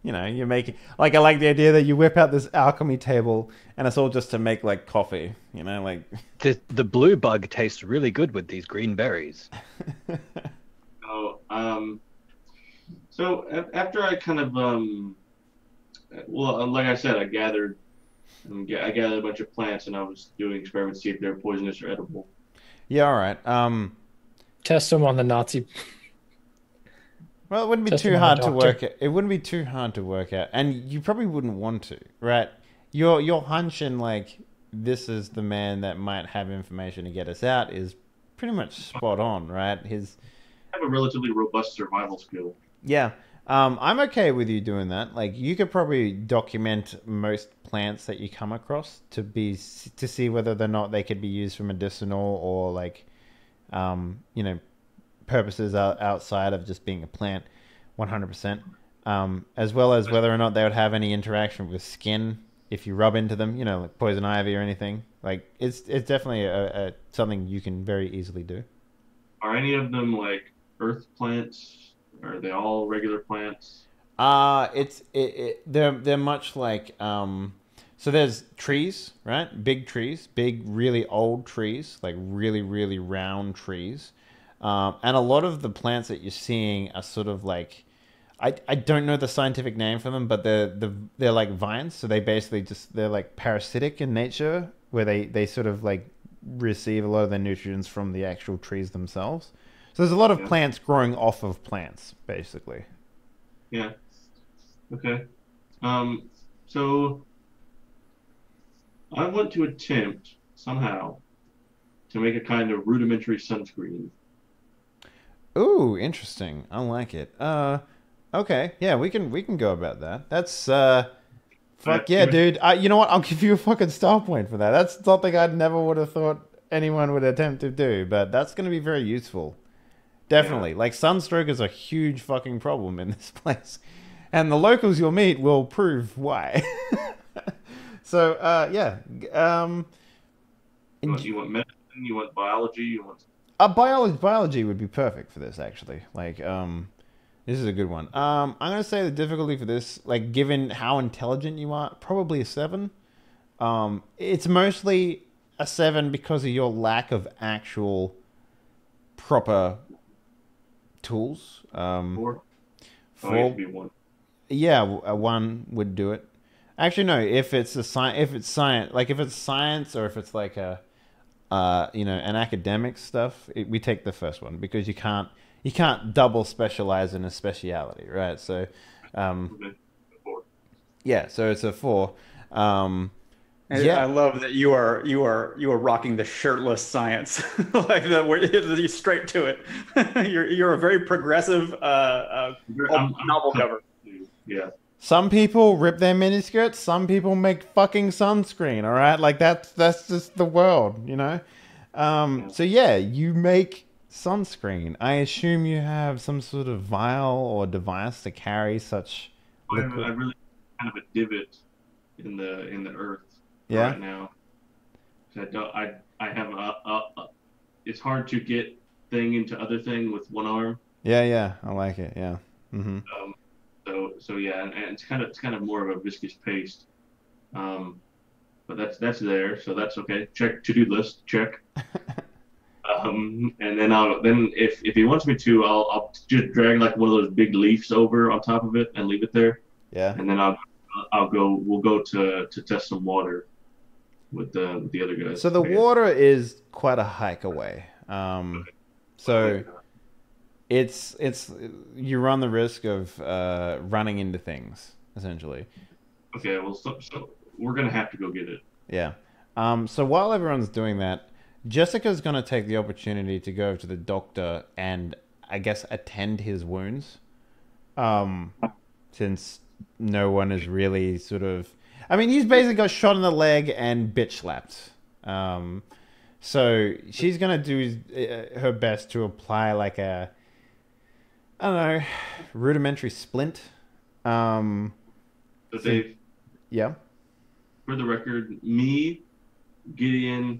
You know, you're making... Like, I like the idea that you whip out this alchemy table and it's all just to make, like, coffee. You know, like... The blue bug tastes really good with these green berries. So after I kind of well, like I said, I gathered a bunch of plants and I was doing experiments to see if they're poisonous or edible. Yeah, all right. Test them on the Nazi. Well, it wouldn't be Test too them on hard the to doctor. work. It wouldn't be too hard to work out, and you probably wouldn't want to, right? Your hunch and like this is the man that might have information to get us out is pretty much spot on, right? I have a relatively robust survival skill. Yeah. I'm okay with you doing that. Like, you could probably document most plants that you come across to see whether or not they could be used for medicinal or like, you know, purposes outside of just being a plant, 100%. As well as whether or not they would have any interaction with skin if you rub into them, you know, like poison ivy or anything. Like, it's definitely something you can very easily do. Are any of them like earth plants? Are they all regular plants? They're much like so there's trees, right? Big trees, big really old trees, like really really round trees, and a lot of the plants that you're seeing are sort of like I don't know the scientific name for them, but they're like vines, so they basically they're like parasitic in nature, where they sort of like receive a lot of their nutrients from the actual trees themselves. So there's a lot of plants growing off of plants, basically. Yeah. Okay. So I want to attempt somehow to make a kind of rudimentary sunscreen. Ooh, interesting. I like it. Okay, yeah, we can go about that. That's fuck yeah, dude. You know what? I'll give you a fucking star point for that. That's something I never would have thought anyone would attempt to do, but that's going to be very useful. Definitely. Yeah. Like, sunstroke is a huge fucking problem in this place. And the locals you'll meet will prove why. So, yeah. You want medicine? You want biology? You want... biology would be perfect for this, actually. Like, this is a good one. I'm going to say the difficulty for this, like, given how intelligent you are, probably a 7. It's mostly a 7 because of your lack of actual proper tools. 4? 4. It should be 1. Yeah, a 1 would do it. Actually, no. If it's science, like if it's science or if it's like a, you know, an academic stuff, we take the first one because you can't double specialize in a speciality, right? So, yeah. So it's a 4. Yeah. I love that you are rocking the shirtless science, like you're straight to it. you're a very progressive novel cover. Yeah. Some people rip their miniskirts. Some people make fucking sunscreen. All right, like that's just the world, you know. So yeah, you make sunscreen. I assume you have some sort of vial or device to carry such. I really kind of a divot in the earth. Yeah. Right now. I have it's hard to get thing into other thing with one arm. Yeah, I like it. Yeah. Mm-hmm. So yeah, and it's kind of more of a viscous paste. But that's there, so that's okay. Check to-do list, check. And then if he wants me to, I'll just drag like one of those big leaves over on top of it and leave it there. Yeah. And then we'll go to test some water with the other guys. So the water is quite a hike away. So it's you run the risk of running into things essentially. Okay, well, so we're gonna have to go get it. Yeah. So while everyone's doing that, Jessica's going to take the opportunity to go to the doctor and, I guess, attend his wounds. Since no one is really sort of... I mean, he's basically got shot in the leg and bitch slapped. So she's going to do her best to apply like a... I don't know, rudimentary splint. But Dave, Yeah. for the record, me, Gideon,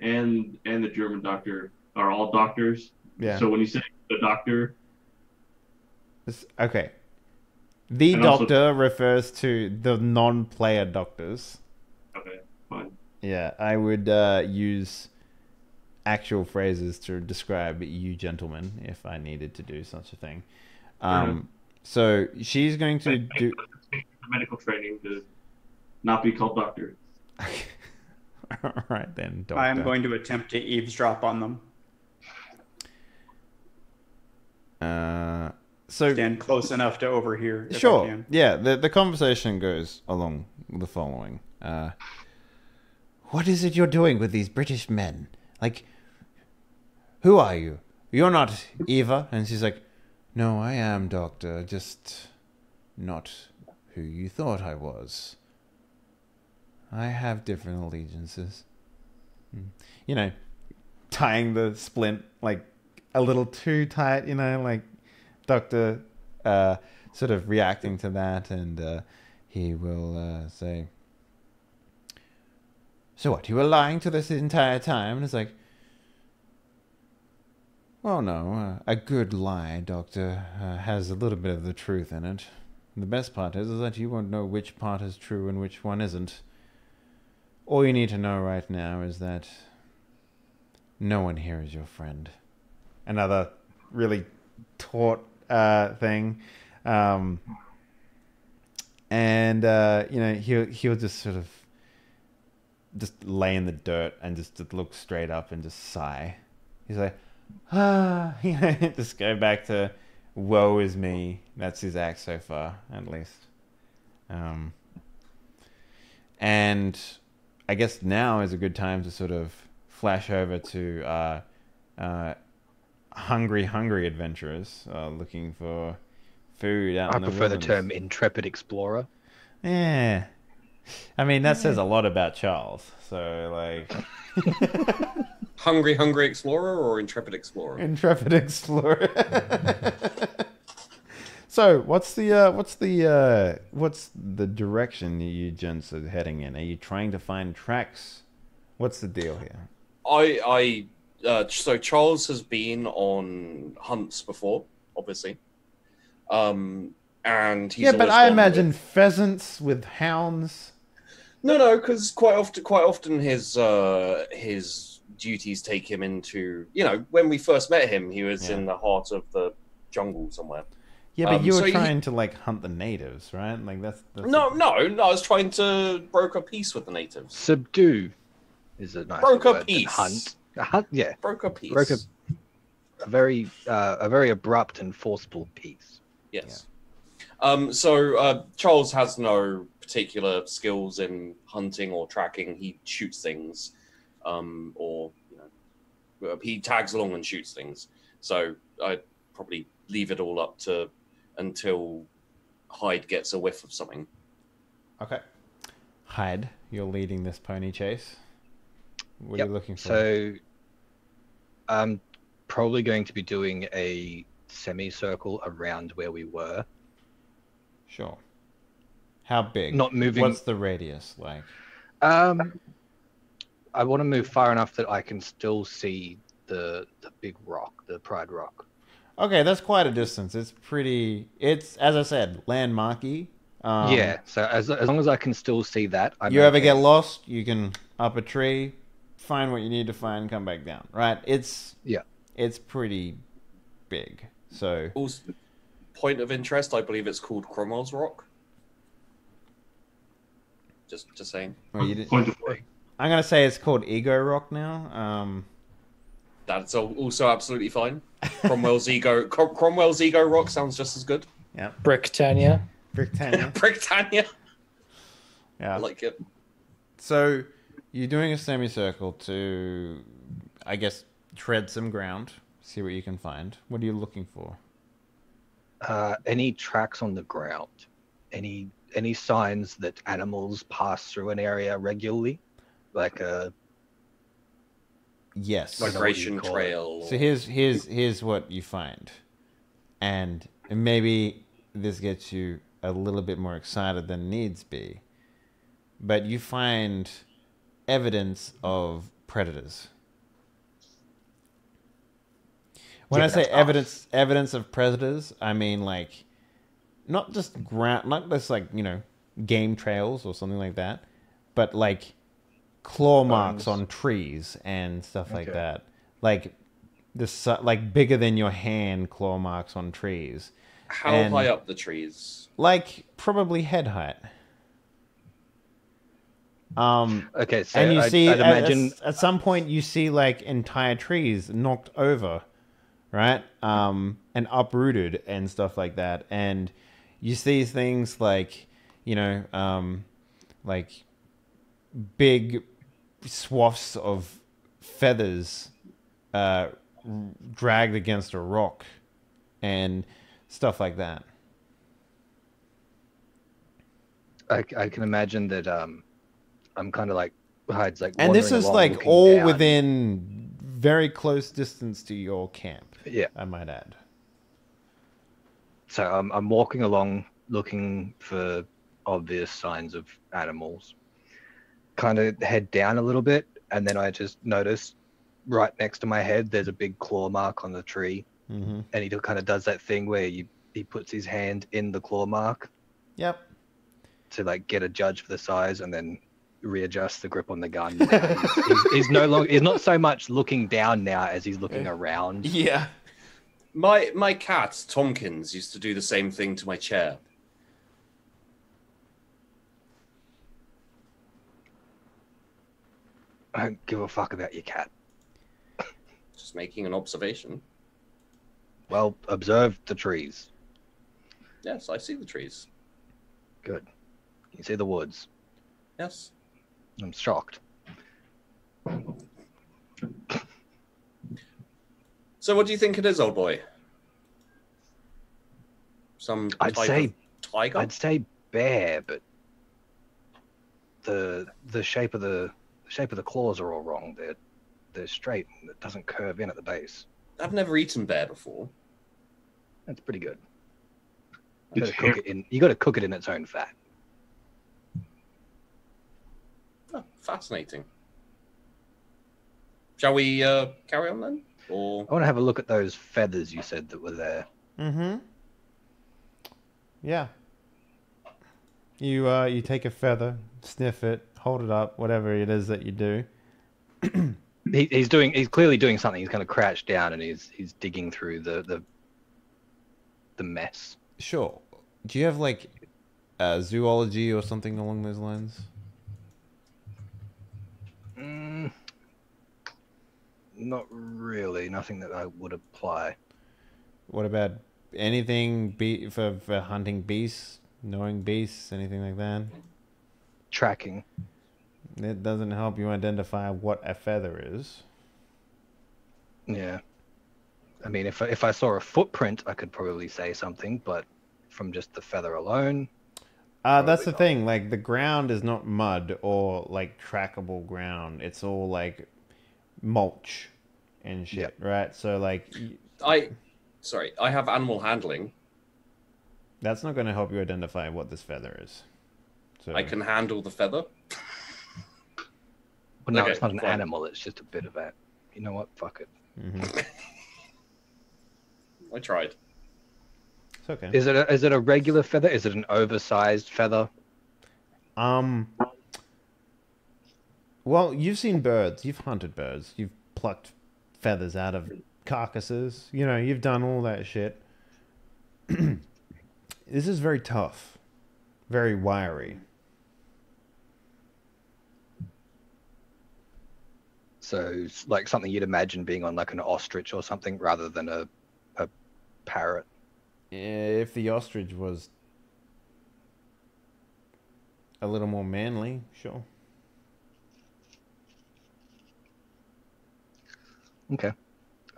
and the German doctor are all doctors. Yeah. So when you say the doctor, Okay. The And also- doctor refers to the non-player doctors. okay, fine. Yeah, I would use actual phrases to describe you gentlemen if I needed to do such a thing. So she's going to do... medical training to not be called doctor. All right then, doctor. I am going to attempt to eavesdrop on them. So Stand close enough to overhear. If I sure, can. yeah. The conversation goes along the following: what is it you're doing with these British men? Like, who are you? You're not Eva. And she's like, no, I am, Doctor. Just not who you thought I was. I have different allegiances. You know, tying the splint like a little too tight, you know, like Doctor sort of reacting to that, and he will say, so what, you were lying to this entire time? And it's like, well, no, a good lie, Doctor, has a little bit of the truth in it. The best part is that you won't know which part is true and which one isn't. All you need to know right now is that no one here is your friend. Another really taut thing. And you know, he'll just sort of just lay in the dirt and just look straight up and just sigh. He's like, you know, just go back to woe is me. That's his act so far, at least. And I guess now is a good time to sort of flash over to hungry adventurers looking for food out I in the prefer the wilderness. term intrepid explorer. Yeah. I mean, that says a lot about Charles. So, like... Hungry Explorer or Intrepid Explorer? Intrepid explorer. So, what's the direction you gents are heading in? Are you trying to find tracks? What's the deal here? So Charles has been on hunts before, obviously. And he's Yeah, but always I gone imagine with- pheasants with hounds. No, because quite often his duties take him into, you know, when we first met him, he was Yeah. in the heart of the jungle somewhere. Yeah, but you were so he- trying to like hunt the natives, right? Like that's No, I was trying to broker peace with the natives. Subdue is a nice Broker word than peace. hunt. A hunt, yeah. Broker peace. Broker a very abrupt and forceful peace. Yes. So Charles has no particular skills in hunting or tracking. He shoots things, or you know, he tags along and shoots things. So I'd probably leave it all up to until Hyde gets a whiff of something. Okay. Hyde, you're leading this pony chase. What are Yep. you looking for? So I'm probably going to be doing a semicircle around where we were. Sure. How big? Not moving. What's the radius like? I want to move far enough that I can still see the big rock, the Pride Rock. Okay, that's quite a distance. It's as I said, landmarky. Yeah, so as long as I can still see that, I'm You ever okay. get lost, you can up a tree, find what you need to find, come back down. Right? It's pretty big. So Also, point of interest, I believe it's called Cromwell's Rock. Just saying. well, you didn't- Point of I'm gonna say it's called Ego Rock now. That's also absolutely fine. Cromwell's ego rock sounds just as good. Yeah. Bricktania. Britannia. Britannia. Yeah. I like it. So you're doing a semicircle to, I guess, tread some ground, see what you can find. What are you looking for? Any tracks on the ground? Any signs that animals pass through an area regularly, like a Yes. Migration call it. trail. So here's what you find, and maybe this gets you a little bit more excited than needs be, but you find evidence of predators. When Yeah, I say that's evidence of predators, I mean like not just game trails or something like that, but like claw marks Bones. on trees and stuff like Okay. that. Like like bigger than your hand claw marks on trees. How And- high up the trees? Like probably head height. Okay, so And you see I'd imagine at some point you see like entire trees knocked over, right? And uprooted and stuff like that. And you see things like, like big swaths of feathers dragged against a rock and stuff like that. I can imagine that I'm kind of like hides like And this wandering is along like looking all down. within very close distance to your camp, Yeah. I might add. So I'm walking along looking for obvious signs of animals. Kind of head down a little bit, and then I just notice right next to my head there's a big claw mark on the tree, Mm-hmm. and he kind of does that thing where he puts his hand in the claw mark Yep. to like get a judge for the size, and then readjust the grip on the gun. He's not so much looking down now as he's looking around. Yeah. My cat, Tompkins, used to do the same thing to my chair. I don't give a fuck about your cat. Just making an observation. Well, observe the trees. Yes, I see the trees. Good. You see the woods. Yes. I'm shocked. So what do you think it is, old boy? Some I'd type say of tiger? I'd say bear, but the shape of the claws are all wrong. They're straight and it doesn't curve in at the base. I've never eaten bear before. That's pretty good. It's You got to cook it in its own fat. Oh, fascinating. Shall we carry on then? Or I want to have a look at those feathers you said that were there. Mm-hmm. Yeah. You take a feather, sniff it, hold it up, whatever it is that you do. He's clearly doing something. He's kind of crouched down and he's digging through the mess. Sure. Do you have like zoology or something along those lines? Not really. Nothing that I would apply. What about anything for hunting beasts, knowing beasts, anything like that? Tracking. It doesn't help you identify what a feather is. Yeah. I mean, if I saw a footprint, I could probably say something, but from just the feather alone. That's the not. thing. Like the ground is not mud or like trackable ground. It's all like mulch and shit, right? So like, I have animal handling. that's not going to help you identify what this feather is. So I can handle the feather. Well, no, Okay, it's not an fine. animal. It's just a bit of a. You know what? Fuck it. Mhm. I tried. It's okay. Is it a regular feather? Is it an oversized feather? Well, you've seen birds. You've hunted birds. You've plucked feathers out of carcasses. You know, you've done all that shit. This is very tough. Very wiry. So like something you'd imagine being on like an ostrich or something rather than a parrot. If the ostrich was a little more manly, sure. Okay.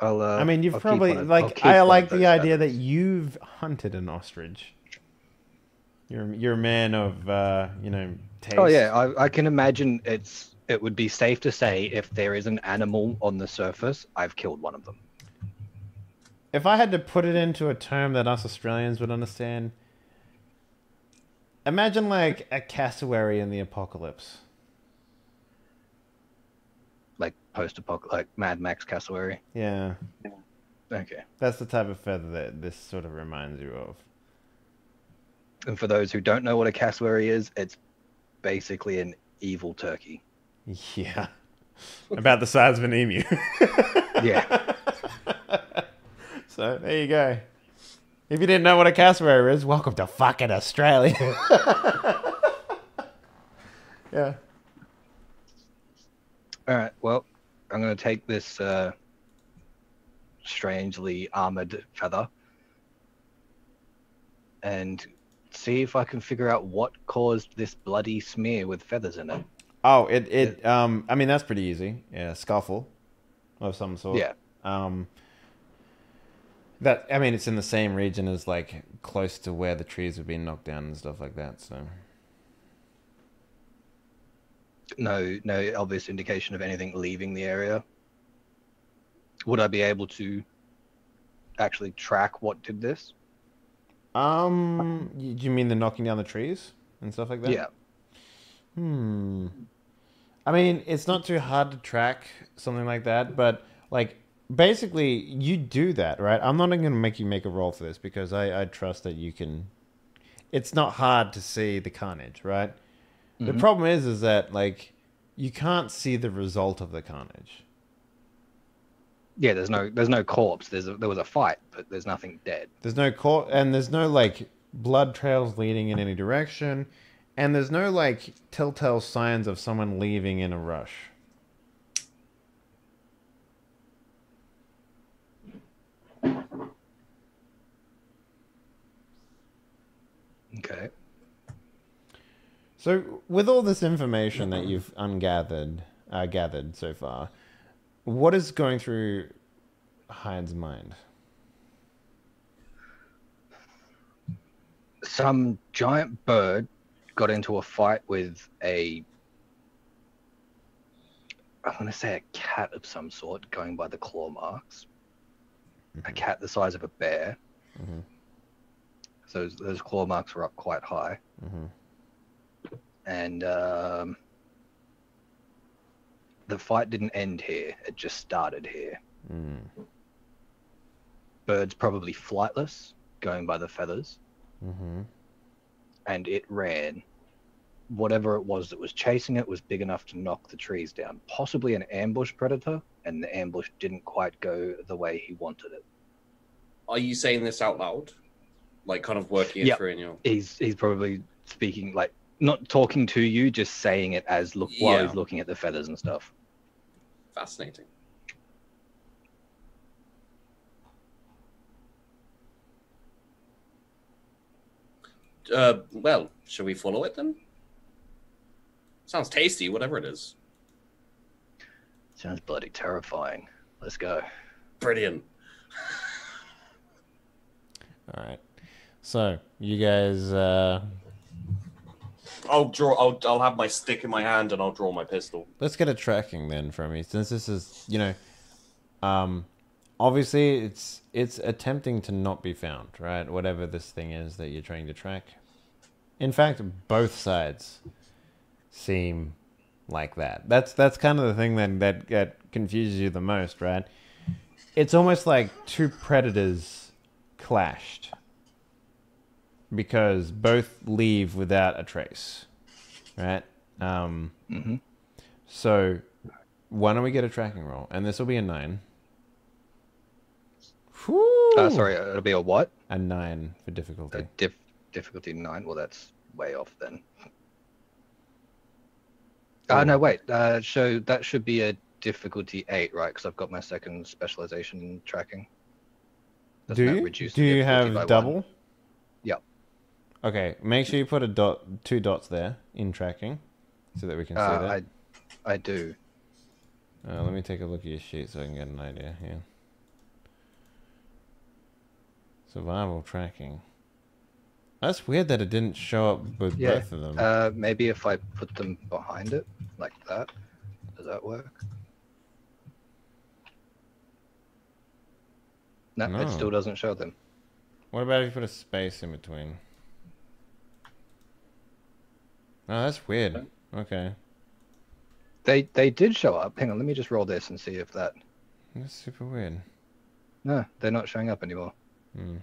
I I mean, you've I'll probably I'll like. keep I one like of the those idea that feathers. you've hunted an ostrich. You're a man of taste. Oh yeah, I can imagine it would be safe to say if there is an animal on the surface, I've killed one of them. If I had to put it into a term that us Australians would understand, imagine like a cassowary in the apocalypse. Like post-apocalyptic, like Mad Max cassowary. Yeah, Okay. that's the type of feather that this sort of reminds you of. And for those who don't know what a cassowary is, it's basically an evil turkey. Yeah, about the size of an emu. Yeah. So there you go. If you didn't know what a cassowary is, welcome to fucking Australia. Yeah. All right. Well, I'm going to take this strangely armored feather and see if I can figure out what caused this bloody smear with feathers in it. Oh, I mean, that's pretty easy. Yeah, scuffle of some sort. Yeah. I mean, it's in the same region as like close to where the trees have been knocked down and stuff like that. So No obvious indication of anything leaving the area. Would I be able to actually track what did this? you mean the knocking down the trees and stuff like that? Yeah. I mean, it's not too hard to track something like that, but like basically you do that, right? I'm not going to make you make a roll for this because I trust that you can. It's not hard to see the carnage, right? The problem is that like you can't see the result of the carnage. Yeah, there's no corpse. There was a fight, but there's nothing dead. There's no and there's no like blood trails leading in any direction, and there's no like telltale signs of someone leaving in a rush. Okay. So, with all this information that you've gathered so far, what is going through Hyde's mind? Some giant bird got into a fight with I'm going to say a cat of some sort, going by the claw marks. A cat the size of a bear. So those claw marks were up quite high. And the fight didn't end here. It just started here. Bird's probably flightless, going by the feathers. And it ran. Whatever it was that was chasing it was big enough to knock the trees down. Possibly an ambush predator, and the ambush didn't quite go the way he wanted it. Are you saying this out loud? Like kind of working it through in your... He's probably speaking, like, not talking to you, just saying it as while he's looking at the feathers and stuff. Fascinating. Well, shall we follow it then? Sounds tasty, whatever it is. Sounds bloody terrifying. Let's go. Brilliant. All right. So you guys. I'll have my stick in my hand and I'll draw my pistol. Let's get a tracking then from you, since this is obviously it's attempting to not be found, right? Whatever this thing is that you're trying to track. In fact, both sides seem like that. That's kind of the thing that confuses you the most, right? It's almost like two predators clashed because both leave without a trace, right? So why don't we get a tracking roll? And this will be a 9. Sorry, it'll be a what? A 9 for difficulty. Difficulty 9. Well, that's way off then. No, wait. So that should be a difficulty 8, right? Because I've got my second specialization in tracking. Do Doesn't that you? reduce Do the you difficulty have by double? 1? Yep. Okay, make sure you put a dot, 2 dots there in tracking, so that we can see that. I do. Let me take a look at your sheet so I can get an idea here. Survival tracking. That's weird that it didn't show up with both of them. Maybe if I put them behind it, like that. Does that work? No, No. it still doesn't show them. What about if you put a space in between? Oh, that's weird. Okay. They did show up. Hang on, let me just roll this and see if that... That's super weird. No, they're not showing up anymore. Hmm.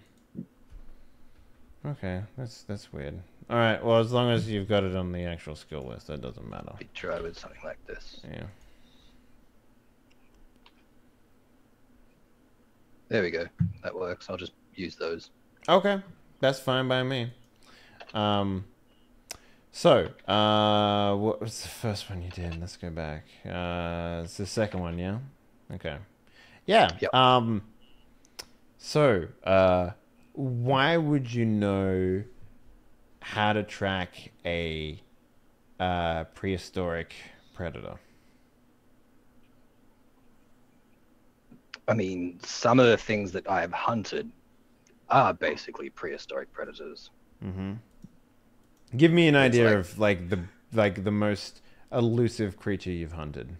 Okay, that's weird. Alright, well, as long as you've got it on the actual skill list, that doesn't matter. Be try with something like this. Yeah. There we go. That works. I'll just use those. Okay, that's fine by me. So, what was the first one you did? Let's go back. It's the second one, yeah? Okay. Yeah. Yep. So, why would you know how to track a prehistoric predator? I mean, some of the things that I have hunted are basically prehistoric predators. Mm-hmm. Give me an idea like- of like the most elusive creature you've hunted.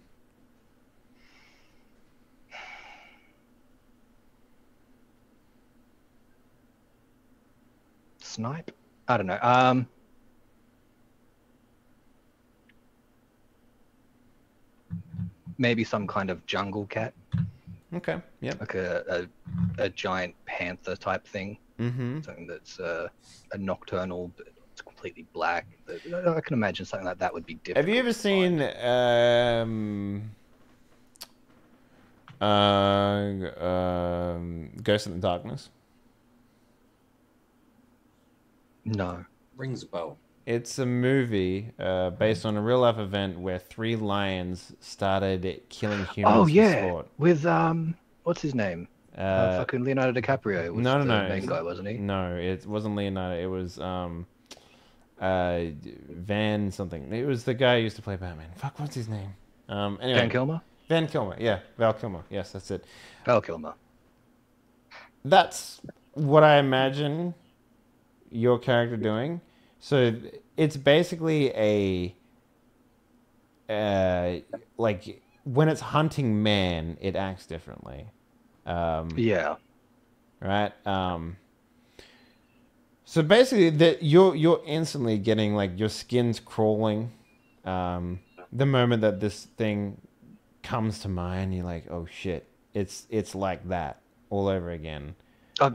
Snipe? I don't know. Maybe some kind of jungle cat, Okay. Yep. like a giant panther type thing. Mm-hmm. Something that's a nocturnal, but it's completely black. I can imagine something like that would be difficult. Have you ever to find. seen Ghost in the Darkness? No. Rings a bell. It's a movie based on a real life event where 3 lions started killing humans Oh for yeah, sport. with what's his name? Fucking Leonardo DiCaprio was no, the no, main guy, wasn't he? No, it wasn't Leonardo. It was Van something. It was the guy who used to play Batman. Fuck, what's his name? Anyway, Van Kilmer. Van Kilmer. Yeah, Val Kilmer. Yes, that's it. Val Kilmer. That's what I imagine your character doing. So it's basically like when it's hunting man, it acts differently. Yeah. Right. So basically, that you're instantly getting like your skin's crawling. The moment that this thing comes to mind, you're like, oh shit, it's like that all over again.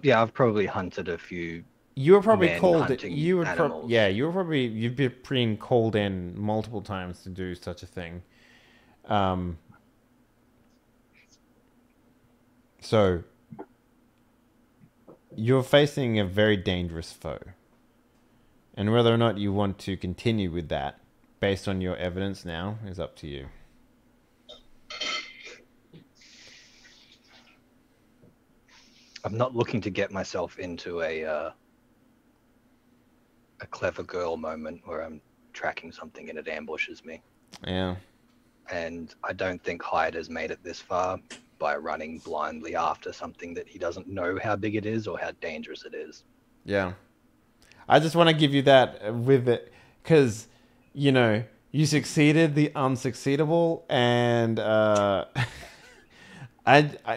Yeah, I've probably hunted a few. You were probably Men called. hunting You would. animals. You've been called in multiple times to do such a thing. So you're facing a very dangerous foe, and whether or not you want to continue with that, based on your evidence now, is up to you. I'm not looking to get myself into a clever girl moment where I'm tracking something and it ambushes me. Yeah. And I don't think Hyde has made it this far by running blindly after something that he doesn't know how big it is or how dangerous it is. Yeah. I just want to give you that with it, because, you know, you succeeded the unsucceedable, and I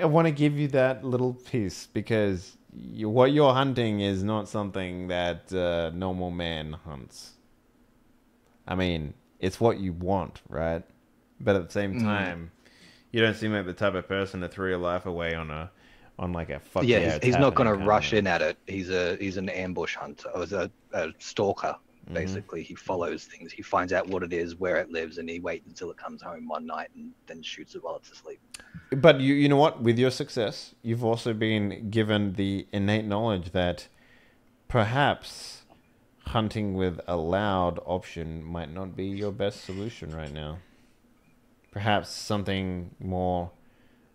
want to give you that little piece, because what you're hunting is not something that normal man hunts. I mean, it's what you want, right? But at the same time, you don't seem like the type of person to throw your life away on like a fuck yeah. He's not going to rush in at it. He's an ambush hunter, or a stalker. Basically, he follows things. He finds out what it is, where it lives, and he waits until it comes home one night and then shoots it while it's asleep. But you know what? With your success, you've also been given the innate knowledge that perhaps hunting with a loud option might not be your best solution right now. perhaps something more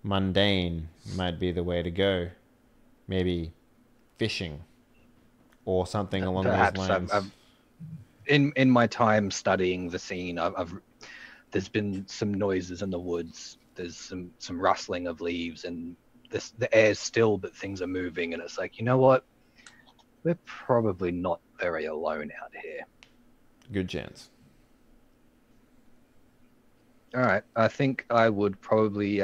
mundane might be the way to go. Maybe fishing or something along those Perhaps lines. in my time studying the scene, there's been some noises in the woods. There's some rustling of leaves, and the air's still, but things are moving. And it's like, you know what? We're probably not very alone out here. Good chance. All right, I think I would probably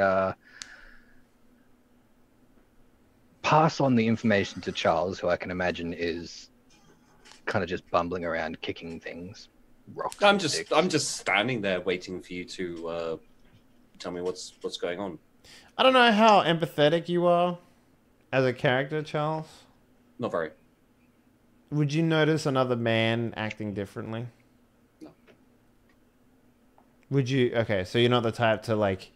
pass on the information to Charles, who I can imagine is kind of just bumbling around, kicking things, rocks. I'm and just sticks. I'm just standing there waiting for you to tell me what's going on. I don't know how empathetic you are as a character, Charles. Not very. Would you notice another man acting differently? No. Would you? Okay, so you're not the type to, like,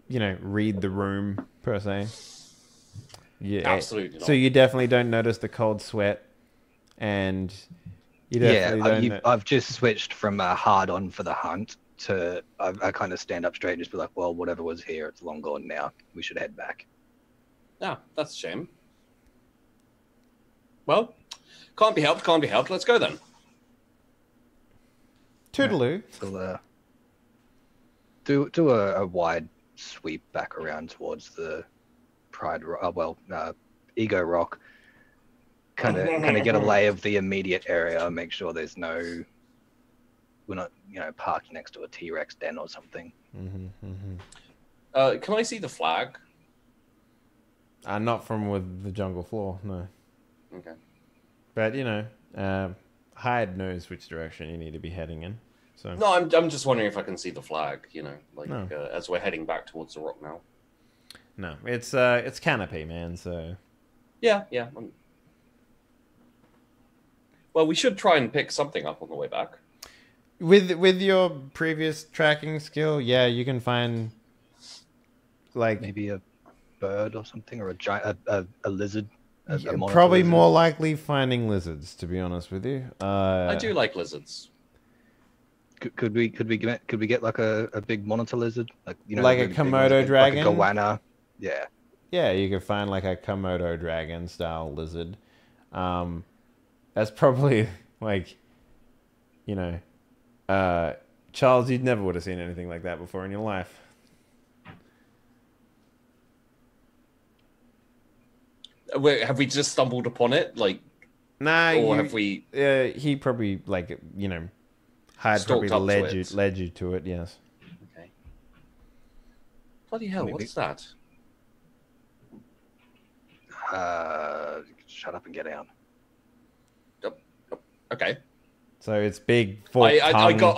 you know, read the room per se. Yeah, Absolutely not. So you definitely don't notice the cold sweat, and you definitely don't. I've just switched from hard on for the hunt to I kind of stand up straight and just be like, well, whatever was here, it's long gone now. We should head back. Ah, that's a shame. Well, can't be helped. Can't be helped. Let's go then. Toodaloo. We'll do a wide sweep back around towards the Ego Rock. Kind of get a lay of the immediate area. Make sure we're not parked next to a T-Rex den or something. Can I see the flag? Not from with the jungle floor, no. Okay. But Hyde knows which direction you need to be heading in. So No, I'm just wondering if I can see the flag. No. As we're heading back towards the rock now. no, it's canopy, man. So Yeah. Well, we should try and pick something up on the way back. with your previous tracking skill, yeah, you can find like Maybe a bird or something, or a giant a lizard. A monitor probably lizard. more likely finding lizards, to be honest with you. I do like lizards. Could we get like a big monitor lizard, like Like a really big ones, Komodo dragon? like a goanna? Yeah. Yeah, you could find like a Komodo dragon style lizard. That's probably like, Charles, you never would have seen anything like that before in your life. Have we just stumbled upon it? Nah, Have we? He probably Hyde Stalked probably up to it. led you to it. Yes. Okay. Bloody hell! Maybe. What is that? Shut up and get down. Okay. So it's big. Forked I tongue. go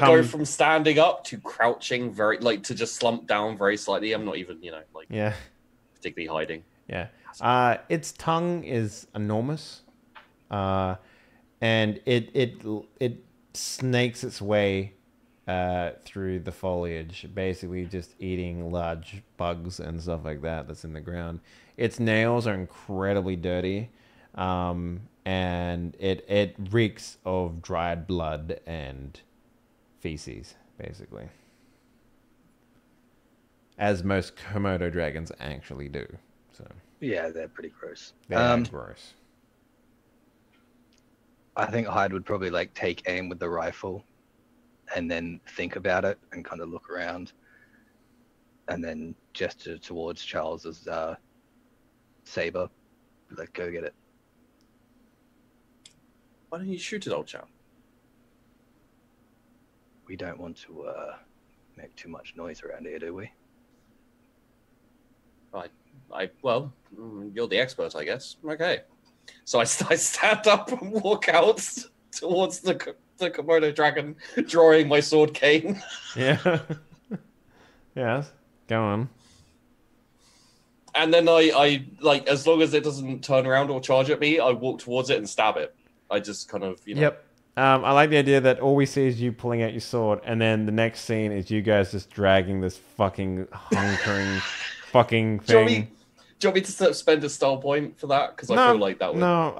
Come- from standing up to crouching to just slump down very slightly. I'm not even Yeah. particularly hiding. Yeah. Its tongue is enormous, and it snakes its way through the foliage, basically just eating large bugs and stuff like that that's in the ground. Its nails are incredibly dirty, and it reeks of dried blood and feces, basically, as most Komodo dragons actually do. So Yeah, they're pretty gross. they're gross. I think Hyde would probably take aim with the rifle, and then think about it and kind of look around, and then gesture towards Charles's saber. Go get it. Why don't you shoot it, old chap? We don't want to make too much noise around here, do we? Well, you're the expert, I guess. Okay. So I stand up and walk out towards the Komodo dragon, drawing my sword cane. Yeah. Yes. Go on. And then I as long as it doesn't turn around or charge at me, I walk towards it and stab it. I just kind of, Yep. I like the idea that all we see is you pulling out your sword, and then the next scene is you guys just dragging this fucking hunkering fucking Do you thing. want me to spend a style point for that? Because I feel like that would. No,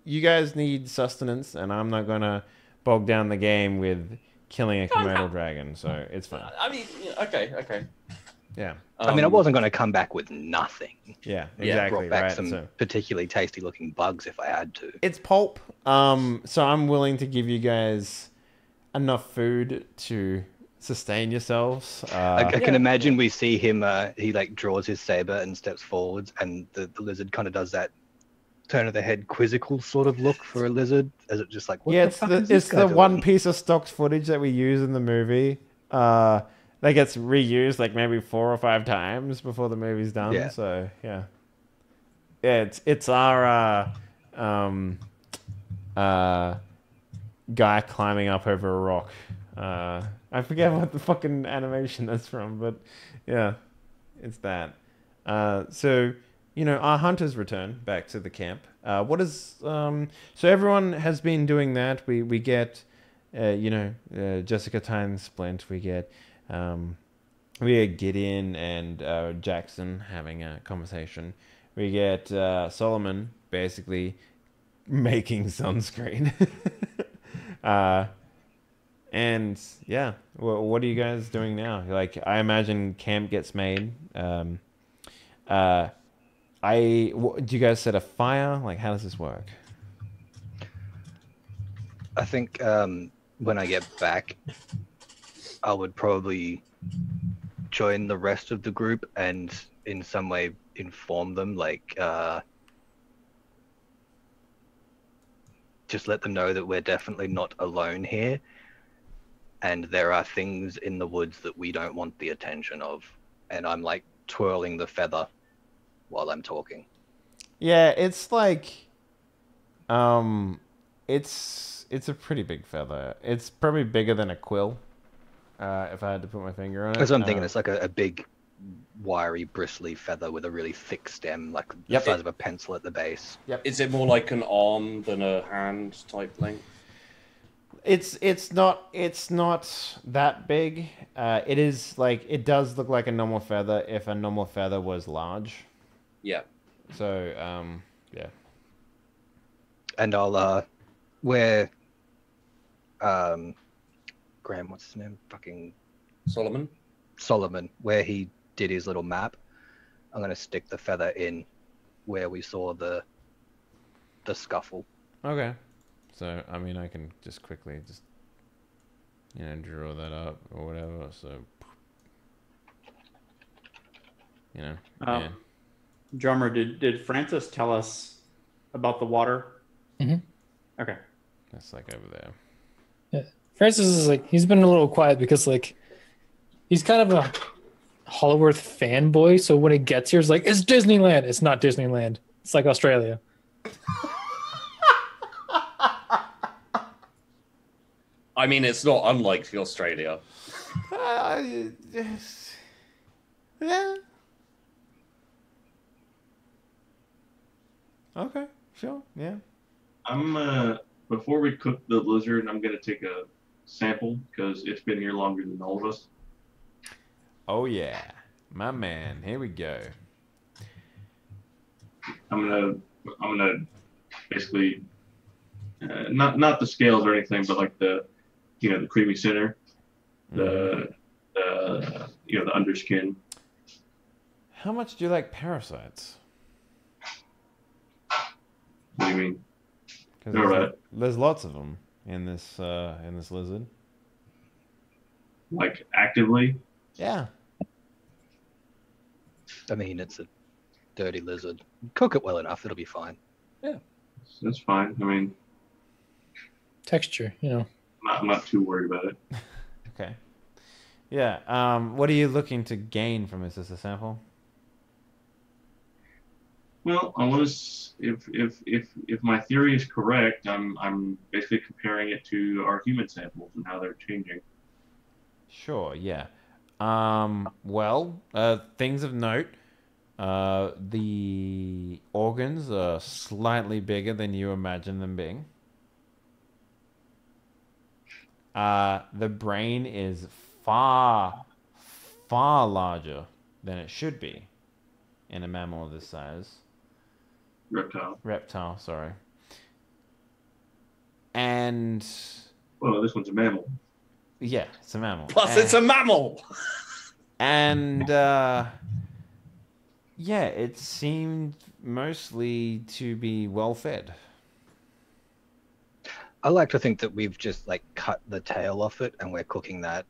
you guys need sustenance, and I'm not gonna bog down the game with killing a Komodo dragon, so it's fine. I mean, okay. Yeah, I mean, I wasn't going to come back with nothing. yeah, Yeah, exactly. Brought back Right. some So particularly tasty looking bugs if I had to. it's pulp. So I'm willing to give you guys enough food to sustain yourselves. I can Yeah, imagine we see him. He like draws his saber and steps forwards, and the lizard kind of does that turn of the head quizzical sort of look for a lizard, as it just like, what yeah, the fuck is this it's guy the one doing? piece of stocked footage that we use in the movie. That gets reused like maybe 4 or 5 times before the movie's done. Yeah. So yeah, it's our guy climbing up over a rock. I forget what the fucking animation that's from, but yeah, it's that. So our hunters return back to the camp. What is so everyone has been doing that. We get Jessica Tyne Splint. We get Gideon and Jackson having a conversation. We get Solomon basically making sunscreen. And yeah, what are you guys doing now? Like, I imagine camp gets made. Do you guys set a fire? Like, how does this work? I think when I get back, I would probably join the rest of the group and in some way inform them, like just let them know that we're definitely not alone here, and there are things in the woods that we don't want the attention of. And I'm like twirling the feather while I'm talking. Yeah, it's like, it's a pretty big feather. It's probably bigger than a quill, if I had to put my finger on it. That's what I'm thinking. It's like a big, wiry, bristly feather with a really thick stem, like the size of a pencil at the base. Yep. Is it more like an arm than a hand type thing? It's not that big. It is like, it does look like a normal feather if a normal feather was large. Yeah. So yeah. And I'll where Graham, what's his name? Fucking Solomon, where he did his little map. I'm gonna stick the feather in where we saw the scuffle. Okay. So I mean, I can just quickly draw that up or whatever. So yeah. Drummer, did Francis tell us about the water? Mm-hmm. Okay. That's like over there. Yeah. Francis is like, he's been a little quiet because like he's kind of a Hollywood fanboy. So when he gets here, it's like, it's Disneyland. It's not Disneyland. It's like Australia. I mean, it's not unlike Australia. Yeah. Okay. Sure. Yeah. I'm before we cook the lizard, I'm gonna take a sample because it's been here longer than all of us. Oh yeah, my man. Here we go. I'm gonna basically not the scales or anything, but like the the creamy center, the underskin. How much do you like parasites? What do you mean? 'Cause All right. there's lots of them in this lizard. Like actively? Yeah. I mean, it's a dirty lizard. Cook it well enough, it'll be fine. That's fine. I mean, Texture, I'm not too worried about it. Okay. Yeah. What are you looking to gain from this as a sample? Well, I was if my theory is correct, I'm basically comparing it to our human samples and how they're changing. Sure. Yeah. Well, things of note. The organs are slightly bigger than you imagine them being. The brain is far, far larger than it should be in a mammal of this size. Reptile, sorry. And Well, this one's a mammal. Yeah, it's a mammal. Plus, it's a mammal. And yeah, it seemed mostly to be well fed. I like to think that we've just like cut the tail off it and we're cooking that,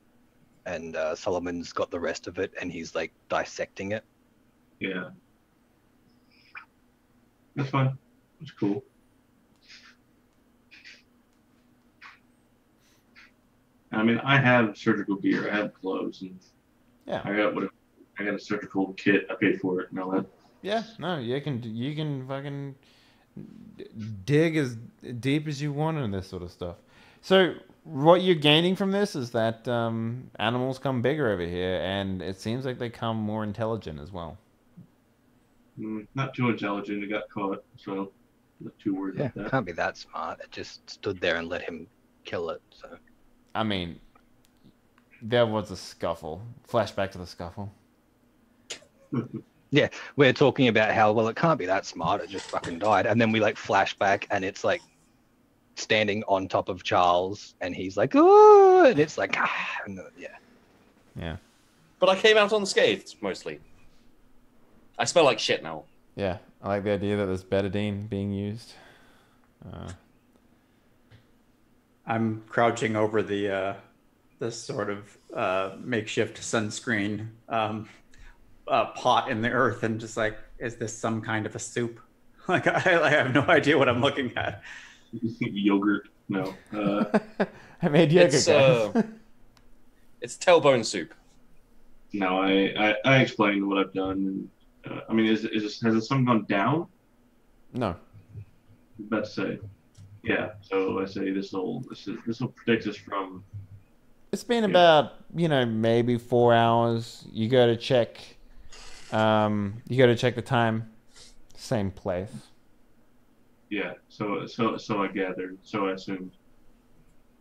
and Solomon's got the rest of it and he's like dissecting it. Yeah. That's fine. That's cool. I mean, I have surgical gear. I have gloves, and Yeah. I got a surgical kit. I paid for it and all that. Yeah, no, you can fucking dig as deep as you want in this sort of stuff. So what you're gaining from this is that animals come bigger over here, and it seems like they come more intelligent as well. Not too intelligent. It got caught, so not too worried Yeah, about that. can't be that smart. It just stood there and let him kill it. So I mean, there was a scuffle. Flashback to the scuffle. yeah, we're talking about how, well, it can't be that smart. It just fucking died. And then we like flash back and it's like standing on top of Charles and he's like, oh, and it's like, and yeah. Yeah. But I came out unscathed, mostly. I smell like shit now. Yeah, I like the idea that there's betadine being used. I'm crouching over the this sort of makeshift sunscreen pot in the earth, and just like, is this some kind of a soup? Like I have no idea what I'm looking at. Yogurt? No. I made yogurt. Guys. It's tailbone soup. No. I explained what I've done. I mean, has the sun gone down? No. I was about to say. Yeah. So I say this will protect us from. It's been about, maybe 4 hours. You go to check. The time. Same place. Yeah. So I gathered. So I assumed.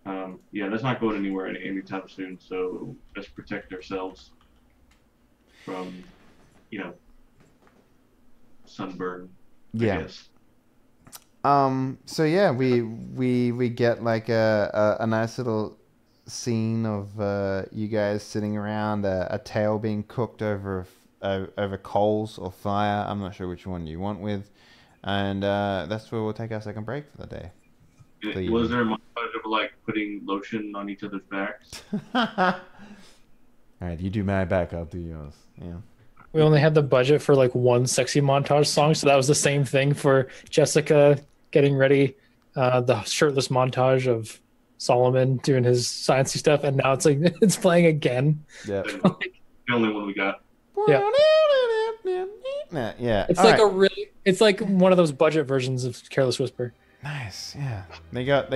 Yeah, that's not going anywhere anytime soon. So let's protect ourselves from, sunburn. Yeah. I guess. So yeah, we get like a nice little scene of you guys sitting around a tail being cooked over coals or fire. I'm not sure which one you want with, and that's where we'll take our second break for the day. Was there a montage of like putting lotion on each other's backs? All right, you do my back, I'll do yours. Yeah. We only had the budget for like one sexy montage song, so that was the same thing for Jessica getting ready, the shirtless montage of Solomon doing his sciencey stuff, and now it's like it's playing again. Yeah. The only one we got. Yeah. Yeah. It's All like right. it's like one of those budget versions of Careless Whisper. Nice. Yeah. They got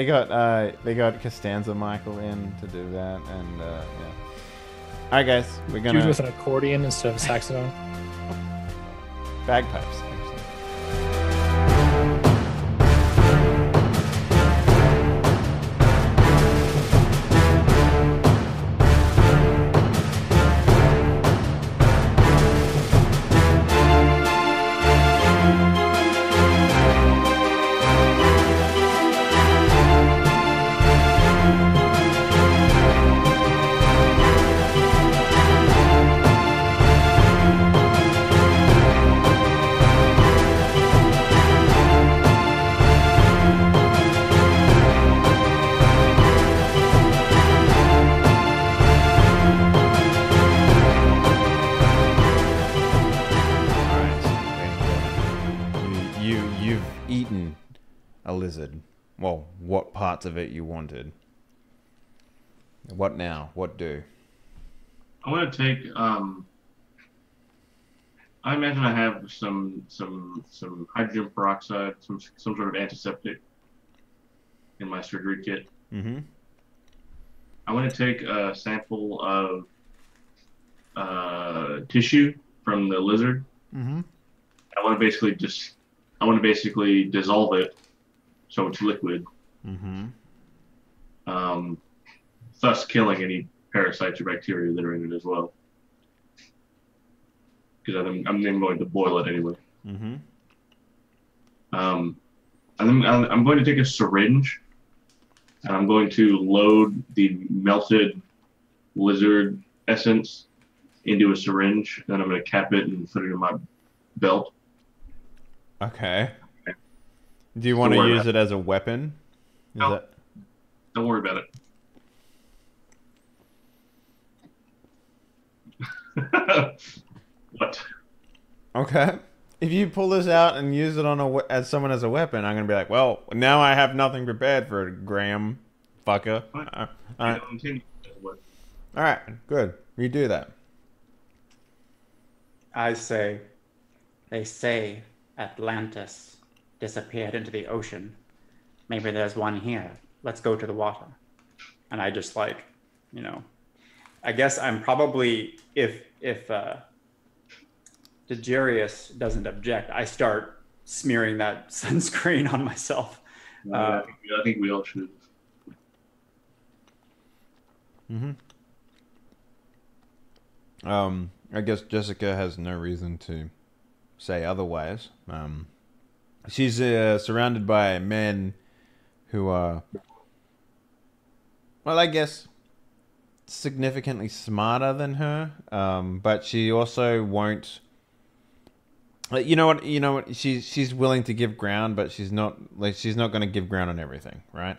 Costanza Michael in to do that, and yeah. All right, guys, we're Dude gonna with an accordion instead of a saxophone. bagpipes. Actually. You've eaten a lizard. Well, what parts of it you wanted? What now? What do? I want to take. I imagine I have some hydrogen peroxide, some sort of antiseptic in my surgery kit. Mm-hmm. I want to take a sample of tissue from the lizard. Mm-hmm. I want to basically dissolve it so it's liquid. Mm-hmm. Thus killing any parasites or bacteria that are in it as well. Because I'm then going to boil it anyway. Mm-hmm. And then I'm going to take a syringe and I'm going to load the melted lizard essence into a syringe. Then I'm going to cap it and put it in my belt. Okay. Do you want to use it as a weapon? No. Don't worry about it. What? Okay. If you pull this out and use it on as someone as a weapon, I'm gonna be like, well, now I have nothing prepared for it, Graham, fucker. All right. All right, good. You do that. I say, they say Atlantis disappeared into the ocean. Maybe there's one here. Let's go to the water. And I just like, I guess I'm probably, if Degerius doesn't object, I start smearing that sunscreen on myself. I think we all should. Mm-hmm. I guess Jessica has no reason to say otherwise. She's surrounded by men who are, well, I guess significantly smarter than her. But she also won't. You know what? She's willing to give ground, but she's not going to give ground on everything, right?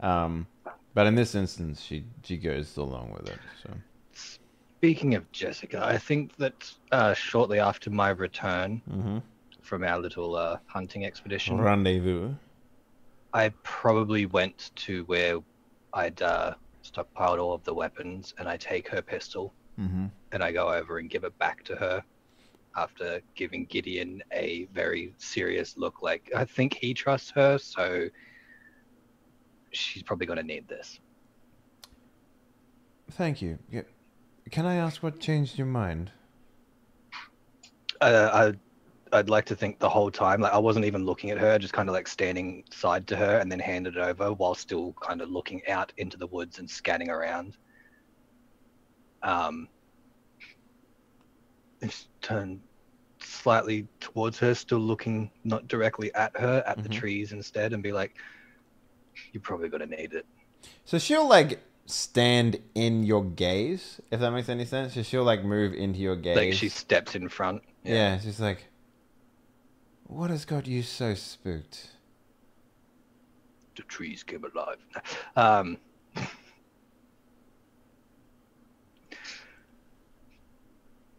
But in this instance, she goes along with it. So, speaking of Jessica, I think that shortly after my return from our little hunting expedition, rendezvous, I probably went to where I'd stockpiled all of the weapons, and I take her pistol, and I go over and give it back to her. After giving Gideon a very serious look, like I think he trusts her, so she's probably going to need this. Thank you. Yeah. Can I ask what changed your mind? I'd like to think the whole time, like I wasn't even looking at her, just kind of like standing side to her and then handed it over while still kind of looking out into the woods and scanning around. Just turn slightly towards her, still looking not directly at her, at the trees instead, and be like, you're probably going to need it. So she'll like stand in your gaze, if that makes any sense. So she'll like move into your gaze. Like she steps in front. Yeah, she's like, what has got you so spooked? The trees came alive.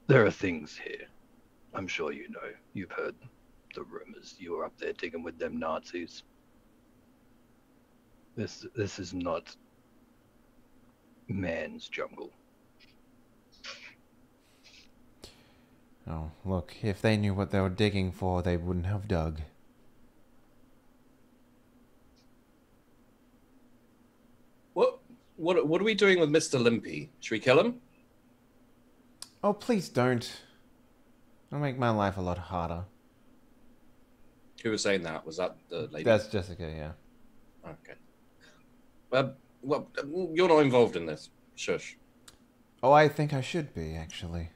There are things here. I'm sure you know. You've heard the rumors. You were up there digging with them Nazis. This is not man's jungle. Oh, look, if they knew what they were digging for, they wouldn't have dug. What are we doing with Mr. Limpy? Should we kill him? Oh, please don't. It'll make my life a lot harder. Who was saying that? Was that the lady? That's Jessica, yeah. Okay. Well, you're not involved in this. Shush. Oh, I think I should be, actually.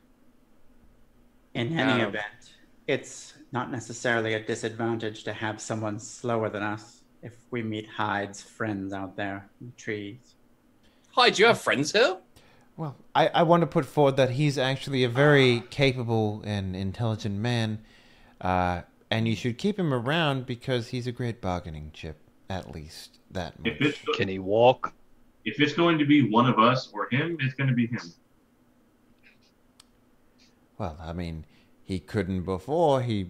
In any event, it's not necessarily a disadvantage to have someone slower than us if we meet Hyde's friends out there in the trees. Hi, do you have friends here? Well, I want to put forward that he's actually a very capable and intelligent man, and you should keep him around because he's a great bargaining chip, at least that much. Can he walk? If it's going to be one of us or him, it's going to be him. Well, I mean, he couldn't before. He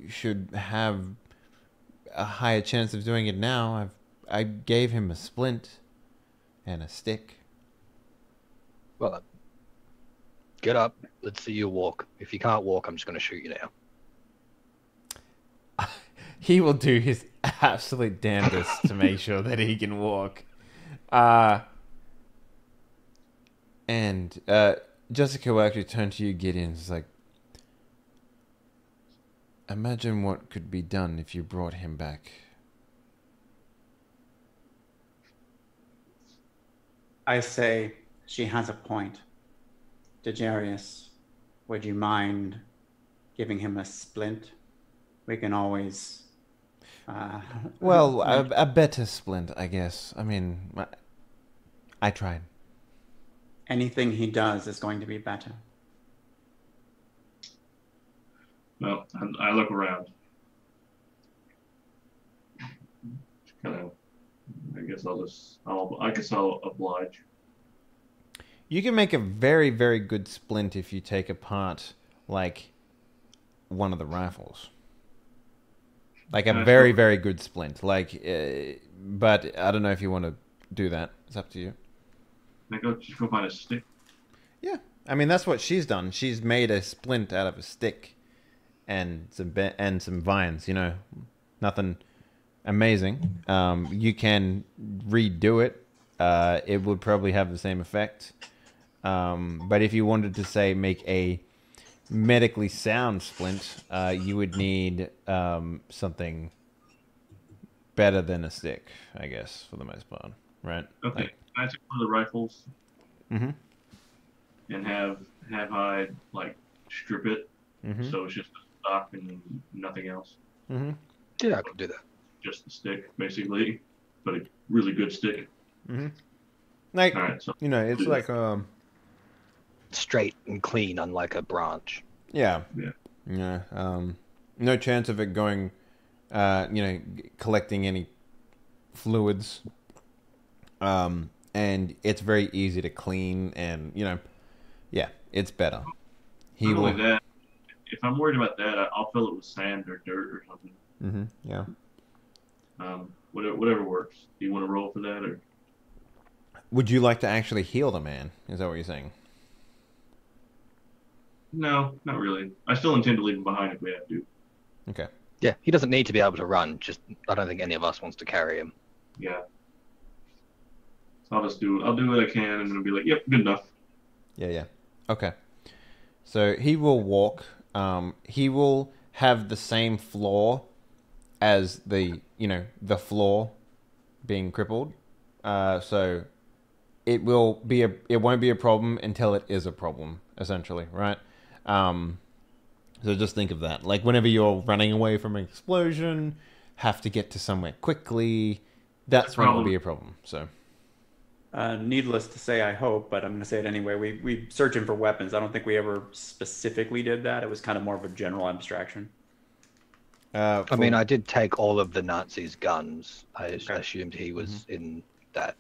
should have a higher chance of doing it now. I gave him a splint and a stick. Well, get up. Let's see you walk. If you can't walk, I'm just going to shoot you now. He will do his absolute damnedest to make sure that he can walk. And Jessica will actually turn to you, Gideon. It's like, imagine what could be done if you brought him back. I say she has a point. Degerius, would you mind giving him a splint? We can always Well, a better splint, I guess. I mean, I tried. Anything he does is going to be better. Well, I look around. Kind of. I guess I'll oblige. You can make a very, very good splint if you take apart, like, one of the rifles. Like a very, very good splint. Like, but I don't know if you want to do that. It's up to you. Just go find a stick. Yeah, I mean that's what she's done. She's made a splint out of a stick and some vines. You know, nothing amazing. You can redo it. It would probably have the same effect. But if you wanted to say make a medically sound splint, you would need something better than a stick, I guess, for the most part, right? Okay, Like, can I take one of the rifles mm-hmm. and have Hyde like strip it, Mm-hmm. so it's just a stock and nothing else, Mm-hmm. Yeah, I could do that. just the stick basically, but a really good stick. Mm-hmm. Like, All right, so you know, it's like Straight and clean, unlike a branch. yeah. Yeah. No chance of it going, collecting any fluids. And it's very easy to clean, and yeah, it's better. He not will. only that, if I'm worried about that, I'll fill it with sand or dirt or something. Mm-hmm. Yeah. Whatever works. Do you want to roll for that, or Would you like to actually heal the man? Is that what you're saying? no? Not really. I still intend to leave him behind if we have to. Okay. Yeah, he doesn't need to be able to run. Just I don't think any of us wants to carry him. Yeah. So I'll do what I can, and then I'll be like, yep, good enough. Yeah. Okay. So he will walk. He will have the same floor as the floor being crippled. So it won't be a problem until it is a problem, essentially, right? So just think of that. Like whenever you're running away from an explosion, have to get to somewhere quickly, that's when it will be a problem. So. Needless to say, I hope, but I'm going to say it anyway. We searching for weapons. I don't think we ever specifically did that. It was kind of more of a general abstraction. I mean, I did take all of the Nazis' guns. I assumed he was in that.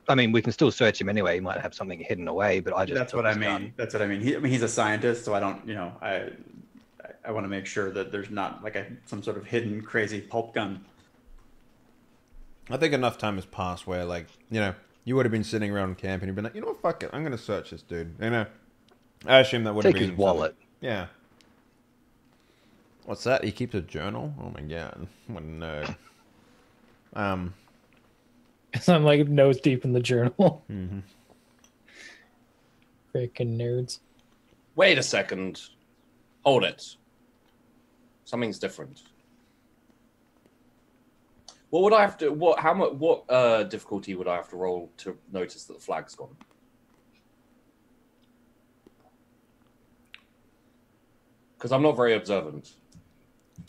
I mean, we can still search him anyway. He might have something hidden away, but I just. That's what I mean. That's what I mean. He's a scientist, so I don't. I want to make sure that there's not like some sort of hidden crazy pulp gun. I think enough time has passed where, like, you would have been sitting around camp and you'd been like, what, fuck it, I'm going to search this dude. I assume that would have Take been his wallet. Yeah. What's that? He keeps a journal? Oh my god. What a nerd. So I'm like nose deep in the journal. Mm-hmm. Freaking nerds. Wait a second. Hold it. Something's different. What would I have to? What difficulty would I have to roll to notice that the flag's gone? Because I'm not very observant.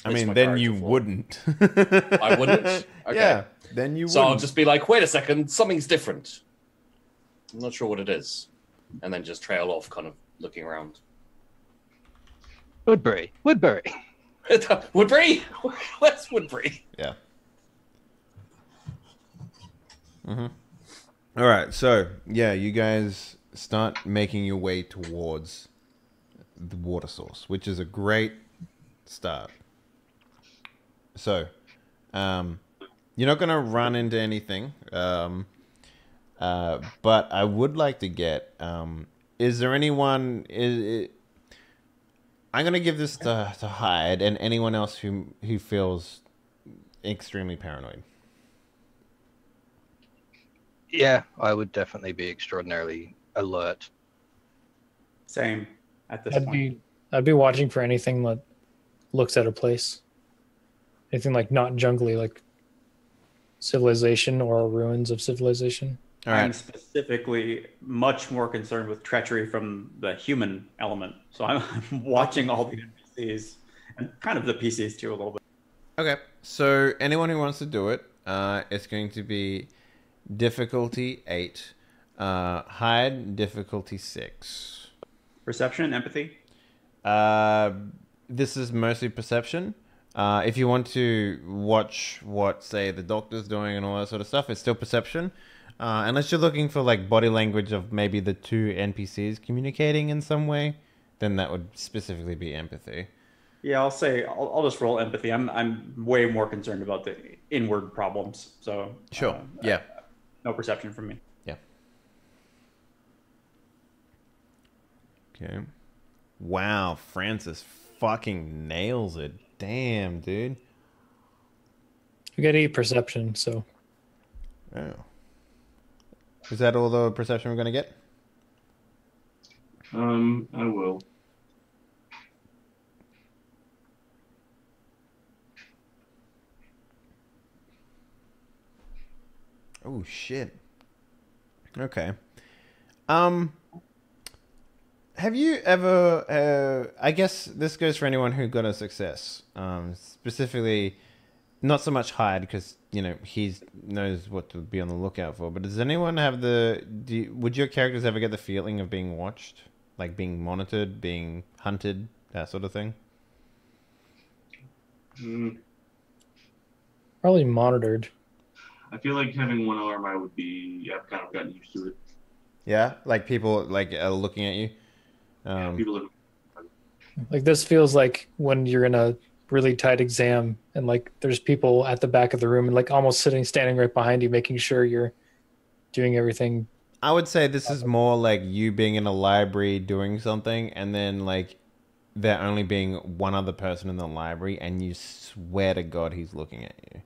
I mean, then you wouldn't. I wouldn't? Okay. Yeah, then you wouldn't. So I'll just be like, wait a second, something's different. I'm not sure what it is. And then just trail off, kind of looking around. Woodbury. Woodbury? Where's Woodbury? Yeah. Mm-hmm. All right, so yeah, you guys start making your way towards the water source, which is a great start. So, you're not gonna run into anything, but I would like to get. Is there anyone? I'm gonna give this to Hyde and anyone else who feels extremely paranoid. Yeah, I would definitely be extraordinarily alert. Same at this point. I'd be watching for anything that looks out of place. Anything like not jungly, like civilization or ruins of civilization. All right. I'm specifically much more concerned with treachery from the human element. So I'm watching all the NPCs and kind of the PCs too a little bit. Okay, so anyone who wants to do it, it's going to be difficulty 8, hide difficulty 6. Perception, empathy. This is mostly perception. If you want to watch what, say, the doctor's doing and all that sort of stuff, it's still perception. Unless you're looking for like body language of maybe the two NPCs communicating in some way, then that would specifically be empathy. Yeah, I'll just roll empathy. I'm way more concerned about the inward problems. So Sure. Yeah. No perception from me. Yeah. Okay. Wow, Francis fucking nails it. Damn, dude. We got 8 perception, so Oh. Is that all the perception we're gonna get? I will. Oh shit. Okay. Have you ever? I guess this goes for anyone who got a success. Specifically, not so much hide because he knows what to be on the lookout for. But does anyone have would your characters ever get the feeling of being watched, like being monitored, being hunted, that sort of thing? probably monitored. I feel like having one arm, I've kind of gotten used to it. Yeah, like people like are looking at you. People look. Like this feels like when you're in a really tight exam and like there's people at the back of the room and like almost standing right behind you, making sure you're doing everything. I would say this is more like you being in a library doing something, and then like there only being one other person in the library, and you swear to God he's looking at you.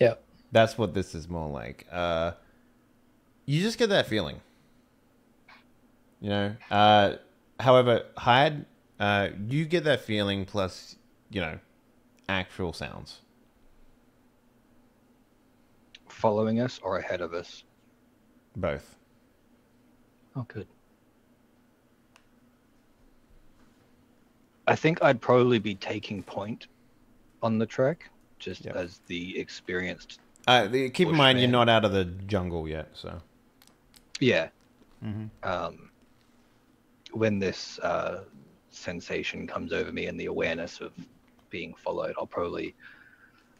Yeah. That's what this is more like. You just get that feeling. However, hide, you get that feeling plus, actual sounds. Following us or ahead of us? Both. Oh, good. I think I'd probably be taking point on the trek, just as the experienced. Keep in mind, you're not out of the jungle yet, so. Yeah. Mm-hmm. When this sensation comes over me and the awareness of being followed,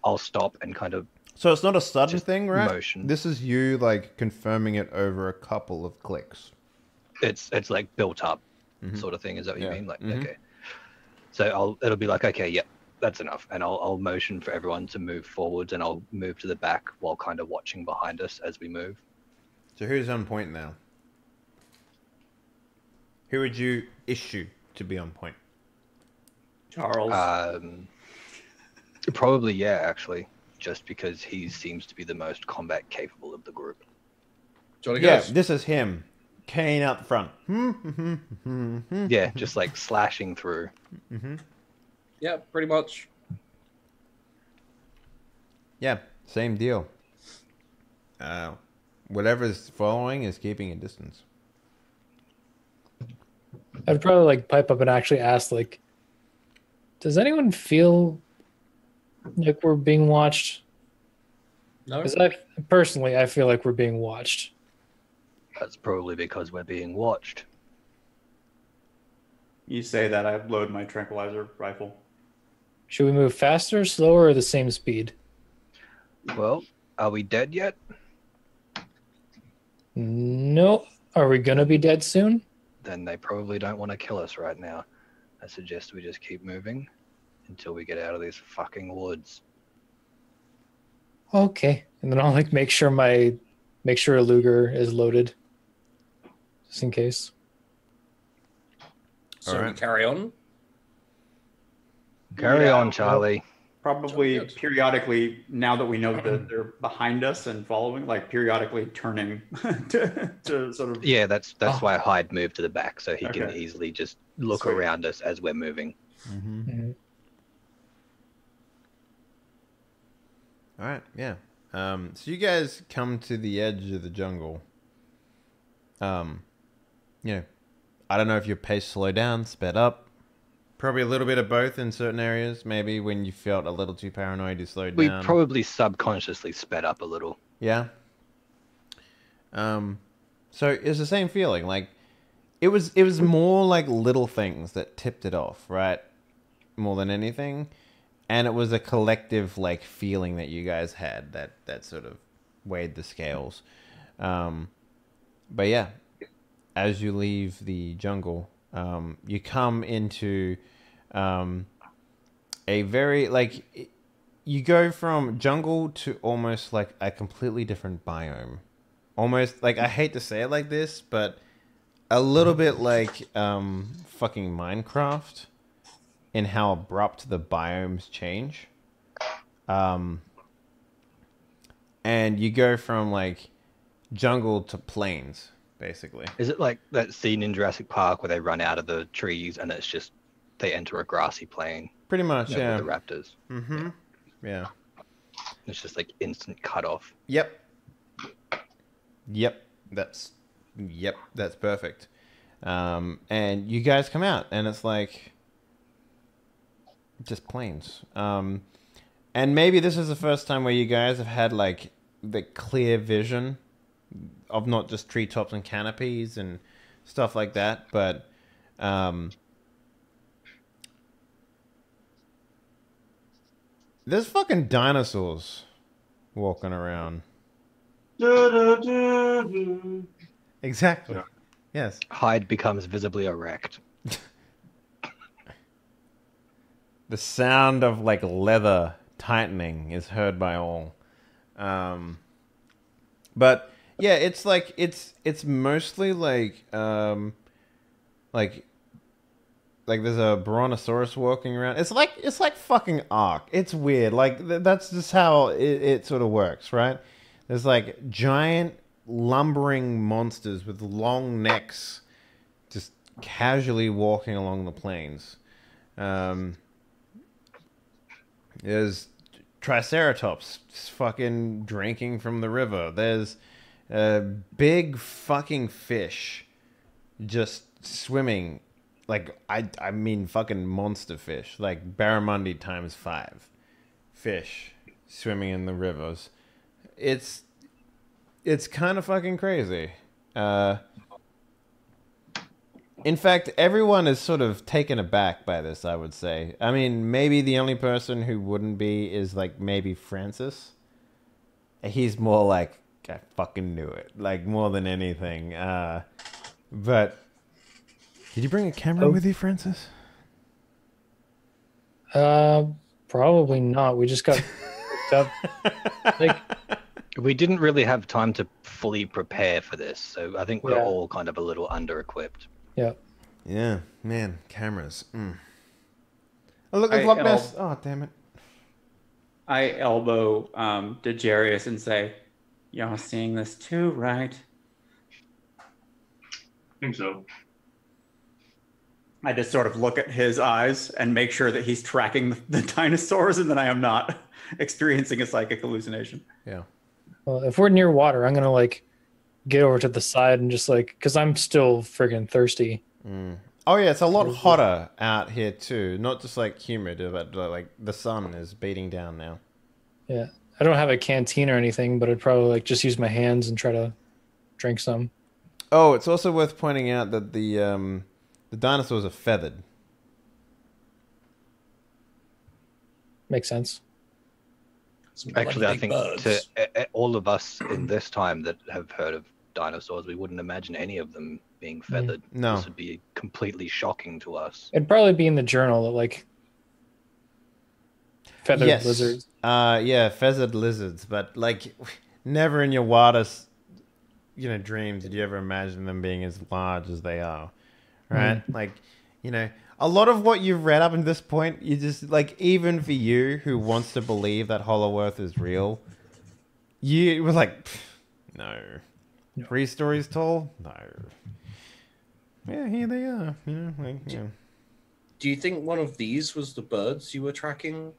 I'll stop and kind of. So it's not a sudden thing, right? Motion. This is you like confirming it over a couple of clicks. It's like built up, sort of thing. Is that what you mean? Like, okay. So it'll be like, okay, yeah, that's enough, and I'll motion for everyone to move forwards, and I'll move to the back while kind of watching behind us as we move. So who's on point now? Who would you issue to be on point? Charles. Probably, yeah, actually, just because he seems to be the most combat capable of the group. Johnny Yeah, goes. this is him. Kane out the front. Yeah, just like slashing through. Yeah, pretty much. Yeah, same deal. Whatever's following is keeping a distance. I'd probably like pipe up and actually ask, like, does anyone feel like we're being watched? No. Because I feel like we're being watched. That's probably because we're being watched. You say that, I load my tranquilizer rifle. Should we move faster, slower, or the same speed? Well, are we dead yet? No. Are we gonna be dead soon? Then they probably don't want to kill us right now. I suggest we just keep moving until we get out of these fucking woods. Okay. And then I'll like make sure a Luger is loaded. Just in case. So we Alright. carry on. Carry Yeah, on, Charlie. Probably Good. periodically, now that we know that they're behind us and following, like periodically turning to sort of. Yeah, that's why Hyde moved to the back, so he can Okay. easily just look Sweet. around us as we're moving. Mhm. All right, yeah. So you guys come to the edge of the jungle. I don't know if your pace slowed down, sped up, Probably a little bit of both in certain areas. Maybe when you felt a little too paranoid, you slowed We down. probably subconsciously sped up a little. Yeah. So it's the same feeling. Like it was more like little things that tipped it off, right? More than anything. And it was a collective like feeling that you guys had that sort of weighed the scales. But yeah, as you leave the jungle, you come into a very like you go from jungle to almost like a completely different biome. Almost like I hate to say it like this, but a little bit like fucking Minecraft in how abrupt the biomes change. And you go from like jungle to plains, basically. Is it like that scene in Jurassic Park where they run out of the trees and it's just they enter a grassy plain? Pretty much, yeah. With the raptors. Mm-hmm. Yeah. It's just like instant cutoff. Yep. That's perfect. And you guys come out, and it's like just plains. And maybe this is the first time where you guys have had like the clear vision of not just treetops and canopies and stuff like that, but there's fucking dinosaurs walking around. Exactly. Yeah. Yes. Hyde becomes visibly erect. The sound of like leather tightening is heard by all. But yeah, it's like it's mostly like there's a brontosaurus walking around. It's like fucking Ark. It's weird. Like that's just how it sort of works, right? There's like giant lumbering monsters with long necks just casually walking along the plains. There's triceratops just fucking drinking from the river. There's big fucking fish just swimming. Like, I mean fucking monster fish. Like barramundi times 5 fish swimming in the rivers. It's kind of fucking crazy. In fact, everyone is sort of taken aback by this, I would say. I mean, maybe the only person who wouldn't be is like maybe Francis. He's more like, I fucking knew it. Like more than anything. But did you bring a camera with you, Francis? Probably not. We just got picked up. Like, we didn't really have time to fully prepare for this, so I think we're Yeah. all kind of a little under-equipped. yeah. Yeah, man, cameras. Oh, look, I it's Loch Ness. Oh, damn it. I elbow Dejarius and say, "Y'all seeing this too, right?" I think so. I just sort of look at his eyes and make sure that he's tracking the dinosaurs and that I am not experiencing a psychic hallucination. Yeah. Well, if we're near water, I'm gonna like get over to the side and just like, because I'm still friggin' thirsty. Oh yeah, it's a lot hotter out here too. Not just like humid, but like the sun is beating down now. Yeah, I don't have a canteen or anything, but I'd probably like just use my hands and try to drink some. Oh, it's also worth pointing out that the dinosaurs are feathered. Makes sense. Actually, I big think birds. to all of us in this time that have heard of dinosaurs, we wouldn't imagine any of them being feathered. No. This would be completely shocking to us. It'd probably be in the journal that like feathered Yes. lizards. Yeah, feathered lizards, but like never in your wildest, dreams did you ever imagine them being as large as they are, right? Like, a lot of what you've read up to this point, you just like, even for you who wants to believe that Hollow Earth is real, you were like, no. 3 stories tall? No. Yeah, here they are. Do you think one of these was the birds you were tracking,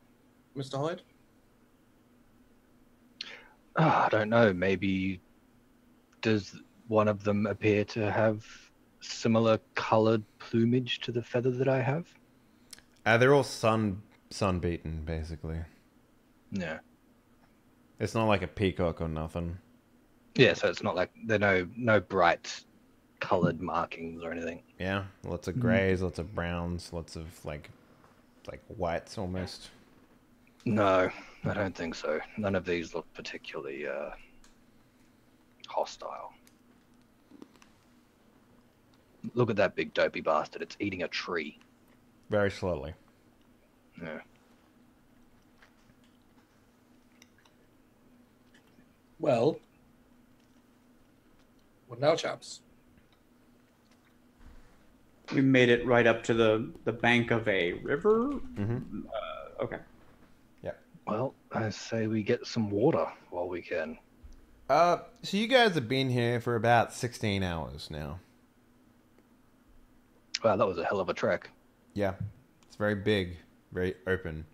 Mr. Hyde? I don't know. Maybe does one of them appear to have similar colored plumage to the feather that I have? They're all sun beaten, basically. Yeah. It's not like a peacock or nothing. Yeah, so it's not like there are no bright colored markings or anything. Yeah, lots of grays, lots of browns, lots of like whites almost. No, I don't think so. None of these look particularly hostile. Look at that big dopey bastard. It's eating a tree. Very slowly. Yeah. Well, what now, chaps? We made it right up to the bank of a river. Mm-hmm. Okay. Well, I say we get some water while we can. So you guys have been here for about 16 hours now. Wow, that was a hell of a trek. Yeah, it's very big, very open.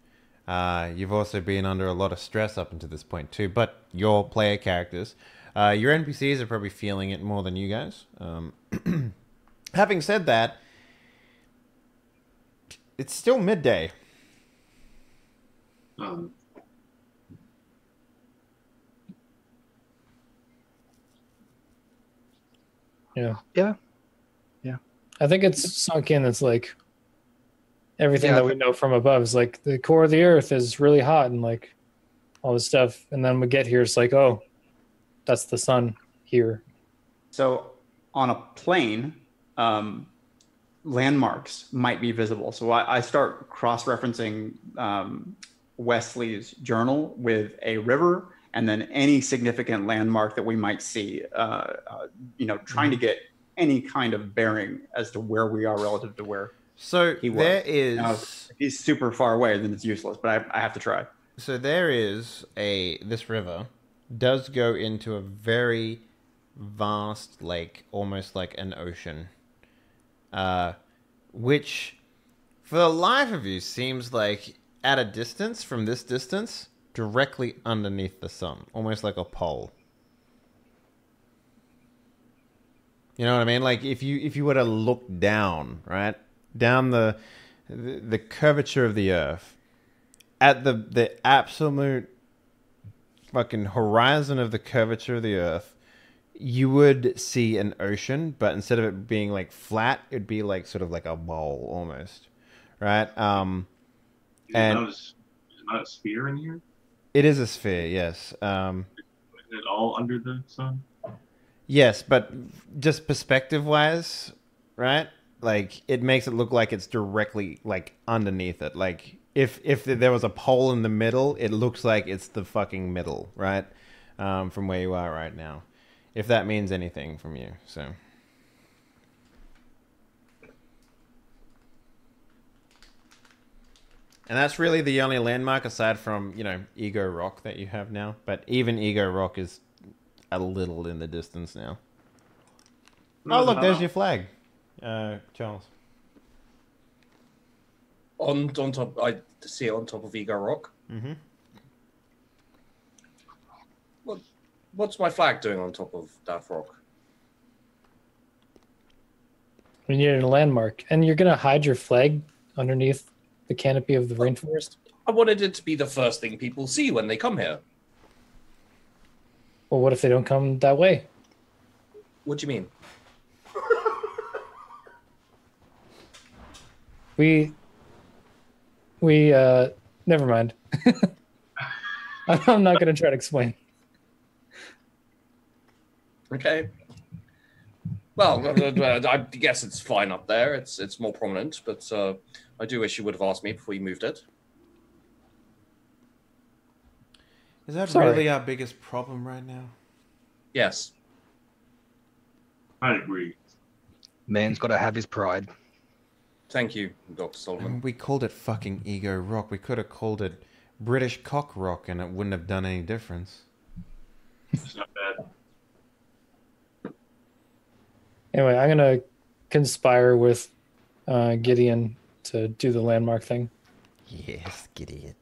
You've also been under a lot of stress up until this point too, but your player characters, your NPCs are probably feeling it more than you guys. Having said that, it's still midday. Yeah. Yeah. I think it's sunk in. It's like everything Yeah, that we know from above is like the core of the earth is really hot and like all this stuff. And then we get here, it's like, oh, that's the sun here. So on a plane, landmarks might be visible. So I start cross-referencing Wesley's journal with a river and then any significant landmark that we might see, trying to get any kind of bearing as to where we are relative to where So he was. there is. Now, if he's super far away, then it's useless, but I have to try. So there is this river does go into a very vast lake, almost like an ocean, which for the life of you seems like at a distance, from this distance, directly underneath the sun, almost like a pole. You know what I mean? Like if you were to look down, right, down the curvature of the earth, at the absolute fucking horizon of the curvature of the earth, you would see an ocean, but instead of it being like flat, it'd be like sort of like a bowl almost, right? And Is not a sphere in here? it is a sphere, yes. Isn't it all under the sun? Yes, but just perspective-wise, right? Like it makes it look like it's directly like underneath it. Like if there was a pole in the middle, it looks like it's the fucking middle, right? From where you are right now, if that means anything from you. So, and that's really the only landmark aside from Ego Rock that you have now. But even Ego Rock is a little in the distance now. Oh, look, there's your flag, Charles. On top, I see it on top of Ego Rock. Mm-hmm. What's my flag doing on top of that rock? We needed a landmark. And you're going to hide your flag underneath the canopy of the rainforest? I wanted it to be the first thing people see when they come here. Well, what if they don't come that way? What do you mean? We never mind. I'm not going to try to explain. Okay. Well, I guess it's fine up there. It's more prominent, but I do wish you would have asked me before you moved it. Is that Sorry. really our biggest problem right now? Yes. I agree. Man's got to have his pride. Thank you, Dr. I Solomon. mean, we called it fucking Ego Rock. We could have called it British Cock Rock and it wouldn't have done any difference. It's not bad. Anyway, I'm going to conspire with Gideon to do the landmark thing. Yes, Gideon.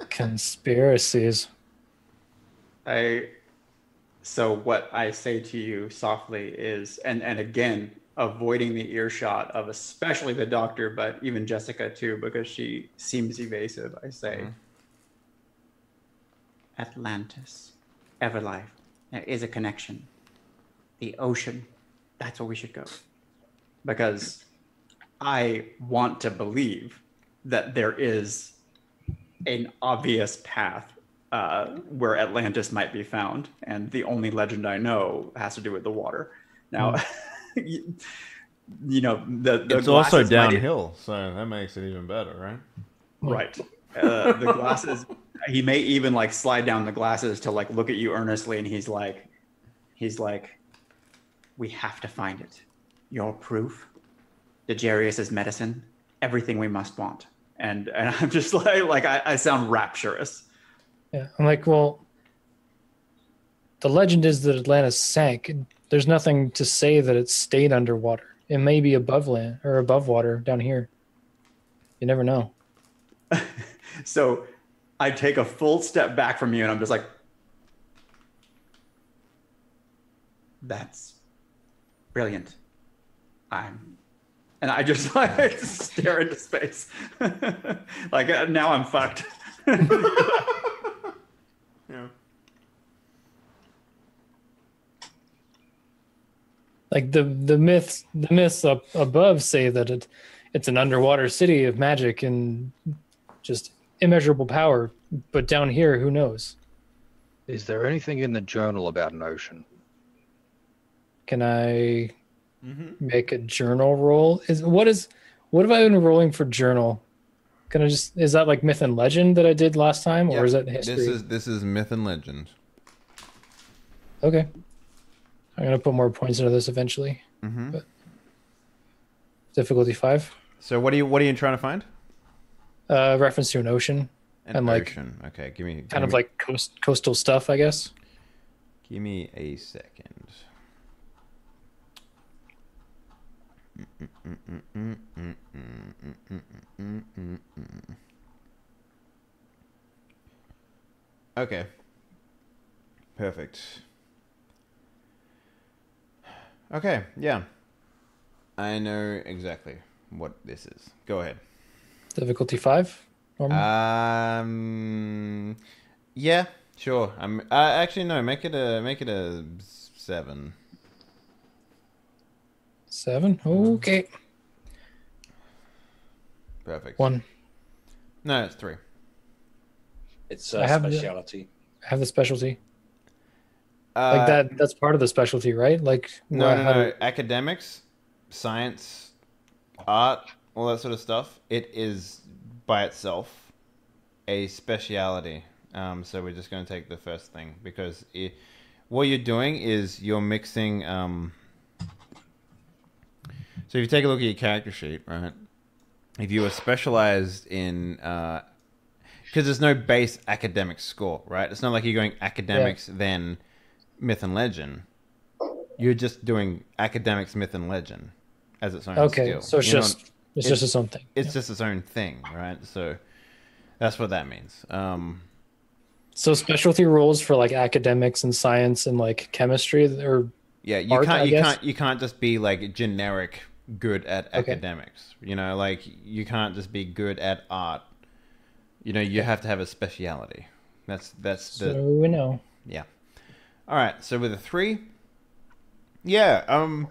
Conspiracies. So what I say to you softly is, and again, avoiding the earshot of especially the doctor, but even Jessica too, because she seems evasive, I say, Atlantis, Everlife, there is a connection. The ocean, that's where we should go. Because I want to believe that there is an obvious path where Atlantis might be found, and the only legend I know has to do with the water. Now, you know, the it's also glasses downhill, so that makes it even better, right? right. The glasses. He may even like slide down the glasses to like look at you earnestly, and he's like, we have to find it. Your proof, Degerius's medicine, everything we must want. And I'm just like I sound rapturous. Yeah, I'm like, well, the legend is that Atlantis sank. There's nothing to say that it stayed underwater. It may be above land or above water down here. You never know. So I take a full step back from you, and I'm just like, that's brilliant. And I just like stare into space. Like now I'm fucked. Yeah. Like the myths up above say that it's an underwater city of magic and just immeasurable power, but down here, who knows? Is there anything in the journal about an ocean? Can I make a journal roll? What have I been rolling for journal? Is that like myth and legend that I did last time, or is that history? This is myth and legend. Okay. I'm gonna put more points into this eventually. But difficulty 5. So what are you trying to find? Reference to an ocean. An like ocean. Okay, give me like coastal stuff, I guess. Give me a second. Okay. Perfect. Okay, yeah. I know exactly what this is. Go ahead. Difficulty 5. Normal? Yeah, sure. Actually no, make it a 7. 7. Okay. Perfect. 1. No, it's 3. It's I a have speciality. I have the specialty. Like that's part of the specialty, right? Like No. Academics, science, art, all that sort of stuff. It is by itself a speciality. So we're just going to take the first thing because what you're doing is you're mixing. So if you take a look at your character sheet, right? If you are specialized in, because there's no base academic score, right? It's not like you're going academics then myth and legend. You're just doing academics, myth and legend as its own skill. So it's just its own thing. It's just its own thing, right? So that's what that means. So specialty roles for like academics and science and like chemistry or you can't just be like generic good at academics. You know, like you can't just be good at art. You know, you have to have a speciality. That's so we know. Yeah. All right. So with a 3, the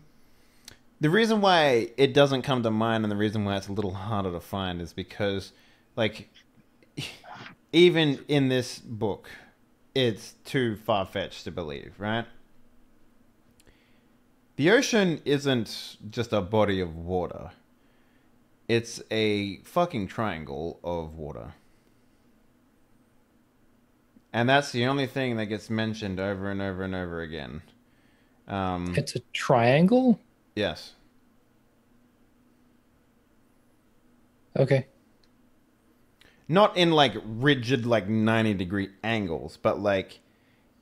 reason why it doesn't come to mind and the reason why it's a little harder to find is because, like, even in this book, it's too far-fetched to believe, right? The ocean isn't just a body of water. It's a fucking triangle of water. And that's the only thing that gets mentioned over and over and over again. It's a triangle? Yes. Okay. Not in like rigid, like 90-degree angles, but like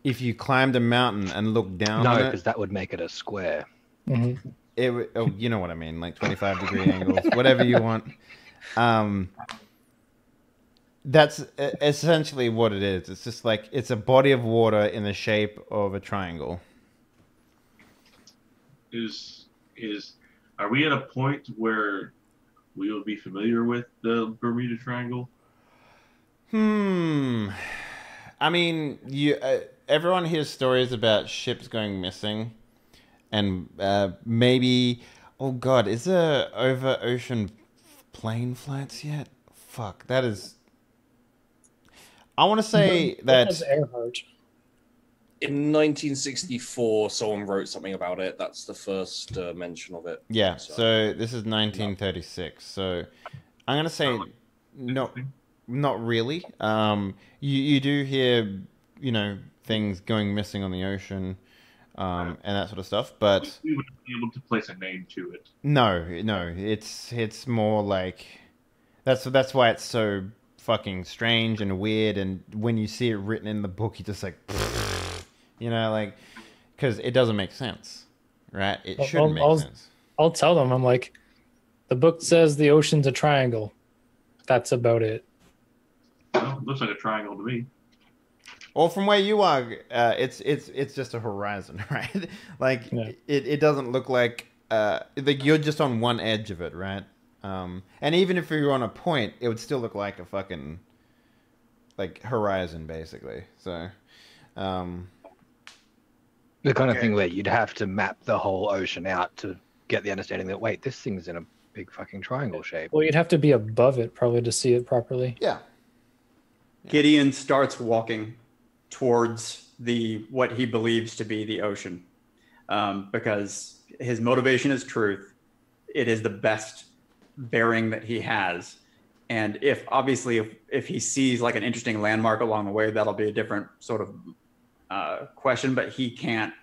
if you climbed a mountain and looked down on No, it, because that would make it a square. Mm-hmm. you know what I mean, like 25-degree angles, whatever you want. That's essentially what it is. It's just like it's a body of water in the shape of a triangle. Is Are we at a point where we will be familiar with the Bermuda Triangle? I mean, everyone hears stories about ships going missing, and maybe, oh god, is there over ocean plane flights yet? Fuck, that is. I want to say that Earhart. In 1964, someone wrote something about it. That's the first mention of it. yeah. So this is 1936. So I'm gonna say no, not really. You do hear things going missing on the ocean, and that sort of stuff, but We would be able to place a name to it. no, it's more like that's why it's so fucking strange and weird, and when you see it written in the book, you just like, like, because it doesn't make sense, right? It shouldn't make sense. I'll tell them, I'm like, the book says the ocean's a triangle. That's about it. Well, it looks like a triangle to me. Or from where you are, it's just a horizon, right? Like it doesn't look like you're just on one edge of it, right? And even if you're on a point, it would still look like a fucking horizon, basically. So, the kind of thing where you'd have to map the whole ocean out to get the understanding that, wait, this thing's in a big fucking triangle shape. Well, you'd have to be above it probably to see it properly. yeah. Gideon starts walking towards what he believes to be the ocean, because his motivation is truth. It is the best bearing that he has, and if he sees like an interesting landmark along the way, that'll be a different sort of question. But he can't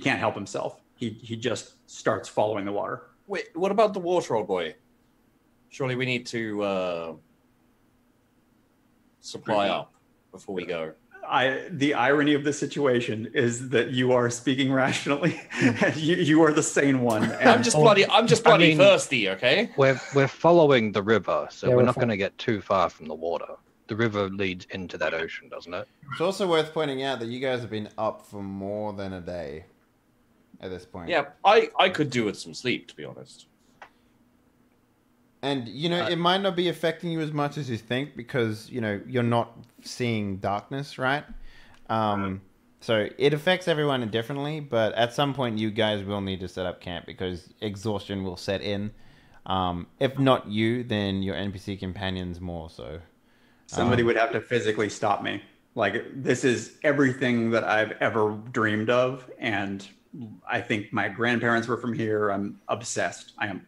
help himself. He just starts following the water. Wait, what about the water, old boy? Surely we need to supply up before we go. The irony of the situation is that you are speaking rationally, and you are the sane one. And I'm just bloody thirsty, okay? We're following the river, so Yeah, we're we're not going to get too far from the water. The river leads into that ocean, doesn't it? It's also worth pointing out that you guys have been up for more than a day at this point. Yeah, I could do with some sleep, to be honest. And, it might not be affecting you as much as you think because, you're not seeing darkness, right? So it affects everyone differently, but at some point you guys will need to set up camp because exhaustion will set in. If not you, then your NPC companions more so. Somebody would have to physically stop me. Like, this is everything that I've ever dreamed of, and I think my grandparents were from here. I'm obsessed. I am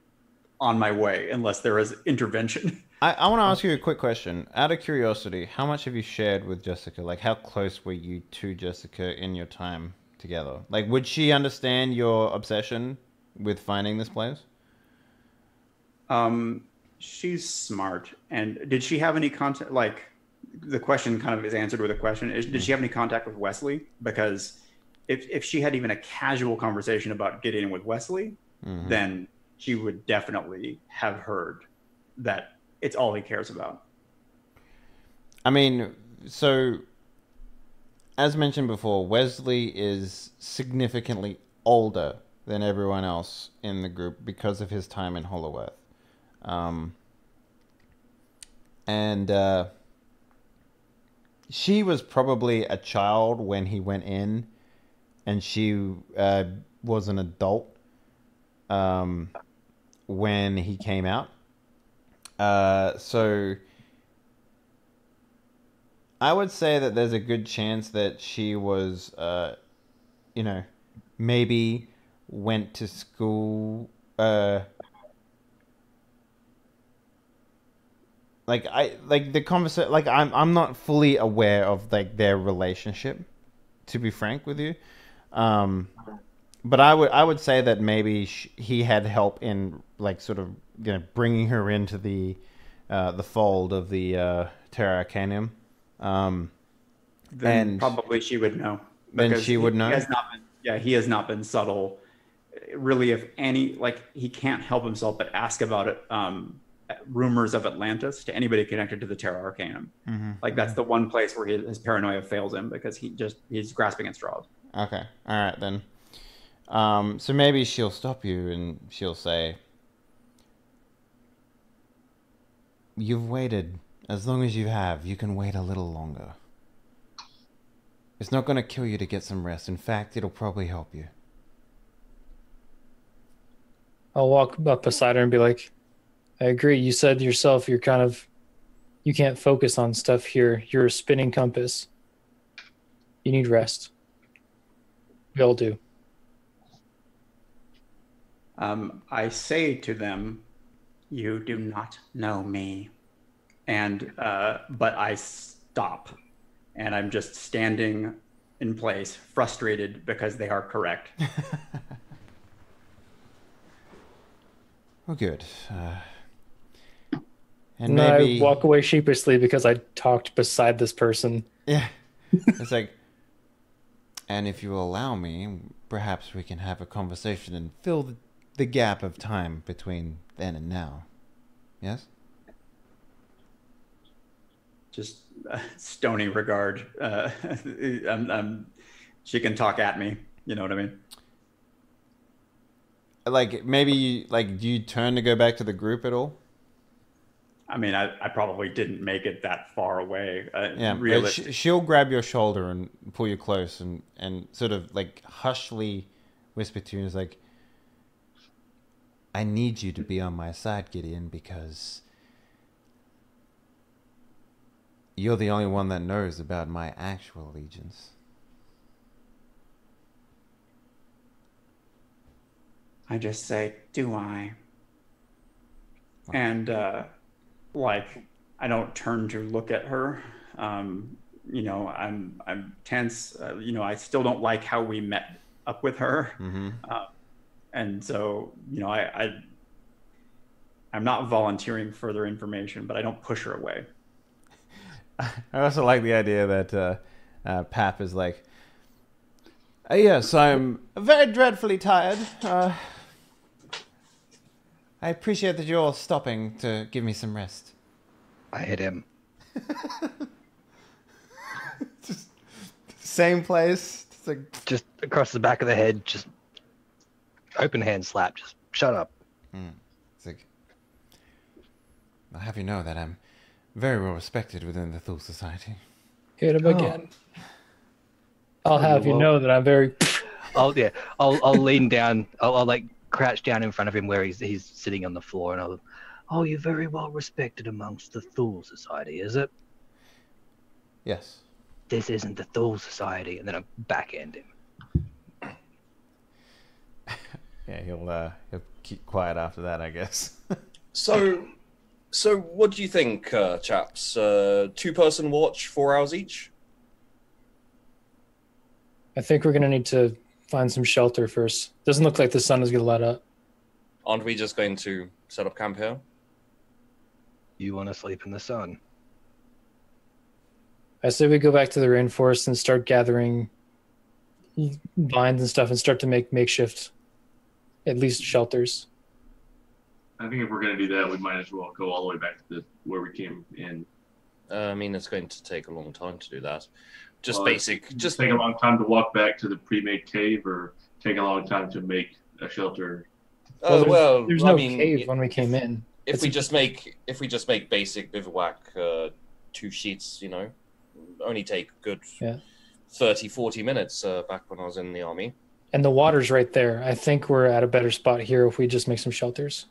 on my way unless there is intervention. I want to ask you a quick question. Out of curiosity, how much have you shared with Jessica? Like, how close were you to Jessica in your time together? Like, would she understand your obsession with finding this place? She's smart. And did she have any contact? Like, the question kind of is answered with a question. Did she have any contact with Wesley? Because if she had even a casual conversation about getting in with Wesley, then she would definitely have heard that it's all he cares about. I mean, so as mentioned before, Wesley is significantly older than everyone else in the group because of his time in Hollowworth. And she was probably a child when he went in, and she was an adult when he came out. So I would say that there's a good chance that she was, maybe went to school. I'm not fully aware of their relationship, to be frank with you. But I would say that maybe he had help in sort of bringing her into the fold of the Terra Arcanum. Then probably she would know. Then she would know. He has not been subtle. Really, if any, he can't help himself but ask about it. Rumors of Atlantis to anybody connected to the Terra Arcanum. That's the one place where his paranoia fails him because he's grasping at straws. Okay, all right then. So maybe she'll stop you and she'll say, you've waited as long as you have. You can wait a little longer. It's not going to kill you to get some rest. In fact, it'll probably help you. I'll walk up beside her and be like, I agree. You said yourself you can't focus on stuff here. You're a spinning compass. You need rest. We all do. I say to them, you do not know me. But I stop. And I'm just standing in place, frustrated because they are correct. Oh, good. And No, maybe... I walk away sheepishly because I talked beside this person. Yeah. It's like... And if you allow me, perhaps we can have a conversation and fill the gap of time between then and now. Yes? Just stony regard. She can talk at me. You know what I mean? Like, maybe, do you turn to go back to the group at all? I mean, I probably didn't make it that far away. Yeah, but she'll grab your shoulder and pull you close and sort of, hushly whisper to you, is like, I need you to be on my side, Gideon, because you're the only one that knows about my actual allegiance. I just say, do I? And, I don't turn to look at her. I'm tense. I still don't like how we met up with her. Mm-hmm. And so, I'm not volunteering further information, but I don't push her away. I also like the idea that Pap is like, yes, I'm very dreadfully tired. I appreciate that you're stopping to give me some rest. I hit him. Just same place. Just across the back of the head, just open hand slap. Just shut up. It's like, I'll have you know that I'm very well respected within the Thule Society. Hit him again. I'll have you know that I'm very... I'll lean down. I'll crouch down in front of him where he's sitting on the floor, and oh, you're very well respected amongst the Thule Society, is it? Yes. This isn't the Thule Society, and then I backhand him. Yeah, he'll keep quiet after that, I guess. So what do you think, chaps? 2-person watch, 4 hours each? I think we're going to need to find some shelter first. Doesn't look like the sun is going to let up. Aren't we just going to set up camp here? You want to sleep in the sun? I say we go back to the rainforest and start gathering vines and stuff and start to make makeshift, at least shelters. I think if we're going to do that, we might as well go all the way back to where we came in. I mean, it's going to take a long time to do that. Just Just take a long time to walk back to the pre-made cave, or take a long time to make a shelter. There's no cave when we came in. If we just make basic bivouac 2 sheets, only take good 30-40 minutes back when I was in the army. And the water's right there. I think we're at a better spot here if we just make some shelters.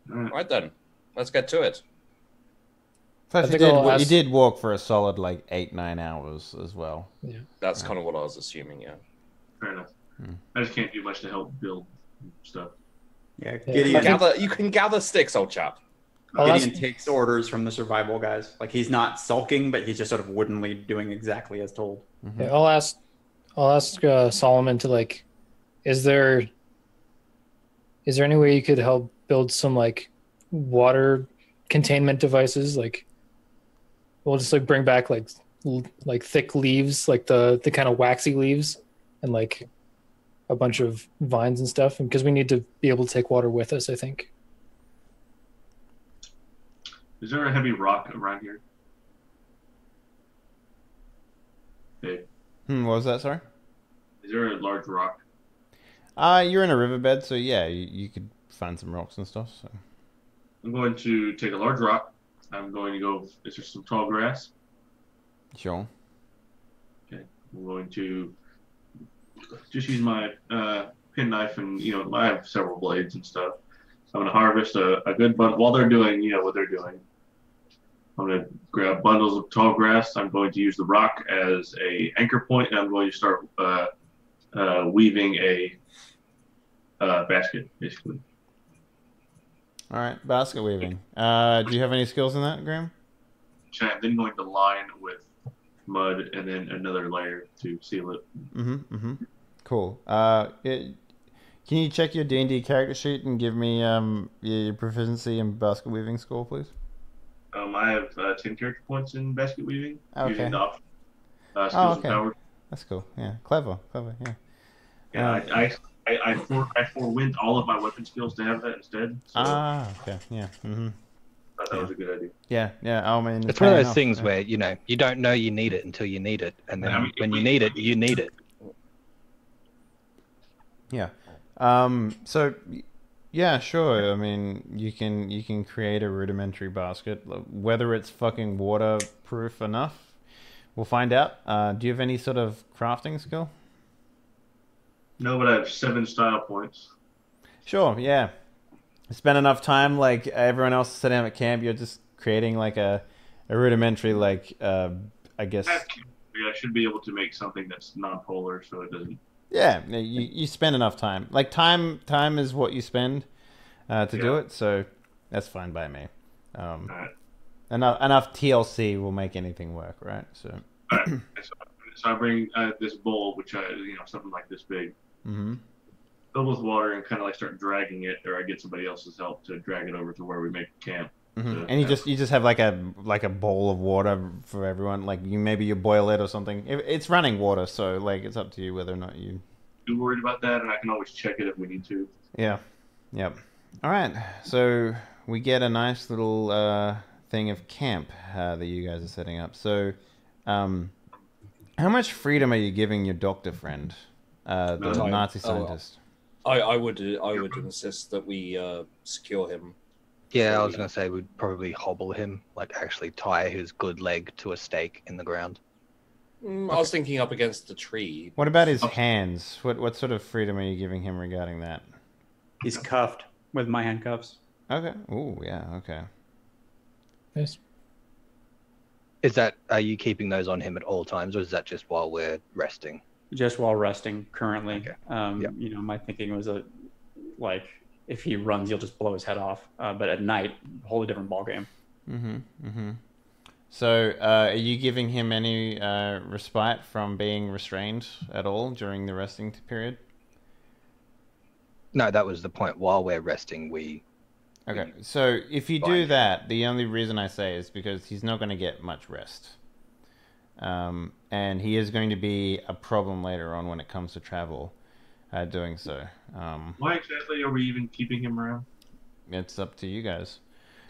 Right then, let's get to it. Plus, you did walk for a solid 8-9 hours as well. Yeah, that's kind of what I was assuming. Yeah, fair enough. I just can't do much to help build stuff. Yeah, you can gather sticks, old chap. Gideon takes orders from the survival guys. He's not sulking, but he's just sort of woodenly doing exactly as told. Mm-hmm. Yeah, I'll ask Solomon to is there any way you could help build some water containment devices? We'll just bring back thick leaves, the kind of waxy leaves, and a bunch of vines and stuff, and because we need to be able to take water with us, I think. Is there a heavy rock around here? Hey. What was that, sorry? Is there a large rock? You're in a riverbed, so yeah, you could find some rocks and stuff. So I'm going to take a large rock, I'm going to go. Is there some tall grass? Sure. Okay. I'm going to just use my penknife, and I have several blades and stuff. I'm going to harvest a good bundle while they're doing what they're doing. I'm going to grab bundles of tall grass. I'm going to use the rock as a anchor point, and I'm going to start weaving a basket, basically. All right, basket weaving. Do you have any skills in that, Graham? So I'm then going to line with mud and then another layer to seal it. Cool. Can you check your D&D character sheet and give me your proficiency in basket weaving score, please? I have 10 character points in basket weaving using the Okay. skills and powers. That's cool. Yeah, clever. Yeah. Yeah, I forewent all of my weapon skills to have that instead. So Okay. Yeah. I thought that was a good idea. Yeah. I mean, It's one of those things where you don't know you need it until you need it, and then when you need it, you need it. Yeah. So, yeah, sure. I mean, you can create a rudimentary basket. Whether it's fucking waterproof enough, we'll find out. Do you have any sort of crafting skill? No, but I have 7 style points. Sure. Yeah. Spend enough time like everyone else sitting at camp. You're just creating like a rudimentary I guess. I should be able to make something that's non-polar, so it doesn't. Yeah, you spend enough time. Like time is what you spend to do it, so that's fine by me. Right. Enough TLC will make anything work, right? So, Right. So I bring this bowl, which something like this big, filled with water, and kind of like start dragging it, or I get somebody else's help to drag it over to where we make camp. And you just have like a bowl of water for everyone. Like you boil it or something. It's running water, so like it's up to you whether or not you. Too worried about that, and I can always check it if we need to. Yeah. Yep. All right. So we get a nice little thing of camp that you guys are setting up. So, how much freedom are you giving your doctor friend, the Nazi scientist? I would insist that we secure him. Yeah, I was going to say we'd probably hobble him, like actually tie his good leg to a stake in the ground. I was thinking up against the tree. What about his hands? What sort of freedom are you giving him regarding that? He's cuffed with my handcuffs. Okay. Ooh, yeah. Okay. Yes. Are you keeping those on him at all times, or is that just while we're resting? Just while resting currently. Okay. My thinking was if he runs, you'll just blow his head off. But at night, wholly different ballgame. So, are you giving him any respite from being restrained at all during the resting period? No, that was the point. While we're resting, we... Okay, so if you do that, the only reason I say is because he's not going to get much rest. And he is going to be a problem later on when it comes to travel doing so. Why exactly are we even keeping him around? It's up to you guys.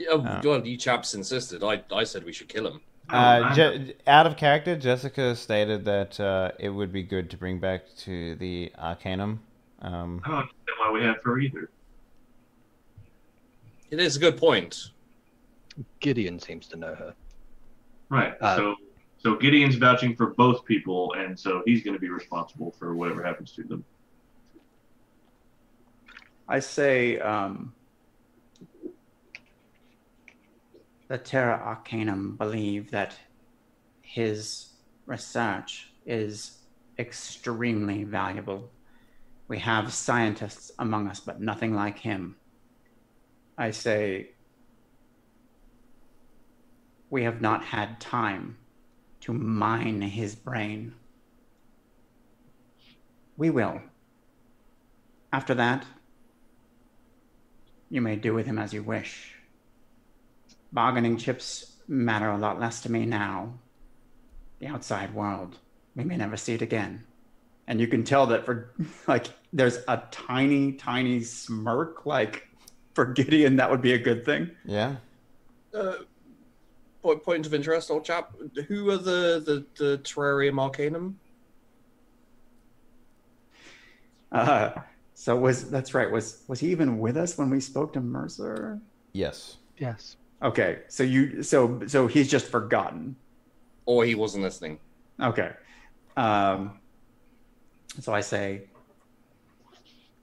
Well, you chaps insisted. I said we should kill him. Out of character, Jessica stated that it would be good to bring back to the Arcanum. I don't understand why we have her either. It is a good point. Gideon seems to know her. Right. So Gideon's vouching for both people, and so he's going to be responsible for whatever happens to them. I say the Terra Arcanum believe that his research is extremely valuable. We have scientists among us, but nothing like him. I say we have not had time to mine his brain. We will. After that, you may do with him as you wish. Bargaining chips matter a lot less to me now. The outside world, we may never see it again. And you can tell that there's a tiny, tiny smirk, for Gideon, that would be a good thing. Yeah. Point of interest, old chap. Who are the Terrarium Arcanum? That's right. Was he even with us when we spoke to Mercer? Yes. Yes. Okay, so he's just forgotten. Or he wasn't listening. Okay. So I say,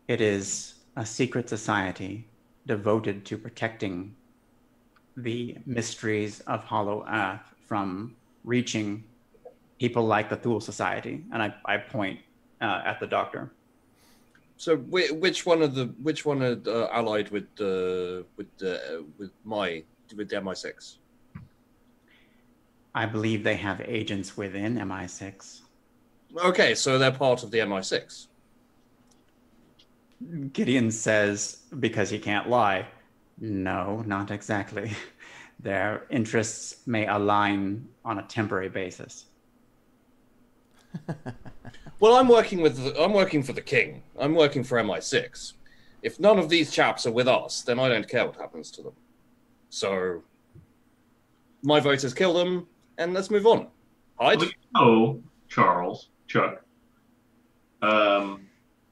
it is a secret society devoted to protecting the mysteries of Hollow Earth from reaching people like the Thule Society. And I point at the doctor. So which one are allied with MI6? I believe they have agents within MI6. Okay, so they're part of the MI6. Gideon says, because he can't lie, no, not exactly. Their interests may align on a temporary basis. Well, I'm working for the king. I'm working for MI6. If none of these chaps are with us, then I don't care what happens to them. So my vote is kill them, and let's move on. Hyde? Charles, Chuck.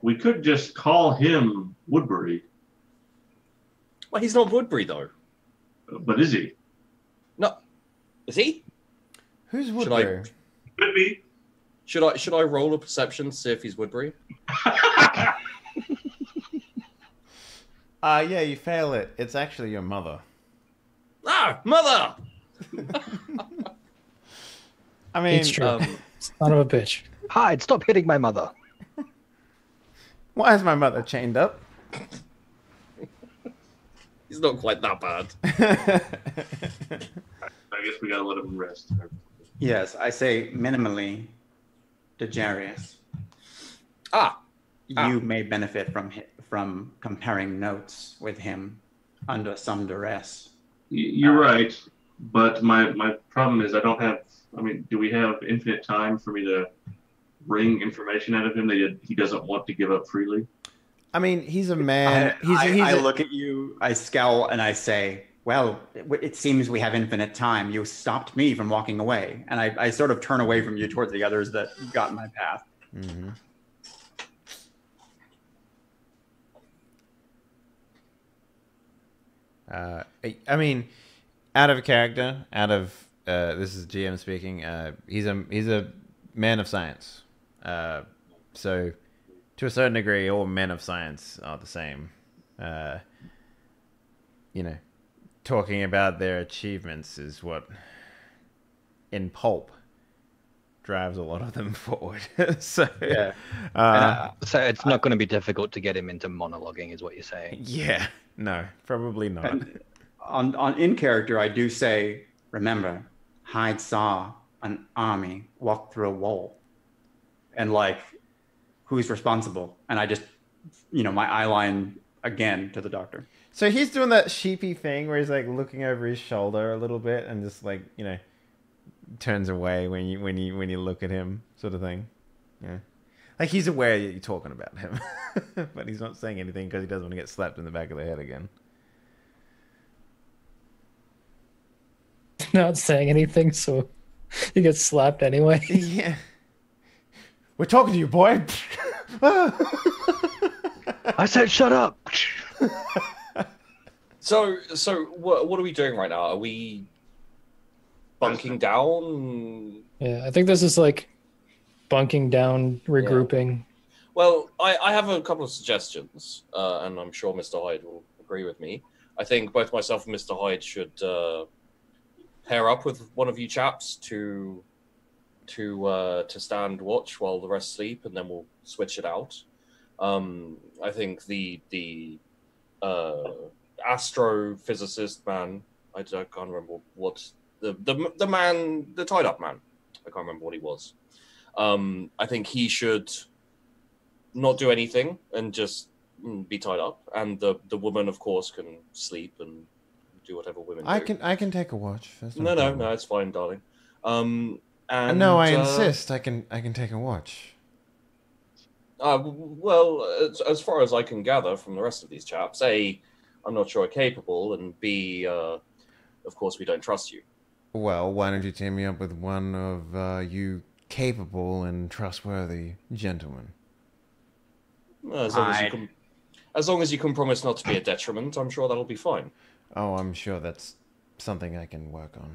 We could just call him Woodbury. Well, he's not Woodbury, though. But is he? No. Is he? Who's Woodbury? Could be. Should I roll a perception to see if he's Woodbury? Yeah, you fail it. It's actually your mother. Ah, mother! I mean, It's true. Son of a bitch. Hyde, stop hitting my mother. why is my mother chained up? He's not quite that bad. I guess we gotta let him rest. Yes, I say minimally, Dejarius. You may benefit from comparing notes with him under some duress. You're right, but my problem is I don't have. I mean, do we have infinite time for me to wring information out of him that he doesn't want to give up freely? I mean, he's a man. I look at you, I scowl, and I say, well, it seems we have infinite time. You stopped me from walking away. And I sort of turn away from you towards the others that got in my path. Mm-hmm. I mean, out of character, this is GM speaking. He's a man of science. So to a certain degree, all men of science are the same. Talking about their achievements is what, in pulp, drives a lot of them forward. So yeah. So it's not going to be difficult to get him into monologuing, is what you're saying. Yeah, no, probably not. And in character, I do say, remember, Hyde saw an army walk through a wall, and who's responsible? And I just, my eye line again to the doctor. So he's doing that sheepy thing where he's looking over his shoulder a little bit and just turns away when you look at him, sort of thing. Yeah, he's aware that you're talking about him, but he's not saying anything because he doesn't want to get slapped in the back of the head again. Not saying anything, so he gets slapped anyway. Yeah, we're talking to you, boy. I said, shut up. So what are we doing right now? Are we bunking down? Yeah, I think this is bunking down, regrouping. Well, I have a couple of suggestions, and I'm sure Mr. Hyde will agree with me. I think both myself and Mr. Hyde should pair up with one of you chaps to stand watch while the rest sleep, and then we'll switch it out. I think the astrophysicist man, I can't remember what the man, the tied up man, I can't remember what he was. I think he should not do anything and just be tied up, and the woman, of course, can sleep and do whatever women do. I can take a watch. No, it's fine, darling. And no, I insist. I can take a watch. Well, as far as I can gather from the rest of these chaps, A, I'm not sure are capable, and B, of course, we don't trust you. Well, why don't you team me up with one of you capable and trustworthy gentlemen? As long as you can promise not to be a detriment, I'm sure that'll be fine. Oh, I'm sure that's something I can work on.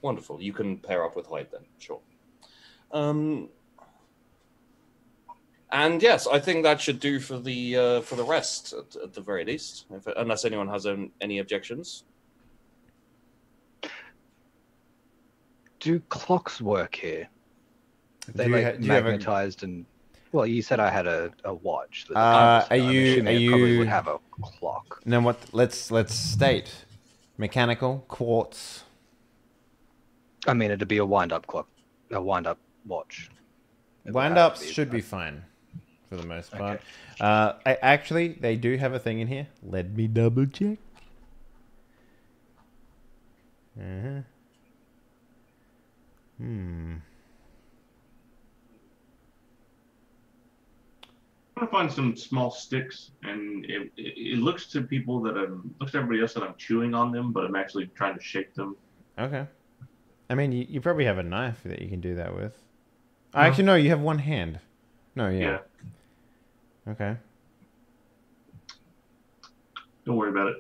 Wonderful. You can pair up with Hyde then, sure. And yes, I think that should do for the rest at the very least, unless anyone has any objections. Do clocks work here? They Do you have a- magnetized and well, you said I had a watch. Are I'm you- assuming are it probably you- would have a clock. Now what? Let's state mechanical quartz. I mean, it'd be a wind-up clock, a wind-up watch. It would Wind have ups to be, should be fine for the most part. Actually, they do have a thing in here. Let me double check. I'm gonna find some small sticks, and it looks to people that looks to everybody else that I'm chewing on them, but I'm actually trying to shake them. Okay. I mean, you probably have a knife that you can do that with. Actually, no, you have one hand. No, yeah. Okay. Don't worry about it.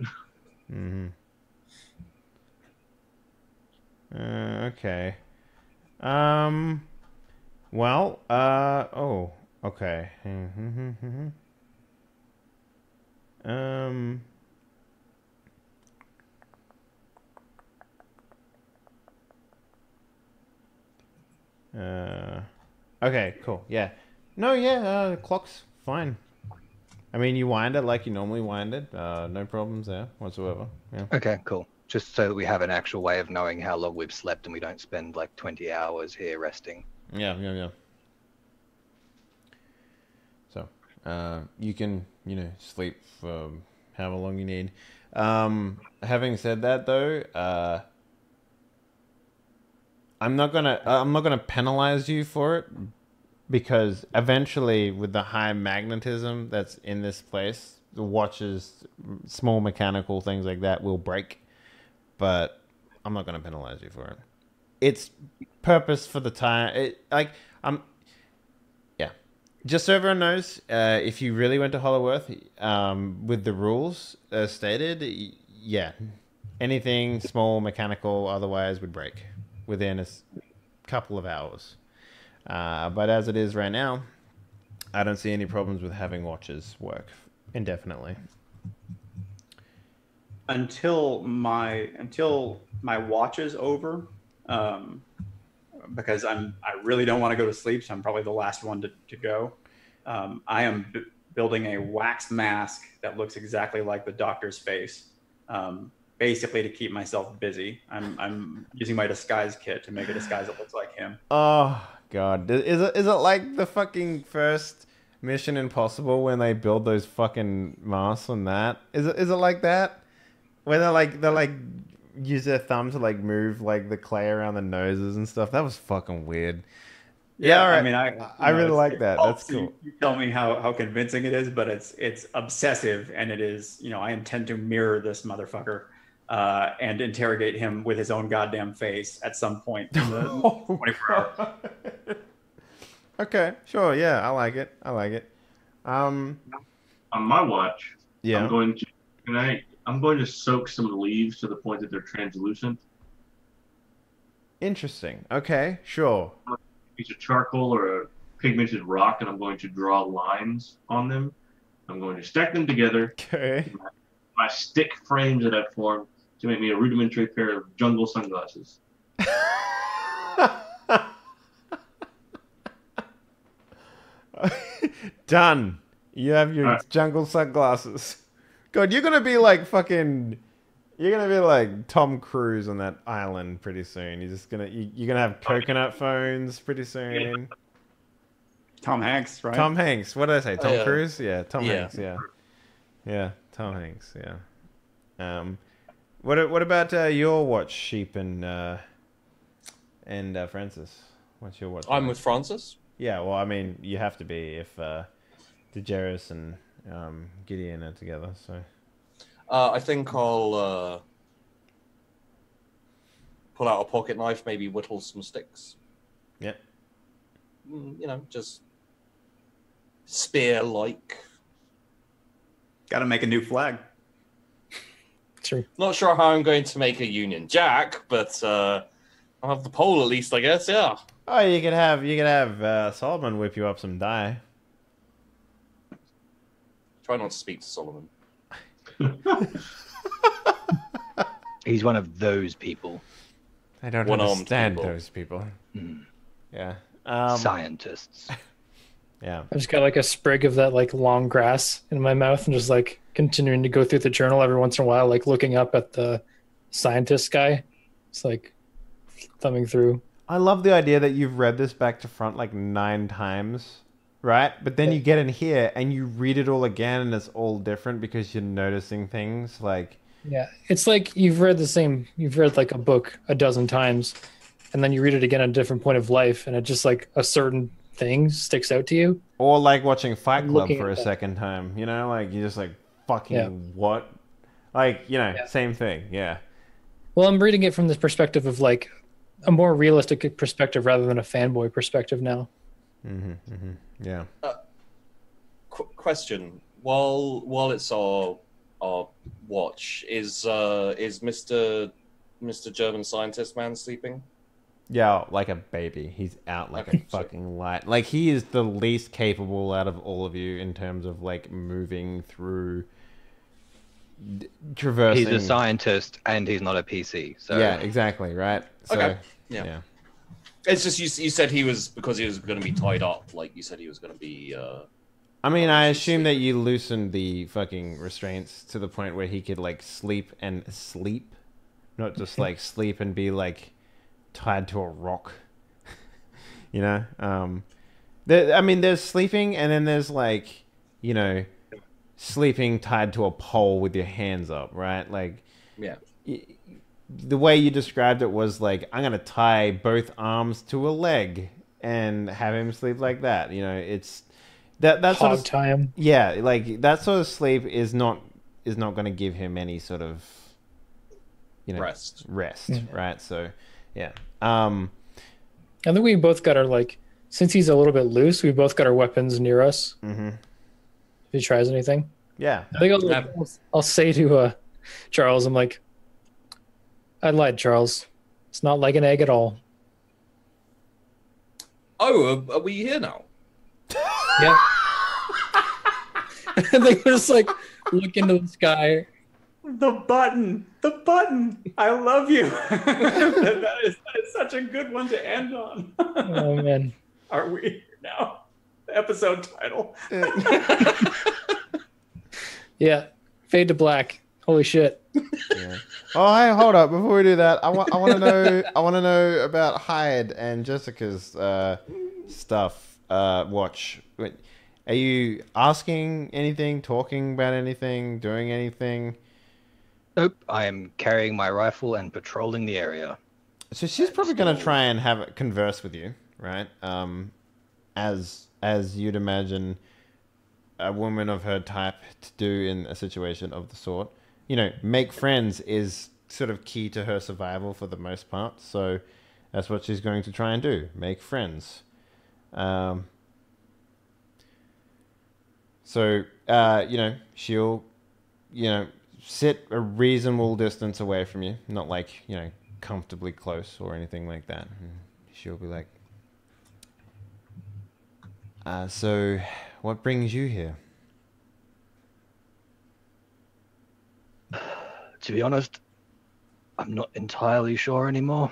Okay. Well, oh, okay. Okay, cool. Yeah. No, yeah, clock's fine. I mean, you wind it like you normally wind it. No problems there whatsoever. Yeah. Okay, cool. Just so that we have an actual way of knowing how long we've slept and we don't spend like 20 hours here resting. Yeah. So, you can, sleep for however long you need. Having said that, though, I'm not gonna penalize you for it, because eventually, with the high magnetism that's in this place, the watches, small mechanical things like that will break. But I'm not gonna penalize you for it. It's purpose for the time. Yeah. Just so everyone knows, if you really went to Hollowworth, with the rules stated, yeah, anything small, mechanical, otherwise would break within a couple of hours. But as it is right now, I don't see any problems with having watches work indefinitely. Until my watch is over, because I really don't want to go to sleep, so I'm probably the last one to go. I am building a wax mask that looks exactly like the doctor's face, basically to keep myself busy. I'm using my disguise kit to make a disguise that looks like him. Oh God, is it like the fucking first Mission Impossible when they build those fucking masks on that? Is it like that? When they like use their thumb to like move like the clay around the noses and stuff. That was fucking weird. Yeah, all right. I mean, I really like that. That's cool. You tell me how convincing it is, but it's obsessive, and it is. I intend to mirror this motherfucker and interrogate him with his own goddamn face at some point in the 24 hours. Okay, sure. Yeah, I like it. On my watch, Yeah. I'm going to soak some leaves to the point that they're translucent. Interesting. Okay, sure. A piece of charcoal or a pigmented rock, and I'm going to draw lines on them. I'm going to stack them together. Okay. My stick frames that I've formed to make me a rudimentary pair of jungle sunglasses. Done. You have your jungle sunglasses. God, you're gonna be like Tom Cruise on that island pretty soon. You're gonna have coconut phones pretty soon. Tom Hanks, right? Tom Hanks. What did I say? Tom Cruise? Yeah, Tom Yeah. Hanks. Yeah, Tom Hanks. Yeah. What about your watch, Sheep and Francis? What's your watch? I'm with Francis. Yeah, well, I mean, you have to be if DeGeris and Gideon are together. So I think I'll pull out a pocket knife, maybe whittle some sticks. Yep. Just spear-like. Got to make a new flag. true. Not sure how I'm going to make a Union Jack, but I'll have the pole at least, I guess. Yeah. Oh, you could have Solomon whip you up some die. Try not to speak to Solomon. He's one of those people. I don't One-armed understand people. those people. Mm. Yeah. Scientists. Yeah. I just got like a sprig of that like long grass in my mouth and just like continuing to go through the journal every once in a while, like looking up at the scientist guy. It's like thumbing through. I love the idea that you've read this back to front like 9 times, right? But then you get in here and you read it all again and it's all different because you're noticing things like... Yeah, it's like you've read like a book a dozen times and then you read it again at a different point of life and it just like a certain thing sticks out to you. Or like watching Fight I'm Club looking for at a that. second time, you know? Like you're just like, fucking Yeah. what? Like, you know, Yeah. same thing, yeah. Well, I'm reading it from this perspective of like a more realistic perspective rather than a fanboy perspective now. Yeah. Question: While it's our watch, is Mr. German scientist man sleeping? Yeah, like a baby. He's out like a fucking light. Like he is the least capable out of all of you in terms of like moving through, traversing. He's a scientist and he's not a PC. So Yeah, exactly, right? So, Okay. Yeah. It's just you said he was, because he was going to be tied up. Like you said, he was going to be. I mean, I assume that you loosened the fucking restraints to the point where he could like sleep and sleep, not just like sleep and be like tied to a rock. You know, I mean, there's sleeping and then there's like, you know, sleeping tied to a pole with your hands up, right? Like, Yeah. The way you described it was like, I'm gonna tie both arms to a leg and have him sleep like that. You know, it's that sort Hog of tie him. yeah, like that sort of sleep is not going to give him any sort of, you know, Rest. right? So yeah, I think we both got our like, since he's a little bit loose, we both got our weapons near us. mm-hmm. If he tries anything, Yeah, I think I'll say to Charles, I'm like, I lied, Charles. It's not like an egg at all. Oh, are we here now? Yeah. And they just like look into the sky. The button. I love you. that is such a good one to end on. Oh man. Are we here now? The episode title. Yeah. Fade to black. Holy shit. yeah. Oh, hey, hold up! Before we do that, I want to know about Hyde and Jessica's stuff. Watch. Wait, are you asking anything, talking about anything, doing anything? Nope. I am carrying my rifle and patrolling the area. So she's probably going to try and have a converse with you, right? As you'd imagine a woman of her type to do in a situation of the sort. You know, make friends is sort of key to her survival for the most part. So that's what she's going to try and do. Make friends. So, you know, she'll, you know, sit a reasonable distance away from you. Not like, you know, comfortably close or anything like that. And she'll be like, so what brings you here? To be honest, I'm not entirely sure anymore.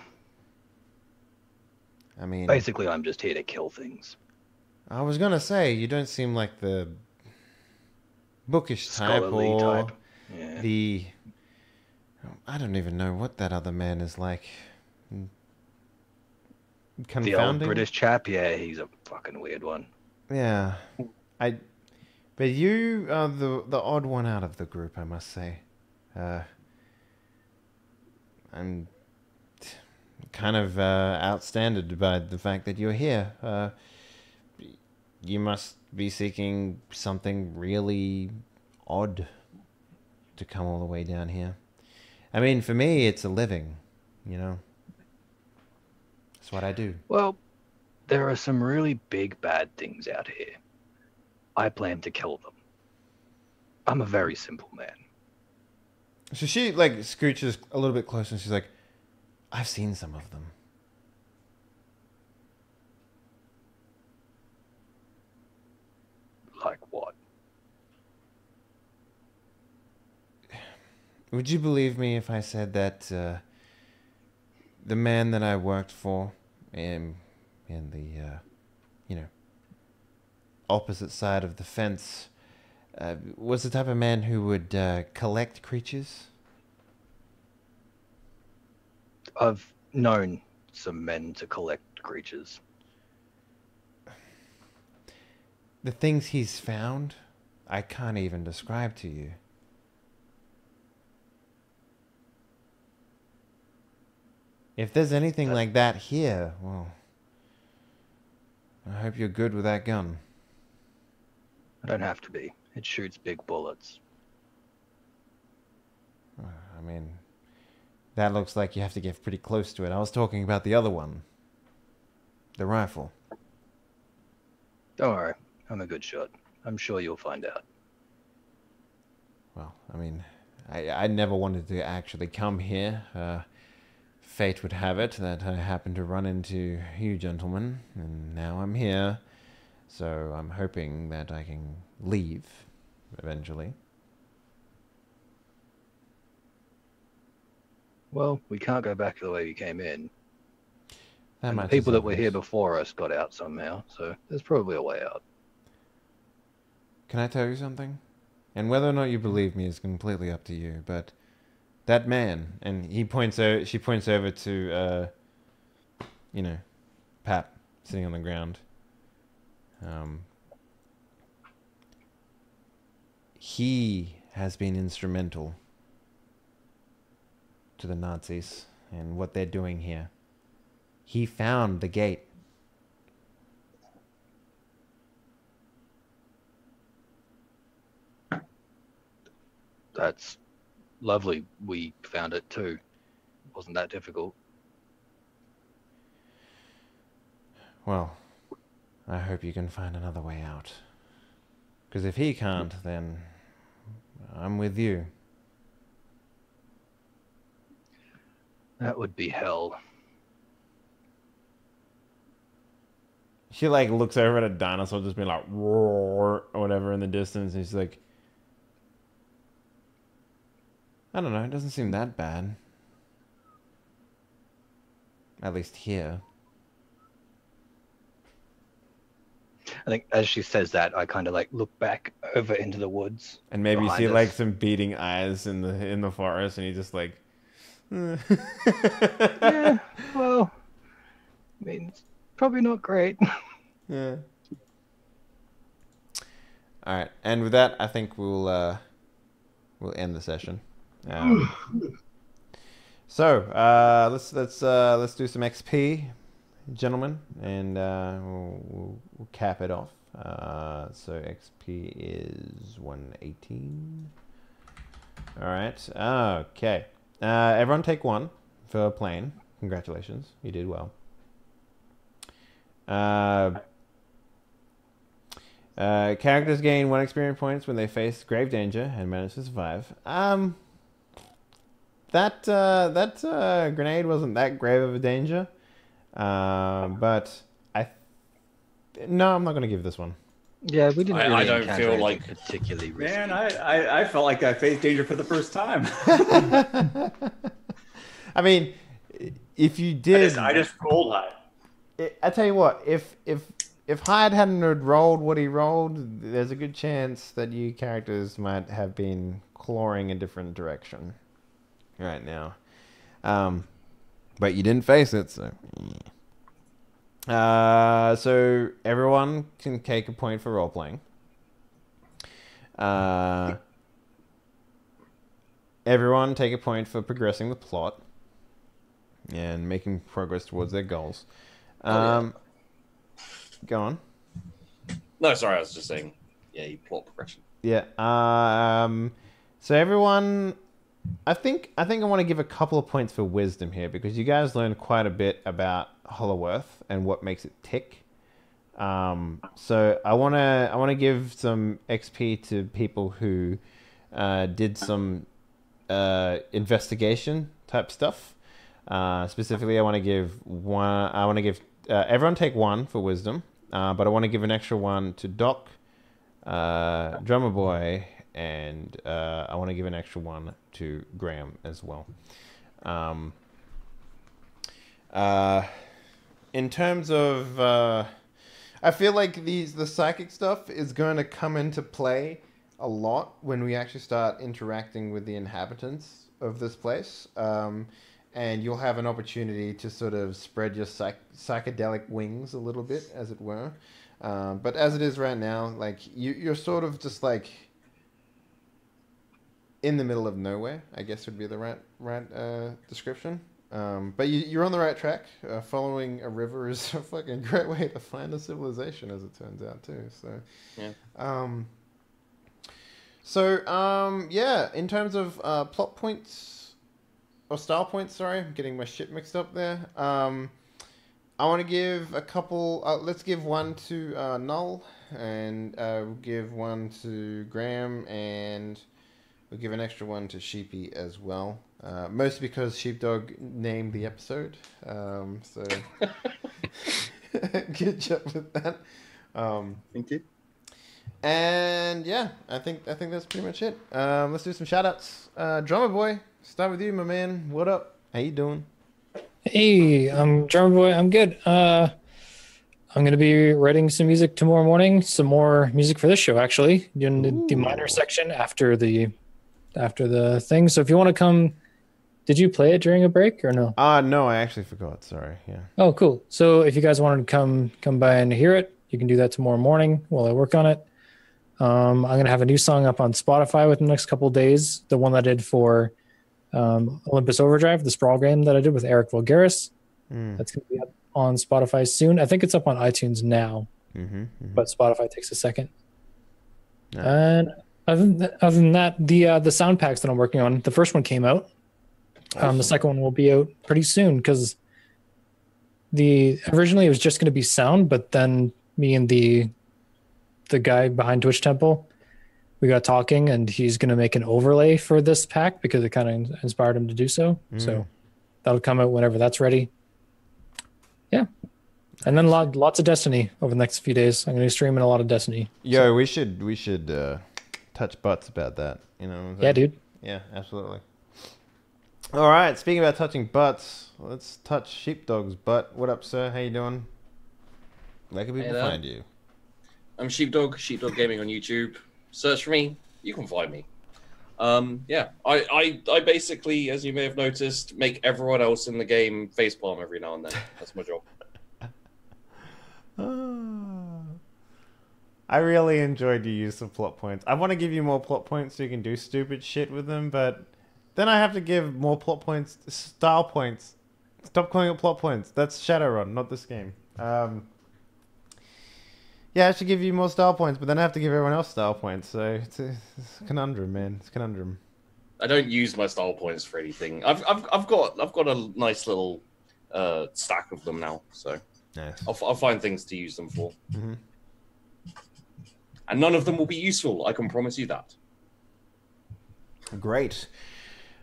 I mean, Basically, I'm just here to kill things. I was gonna say you don't seem like the bookish type Scholarly or type. Yeah. the. I don't even know what that other man is like. Confounding. The old British chap, yeah, he's a fucking weird one. Yeah, but you are the odd one out of the group, I must say. I'm kind of outstanded by the fact that you're here. You must be seeking something really odd to come all the way down here. I mean, for me, it's a living, you know. That's what I do. Well, there are some really big bad things out here. I plan to kill them. I'm a very simple man. So she like scooches a little bit closer, and she's like, "I've seen some of them." Like what? Would you believe me if I said that the man that I worked for in the opposite side of the fence was the type of man who would collect creatures? I've known some men to collect creatures. The things he's found, I can't even describe to you. If there's anything like that here, well, I hope you're good with that gun. I don't have to be. It shoots big bullets. I mean, that looks like you have to get pretty close to it. I was talking about the other one. The rifle. Don't worry. I'm a good shot. I'm sure you'll find out. Well, I mean, I never wanted to actually come here. Fate would have it that I happened to run into you gentlemen, and now I'm here. So I'm hoping that I can leave eventually. Well, we can't go back the way we came in. That And the might people just that were help here us. before us got out somehow, so there's probably a way out. Can I tell you something? And whether or not you believe me is completely up to you, but that man, and she points over to, Pat, sitting on the ground. He has been instrumental to the Nazis and what they're doing here. He found the gate. That's lovely. We found it too. Wasn't that difficult. Well, I hope you can find another way out. Because if he can't, then I'm with you. That would be hell. She like looks over at a dinosaur just being like roar or whatever in the distance, and she's like, I don't know, it doesn't seem that bad. At least here. I think as she says that, I kind of like look back over into the woods. And maybe you behind see us. like some beating eyes in the forest, and he just like Yeah, well, I mean, it's probably not great. Yeah. All right, and with that, I think we'll end the session. So let's do some XP, gentlemen, and we'll cap it off. So XP is 118. All right. Okay. Everyone take one for playing. Congratulations, you did well. Characters gain 1 experience points when they face grave danger and manage to survive. That grenade wasn't that grave of a danger, but no, I'm not going to give this one. Yeah, we didn't I really don't encounter feel anything like- particularly risky. Man, I felt like I faced danger for the first time. I mean, if you did, I just rolled high. I tell you what, if Hyde hadn't had rolled what he rolled, there's a good chance that you characters might have been clawing a different direction right now. But you didn't face it, so. So everyone can take a point for role playing. Everyone take a point for progressing the plot and making progress towards their goals. Yeah. Go on. No, sorry, I was just saying, yeah, you plot progression. Yeah. So everyone, I think I want to give a couple of points for wisdom here because you guys learned quite a bit about Hollow Earth and what makes it tick. So I wanna give some XP to people who did some investigation type stuff. Specifically, I want to give one. I want to give everyone take one for wisdom, but I want to give an extra one to Doc, Drummer Boy, and I want to give an extra one to Graham as well. In terms of, I feel like the psychic stuff is going to come into play a lot when we actually start interacting with the inhabitants of this place. And you'll have an opportunity to sort of spread your psychedelic wings a little bit, as it were. But as it is right now, like you're sort of just like in the middle of nowhere, I guess would be the right description. But you're on the right track. Following a river is a fucking great way to find a civilization, as it turns out too. So, Yeah. Yeah. In terms of plot points or style points, sorry, I'm getting my shit mixed up there. I want to give a couple. Let's give one to Null, and we'll give one to Graham, and we'll give an extra one to Sheepy as well. Mostly because Sheepdog named the episode. So good job with that. Thank you. And yeah, I think that's pretty much it. Let's do some shout outs. Drummer Boy, start with you, my man. What up? How you doing? Hey, I'm Drummer Boy. I'm good. I'm going to be writing some music tomorrow morning. Some more music for this show, actually. Doing the minor section after the thing. So if you want to come, did you play it during a break or no? No, I actually forgot. Sorry. Yeah. Oh, cool. So if you guys wanted to come by and hear it, you can do that tomorrow morning while I work on it. I'm going to have a new song up on Spotify within the next couple of days. The one that I did for Olympus Overdrive, the Sprawl game that I did with Eric Vulgaris. That's going to be up on Spotify soon. I think it's up on iTunes now, but Spotify takes a second. Nice. And other than that, the sound packs that I'm working on, the first one came out. The second one will be out pretty soon because originally it was just going to be sound, but then me and the guy behind Twitch Temple, we got talking, and he's going to make an overlay for this pack because it kind of inspired him to do so. So that'll come out whenever that's ready. Yeah. And then lots of Destiny over the next few days. I'm going to be streaming a lot of Destiny. Yo, we should touch butts about that. You know what I'm saying? Yeah, dude. Yeah, absolutely. All right. Speaking about touching butts, let's touch Sheepdog's butt. What up, sir? How you doing? Where can people find you? I'm Sheepdog Gaming on YouTube. Search for me, you can find me. Yeah, I basically, as you may have noticed, make everyone else in the game facepalm every now and then. That's my job. I really enjoyed your use of plot points. I want to give you more plot points so you can do stupid shit with them, but then I have to give more plot points, style points. Stop calling it plot points. That's Shadowrun, not this game. Yeah, I should give you more style points, but then I have to give everyone else style points. So it's a conundrum, man. It's a conundrum. I don't use my style points for anything. I've got a nice little stack of them now, so Nice. I'll find things to use them for. And none of them will be useful. I can promise you that. Great.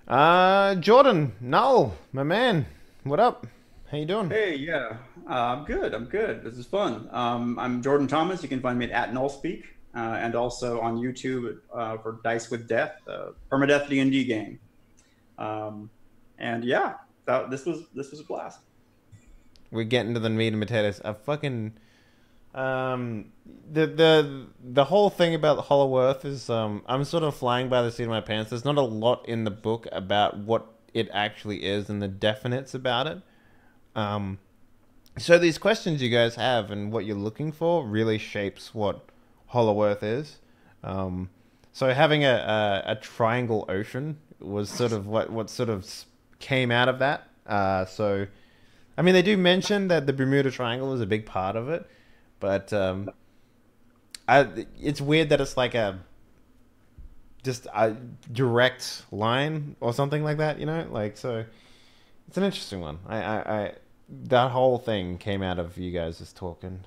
Jordan, Null, my man, what up? How you doing? Hey, yeah, I'm good. This is fun. I'm Jordan Thomas. You can find me at Nullspeak, and also on YouTube for Dice with Death, permadeath D&D game. And yeah, this was a blast. We're getting to the meat and potatoes. I fucking the whole thing about Hollow Earth is I'm sort of flying by the seat of my pants. There's not a lot in the book about what it actually is and the definites about it. So these questions you guys have and what you're looking for really shapes what Hollow Earth is. So having a triangle ocean was sort of what sort of came out of that. So, I mean, they do mention that the Bermuda Triangle is a big part of it, but it's weird that it's like just a direct line or something like that, you know? Like, so it's an interesting one. That whole thing came out of you guys just talking.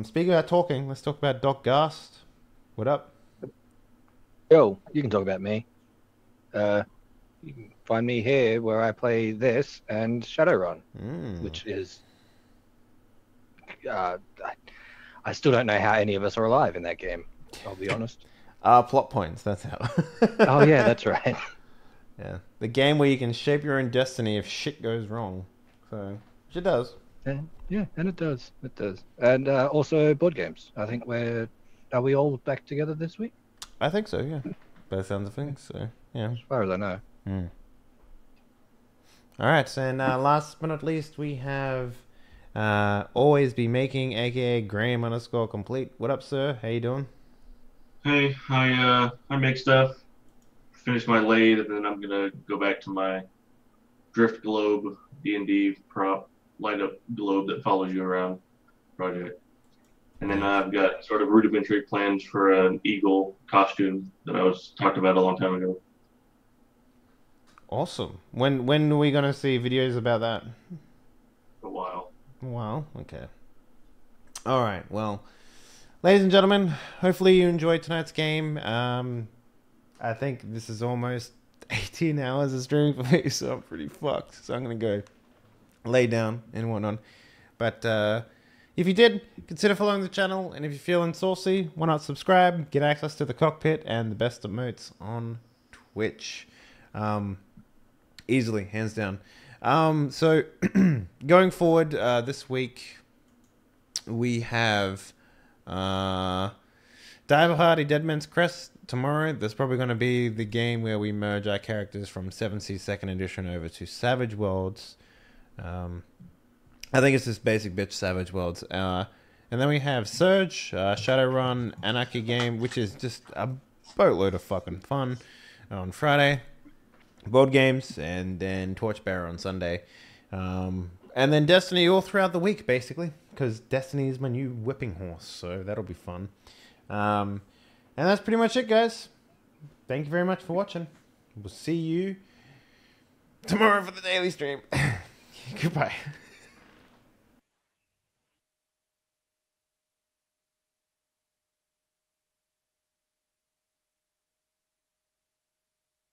Speaking about talking, let's talk about Doc Gast. What up? Yo, you can talk about me. You can find me here where I play this and Shadowrun, which is. I still don't know how any of us are alive in that game. I'll be honest. Plot points, that's how. Oh yeah, that's right. Yeah. The game where you can shape your own destiny if shit goes wrong. So, which it does. And it does. It does. And also board games. I think are we all back together this week? I think so, yeah. By the sounds of things, so, yeah. As far as I know. Alright, and last but not least, we have Always Be Making, aka Graham_complete. What up, sir? How you doing? Hey, I make stuff, finish my lathe, and then I'm gonna go back to my drift globe D&D prop light up globe that follows you around project. And then I've got sort of rudimentary plans for an eagle costume that I was talked about a long time ago. Awesome. When are we gonna see videos about that? For a while. Wow, okay. Alright, well, ladies and gentlemen, hopefully you enjoyed tonight's game. I think this is almost 18 hours of streaming for me, so I'm pretty fucked. So I'm going to go lay down and whatnot. But if you did, consider following the channel. And if you're feeling saucy, why not subscribe, get access to the cockpit and the best emotes on Twitch. Easily, hands down. So going forward, this week we have Die Party Dead Man's Crest tomorrow. There's probably going to be the game where we merge our characters from 7th 2nd edition over to Savage Worlds. I think it's just basic bitch Savage Worlds. And then we have Surge, Shadowrun, Anarchy game, which is just a boatload of fucking fun on Friday. Board games, and then Torchbearer on Sunday. And then Destiny all throughout the week, basically, because Destiny is my new whipping horse, so that'll be fun. And that's pretty much it, guys. Thank you very much for watching. We'll see you tomorrow for the daily stream. Goodbye.